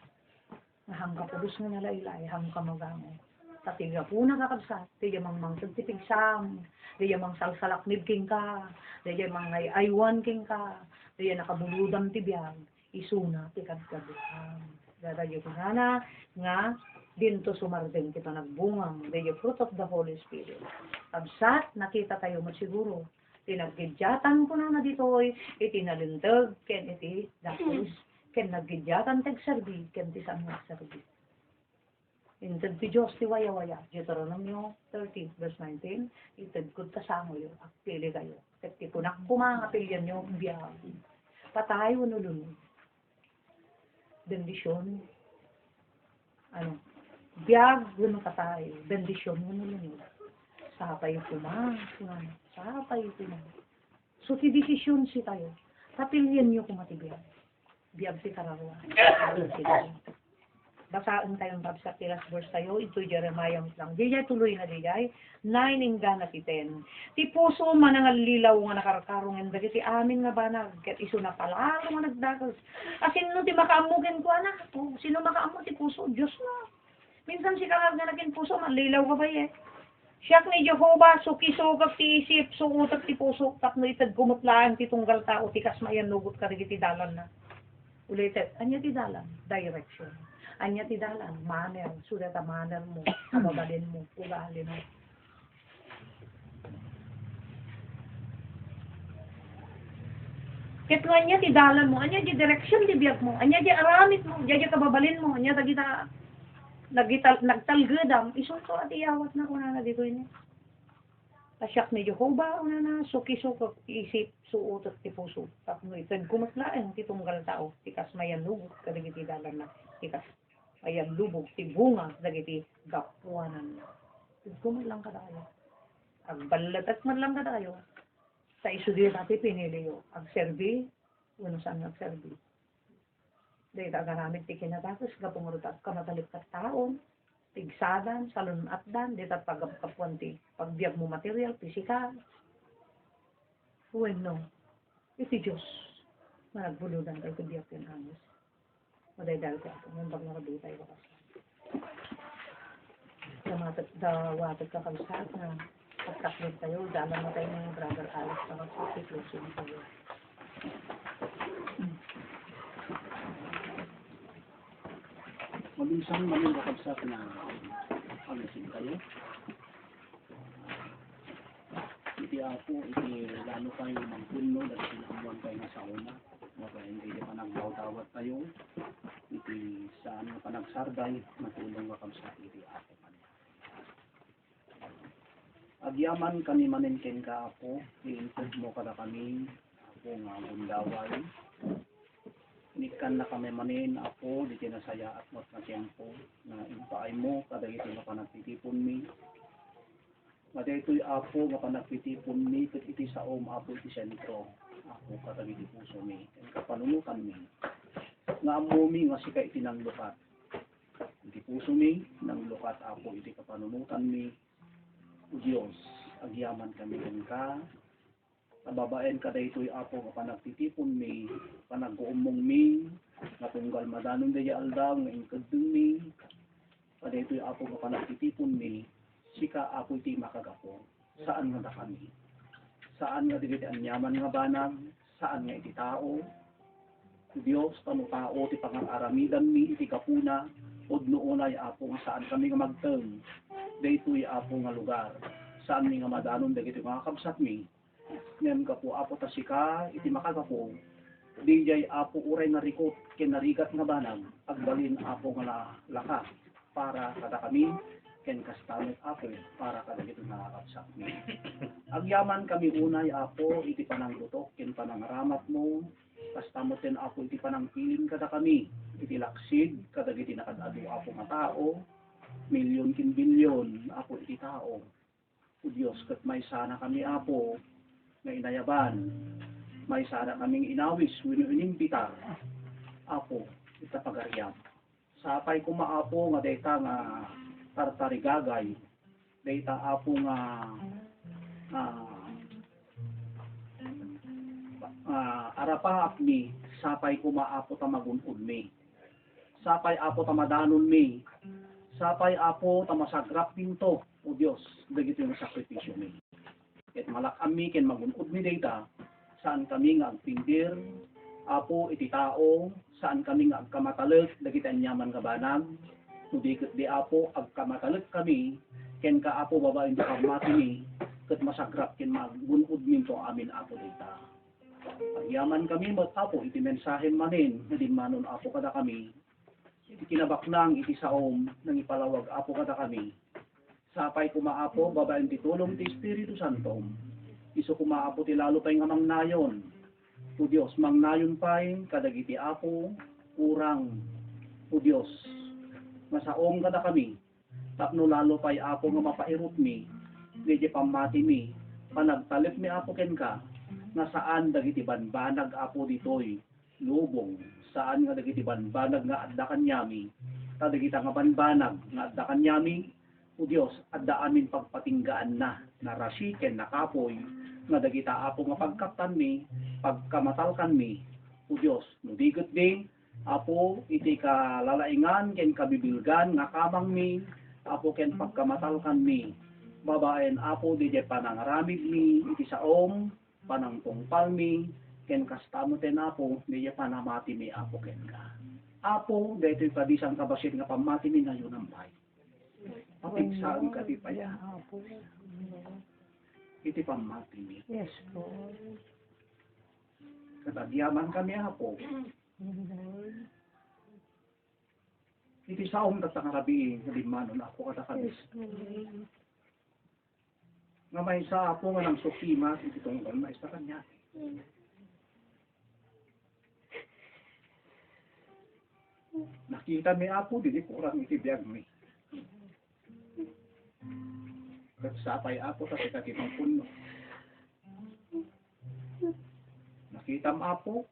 Naham ka pulos nga nalaylay, ham ka magango. Tatiga po na kakabsat, di mang tagtipigsam, di mang salsalaknib king ka, di mang aywan king ka, di nakabuludam tibiyag, isuna, tikagkabuham. Dadayo ko nga, dinto sumarden kita nagbungang, di fruit of the Holy Spirit. Kabsat, nakita tayo mo siguro, tinaggidyatan ko na ditoy, itinalintag, ken iti dapos, ken naggidyatan tagserbi, ken ti saan nagserbi. Intag ti Diyos ti waya-waya, Deuteronomio 13, verse 19, itag ko tasango yun, akpili kayo. Ket ti punak kumangapilyan nyo, biyag. Patay, unulunod. Bendisyon, biyag, unong patay, bendisyon, unulunod. Sapay sapay so ti desisyon si tayo kapilyan nyo kumatibiyag biyag si karawa basaan tayong babsa tiras verse tayo ito Jeremiah lang dijay tuloy na dijay 9 ingga na ti 10 ti puso man nga lilaw nga nakarakarong en dagiti amin nga banag ket isu na pala nga nagdagas asin no ti makaamugen ko ana sino makaammo ti puso Dios na minsan si kangag nga naging puso man lilaw ka ba siyak ni Jehovah, suki-sukap ti isip, suutak ti puso, tapno itad kumutlaan ti tunggal tao, ti kasmayan nugot ka rin ti dalan na. Ulitin, anya ti dalan? Direction. Anya ti dalan? Manner. Sudat a manner mo, kababalin mo, ugali mo. Ket nga anya ti dalan mo, anya ti direction ti biyag mo, anya ti aramit mo, anya ti kababalin mo, anya tagita nagtalgedam, isunto at iyawat na kuna na dito ini. Pasyak ni Jehovah, una na, suki-sukot, isip, suutot, ti puso. Tapno itag kumatlaan, ti tunggal tao, tikas mayan lubog, kadagiti dalan na, tikas mayan lubog, ti bunga, kadagiti gapuanan na. Kumat lang ka tayo. Agbalatat man lang ka tayo. Sa isudir natin pinili yo. Agserbi, uno saan agserbi. Dahil agaramit ti kinatapos, kapungurutat ka matalipat taon, tigsadan, salunatdan, dito pagkapuan ti pagbiag mo material, pisikal. Bueno, iti Diyos, managbuludan tayo kubiyak yung hangis. Madayadal ka ito, nang bang nakabitay ko kasi. Dawatag ka kabisat na pagkaklid tayo, dalang na tayo ng brother Alex, nakasakit, closing tayo. Mabisang maling kakabsat na pamisin kayo. Iti Apo, iti lalo kayo ng puno dahil sinamuan kayo na sa una. Maka hindi pa nagbaw-tawat tayo. Iti saan nga panagsarday, matulong kakabsat iti Apo kanya. Agyaman kami maninkin ka Apo, iintod mo kada kami, Apo nga bundaway. Nikan na kami manin Apo, di kinasaya at mat na tiyempo na impaay mo, kada ito na panagtitipon mi. Kada ito'y Apo, nga panagtitipon mi, kat iti sa Apo, iti sentro. Apo, kada iti puso mi. Kapanunukan mi. Nga amo mi, nga sika iti nang lukat. Iti puso mi, nang lukat Apo, iti kapanunukan mi. O Diyos, agyaman kami ka. Nababaen ka daytoy Apo nga panagtitipon mi, panag-uumong mi, nga tunggal madanong daya aldang, nga ingkadung mi, kadaytoy Apo nga panagtitipon mi, sika Apo iti makagapo, saan nga da kami, saan nga digiti anyaman nga banag, saan nga iti tao, Dios tanu tao ti pangaramidan mi iti kapuna od noonay apo nga saan kami nga magteng daytoy apo nga lugar saan mi nga madanon dagiti mga kabsat mi ngem kapo apo ta sika iti makagapo dijay apo uray na rikot ken narigat nga banag agbalin apo nga laka para kada kami ken kastamet apo para kada dito mga kabsat mi agyaman kami unay apo iti panangbutok ken panangaramat mo kastamoten apo iti panangpiling kada kami iti laksid kada iti nakadado apo nga tao milyon kin bilyon apo iti tao o Dios ket may sana kami apo nga inayaban may sana kaming inawis wenno inimbita apo ita pagariam sapay kumaapo nga dayta nga tartarigagay dayta apo nga arapa mi sapay kumaapo ta magunod mi sapay apo ta madanon mi sapay apo ta masagrap pinto o Dios dagiti nga sakripisyo mi ket malakam mi ken magunod mi dayta saan kami nga agpindir apo iti tao saan kami nga agkamataleg dagiti anyaman nga banag nudiket di apo agkamataleg kami ken kaapo babaen ti pagmati mi ket masagrap ken magunod minto amin apo dayta pagyaman kami mat apo iti mensahe manin nga dinmanon apo kada kami iti kinabaknang iti saom nang ipalawag apo kada kami sapay kumaapo babaen ti tulong ti Espiritu Santo isu kumaapo ti lalo pay nga mangnayon o Dios mangnayon pay kadagiti apo urang o Dios masaom kada kami tapno lalo pay apo nga mapairot mi medyo pamati mi panagtalip mi apo ken ka nga saan dagiti banbanag apo ditoy lubong saan nga dagiti banbanag nga adda kanyami ta dagiti nga banbanag nga adda kanyami o Dios adda amin pagpatinggaan na narasiken nakapoy nga dagita apo nga pagkaptan mi pagkamatalkan mi o Dios nudiget di apo iti kalalaingan ken kabibilgan nga kamang mi apo ken pagkamatalkan mi babaen apo DJ panangaramid mi iti saom panangtungpal mi ken kastamoten apo DJ panamati mi apo ken ka apo daytoy kadisang kabasit nga pamati mi ngayon ang bay papigsaan ka di paya iti pamati mi Yes, po. katagyaman kami apo iti saom katangarabi nga limanon ako kada kami nga may sa apo nga nang sukima iti tungkol mais ta kanya nakita mi apo dili kurang iti biag mi ket sapay apo ta kitang puno nakita mi apo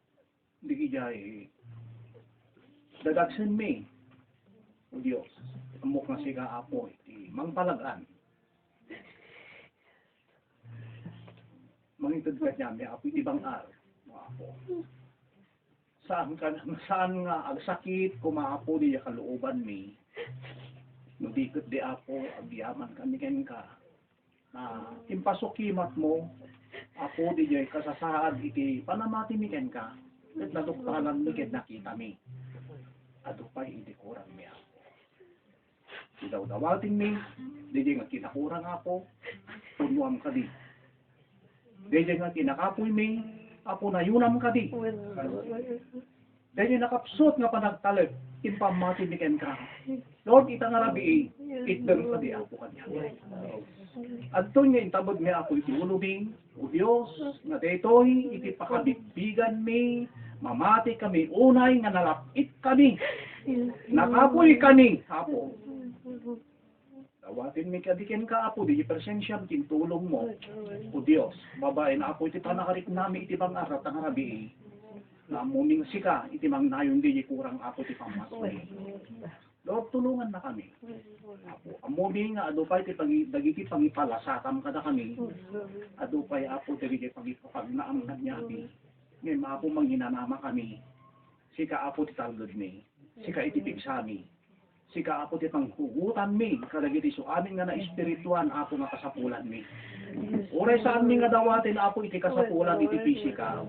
dili jay dadagsen mi o Dios amok nga siga apo iti mangpalagan mangitod ka niya, may apoy ibang araw. Apo. Saan nga agsakit, kumaapo di kalooban mi. Nudikot di apo, agyaman kami ken ka. Impasukimat mo, apo di jay kasasaad iti panamati mi ken ka. At naduktalan mi ken nakita mi. Adupay iti kurang mi apo. Idaw-dawatin mi, di jay nga kinakurang apo, punuam ka di. Dede nga kinakapoy mi, apo na yunam ka di. Dede nakapsot nga panagtalib, impamati ni ken ka. Lord, ita nga rabi, itdeng ka di apo kanya. Adto nga intabod mi ako iti ulubing, o Diyos, nga detoy, iti pakabigbigan mi, mamati kami, unay nga nalapit kami. Nakapoy kami, apo. Tawatin mi kadiken ka apo, di presensya tintulong mo. O Dios, babae na ako iti panakarik nami iti bang arat ang arabi. Na muming sika, iti mang nayon di kurang apo iti pamasoy. Lord, tulungan na kami. Apo, amuming nga adupay iti dagiti pangipalasatam kada kami. Adupay apo dagiti pagipagnaam kanyami. Ngayon apo manghinanama kami. Sika apo ti talgod mi. Sika iti pigsami. Sika apo ti panghugutan mi, kadagiti so amin nga na espirituan apo nga kasapulan mi. Oray sa amin nga dawatin apo iti kasapulan iti pisika.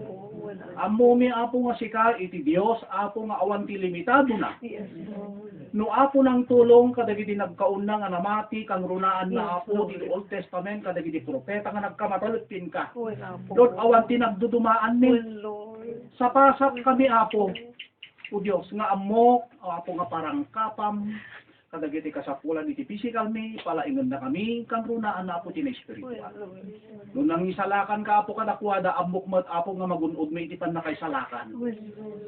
Amo mi apo nga sika iti Dios apo nga awan ti limitado na. Yes, Lord. No apo nang tulong kadagiti nagkauna nga namati kang runaan na apo ti Old Testament kadagiti propeta nga nagkamatalutin ka. Wala po. Lord awan ti nagdudumaan ni Lord. sa pasak kami apo. O Dios nga amok apo nga parang kapam kadagiti kasapulan iti physical mi palaingon na kami kang runaan na apo ti spiritual. No nang isalakan ka apo kadakwada amok mat apo nga magunod mi iti panakaisalakan.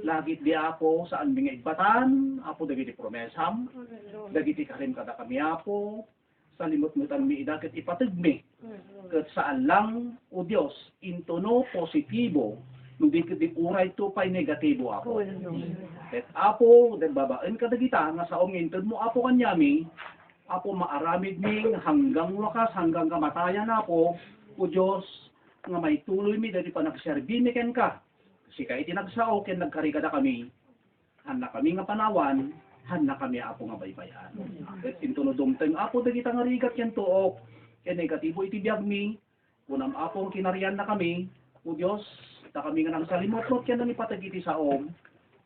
Lagit di apo saan mi nga ibatan apo dagiti promesam dagiti karim kada kami apo sa limot-mutan mi idakit ipateg mi ket saan lang o Dios intono positibo no di uray to pay negatibo apo. Et apo, den babaen kadagita nga sa ingted mo apo kanyami, apo maaramid mi hanggang wakas, hanggang kamatayan apo, o Diyos, nga may tuloy mi dati pa nagserbi mi ken ka. Kasi kahit nagsaok ken nagkarigada kami, handa kami nga panawan, handa kami apo nga baybayan. Et intunodumteng apo dagita nga rigat ken tuok, ken negatibo iti biag mi, unam apo kinarian na kami, o Diyos, ta kami nga nang salimot-lot ken ni patagiti saom,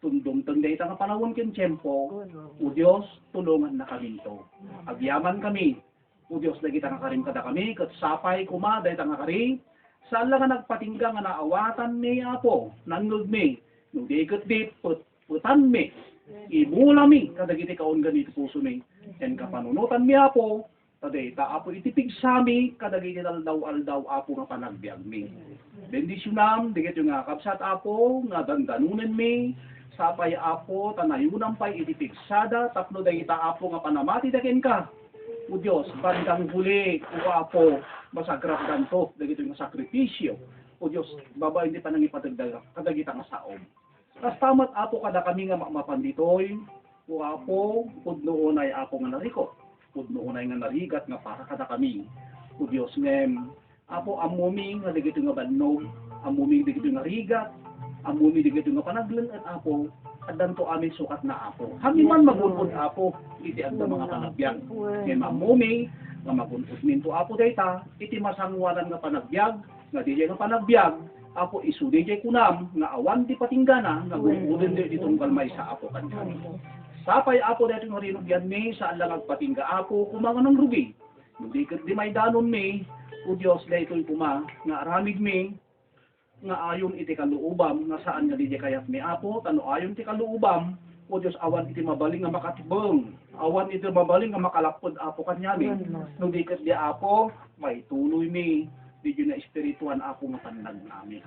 tundong dayta nga panahon ken tiempo, o Dios tulungan na kami to. Agyaman kami, o Dios dagita nga karim kada kami ket sapay kuma dayta nga kari saan lang nga nagpatingga nga naawatan ni apo nangnud mi no di ket di putan mi imula mi kadagiti kaon ganito puso mi ken kapanunutan mi apo tadayta apo itipig sami kadagiti aldaw apo nga panagbiag mi. Bendisyonam digit yung nga kapsat apo nga dandanunen mi sapay apo tanayunan pay itipigsada tapno dayta apo nga panamati daken ka. O Dios bandang huli o apo masagrap danto dagito nga sakripisyo. O Dios baba hindi pa nang ipatagdag kadagita nga saom. Kas tamat apo kada kami nga mapanditoy o apo pudnoon ay apo nga nariko. Pudnoon ay nga narigat nga para kada kami. O Dios ngem apo amumi nga dagito nga bannog, amumi dagito nga rigat, amumi dagito nga panaglen at apo addan to amin sukat na apo. Hangin man magunod apo iti adda mga panagbiag. Kay mamumi nga magunod minto apo dayta iti masangwalan nga panagbiag nga DJ nga panagbiag apo isu DJ kunam nga awan ti patinggana nga gunudin di tunggal may sa apo kanyan. Sapay apo dayto nga rinugyan mi saan lang agpatingga apo kumanga ng rugi. Hindi ket di may danon mi o Dios daytoy kuma nga aramid mi nga ayon iti kaluubam nga saan nga di kayat mi apo tano ayon ti kaluubam o Dios awan iti mabaling nga makatibeng awan iti mabaling nga makalapod apo kanyami no di ket di apo may tuloy mi di na espirituan apo nga panag nami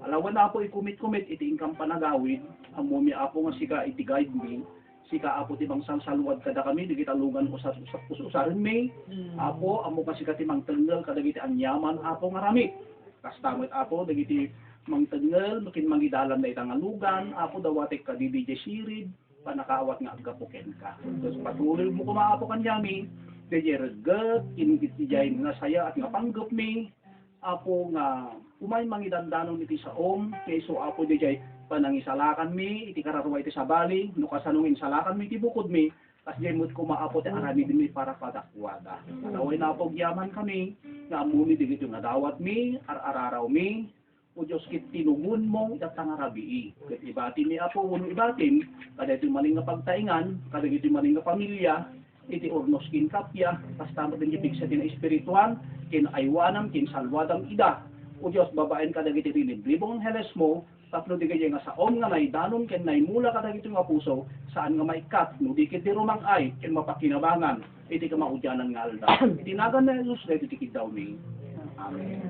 alawan na apo ikumit-kumit iti ingkam panagawid amo mi apo nga sika iti guide mi sika apo ti bangsang saluwad kada kami di kita lugan usarin mi apo amo ka sika ti mangtengel kadagiti anyaman apo nga rami kastamot apo dagiti mangtengel makin mangidalan na itang alugan apo dawatek ka di DJ Sirid panakawat nga agapuken ka. Terus patuloy mo kumaapo kanyami DJ reget inigit dijay nga saya at nga panggap mi apo nga umay mangidandanon iti saom kayso apo DJ panangisalakan mi iti kararwa iti sabali no kasanungin salakan mi iti bukod mi kas jemut kumaapo ti aramid mi para padakwada. Alaway na po gyaman kami nga amuni digito nga dawat mi araraw mi o Diyos kit tinugun mo itatang arabii. Ket ibati mi apo uno ibatin kada iti maling nga pagtaingan kada iti maling nga pamilya iti ornos kin kapya basta din ipigsa din espirituan kin aywanam kin salwadam ida. O Diyos babaen kada iti libribong heles mo tapno di kaya nga saom nga naidanon ken naimula kada iti nga puso saan nga maikat no di ket di rumang ay ken mapakinabangan iti kamaudyanan nga alda. Itinagan na Jesus dayto ti kidaw mi. Amen.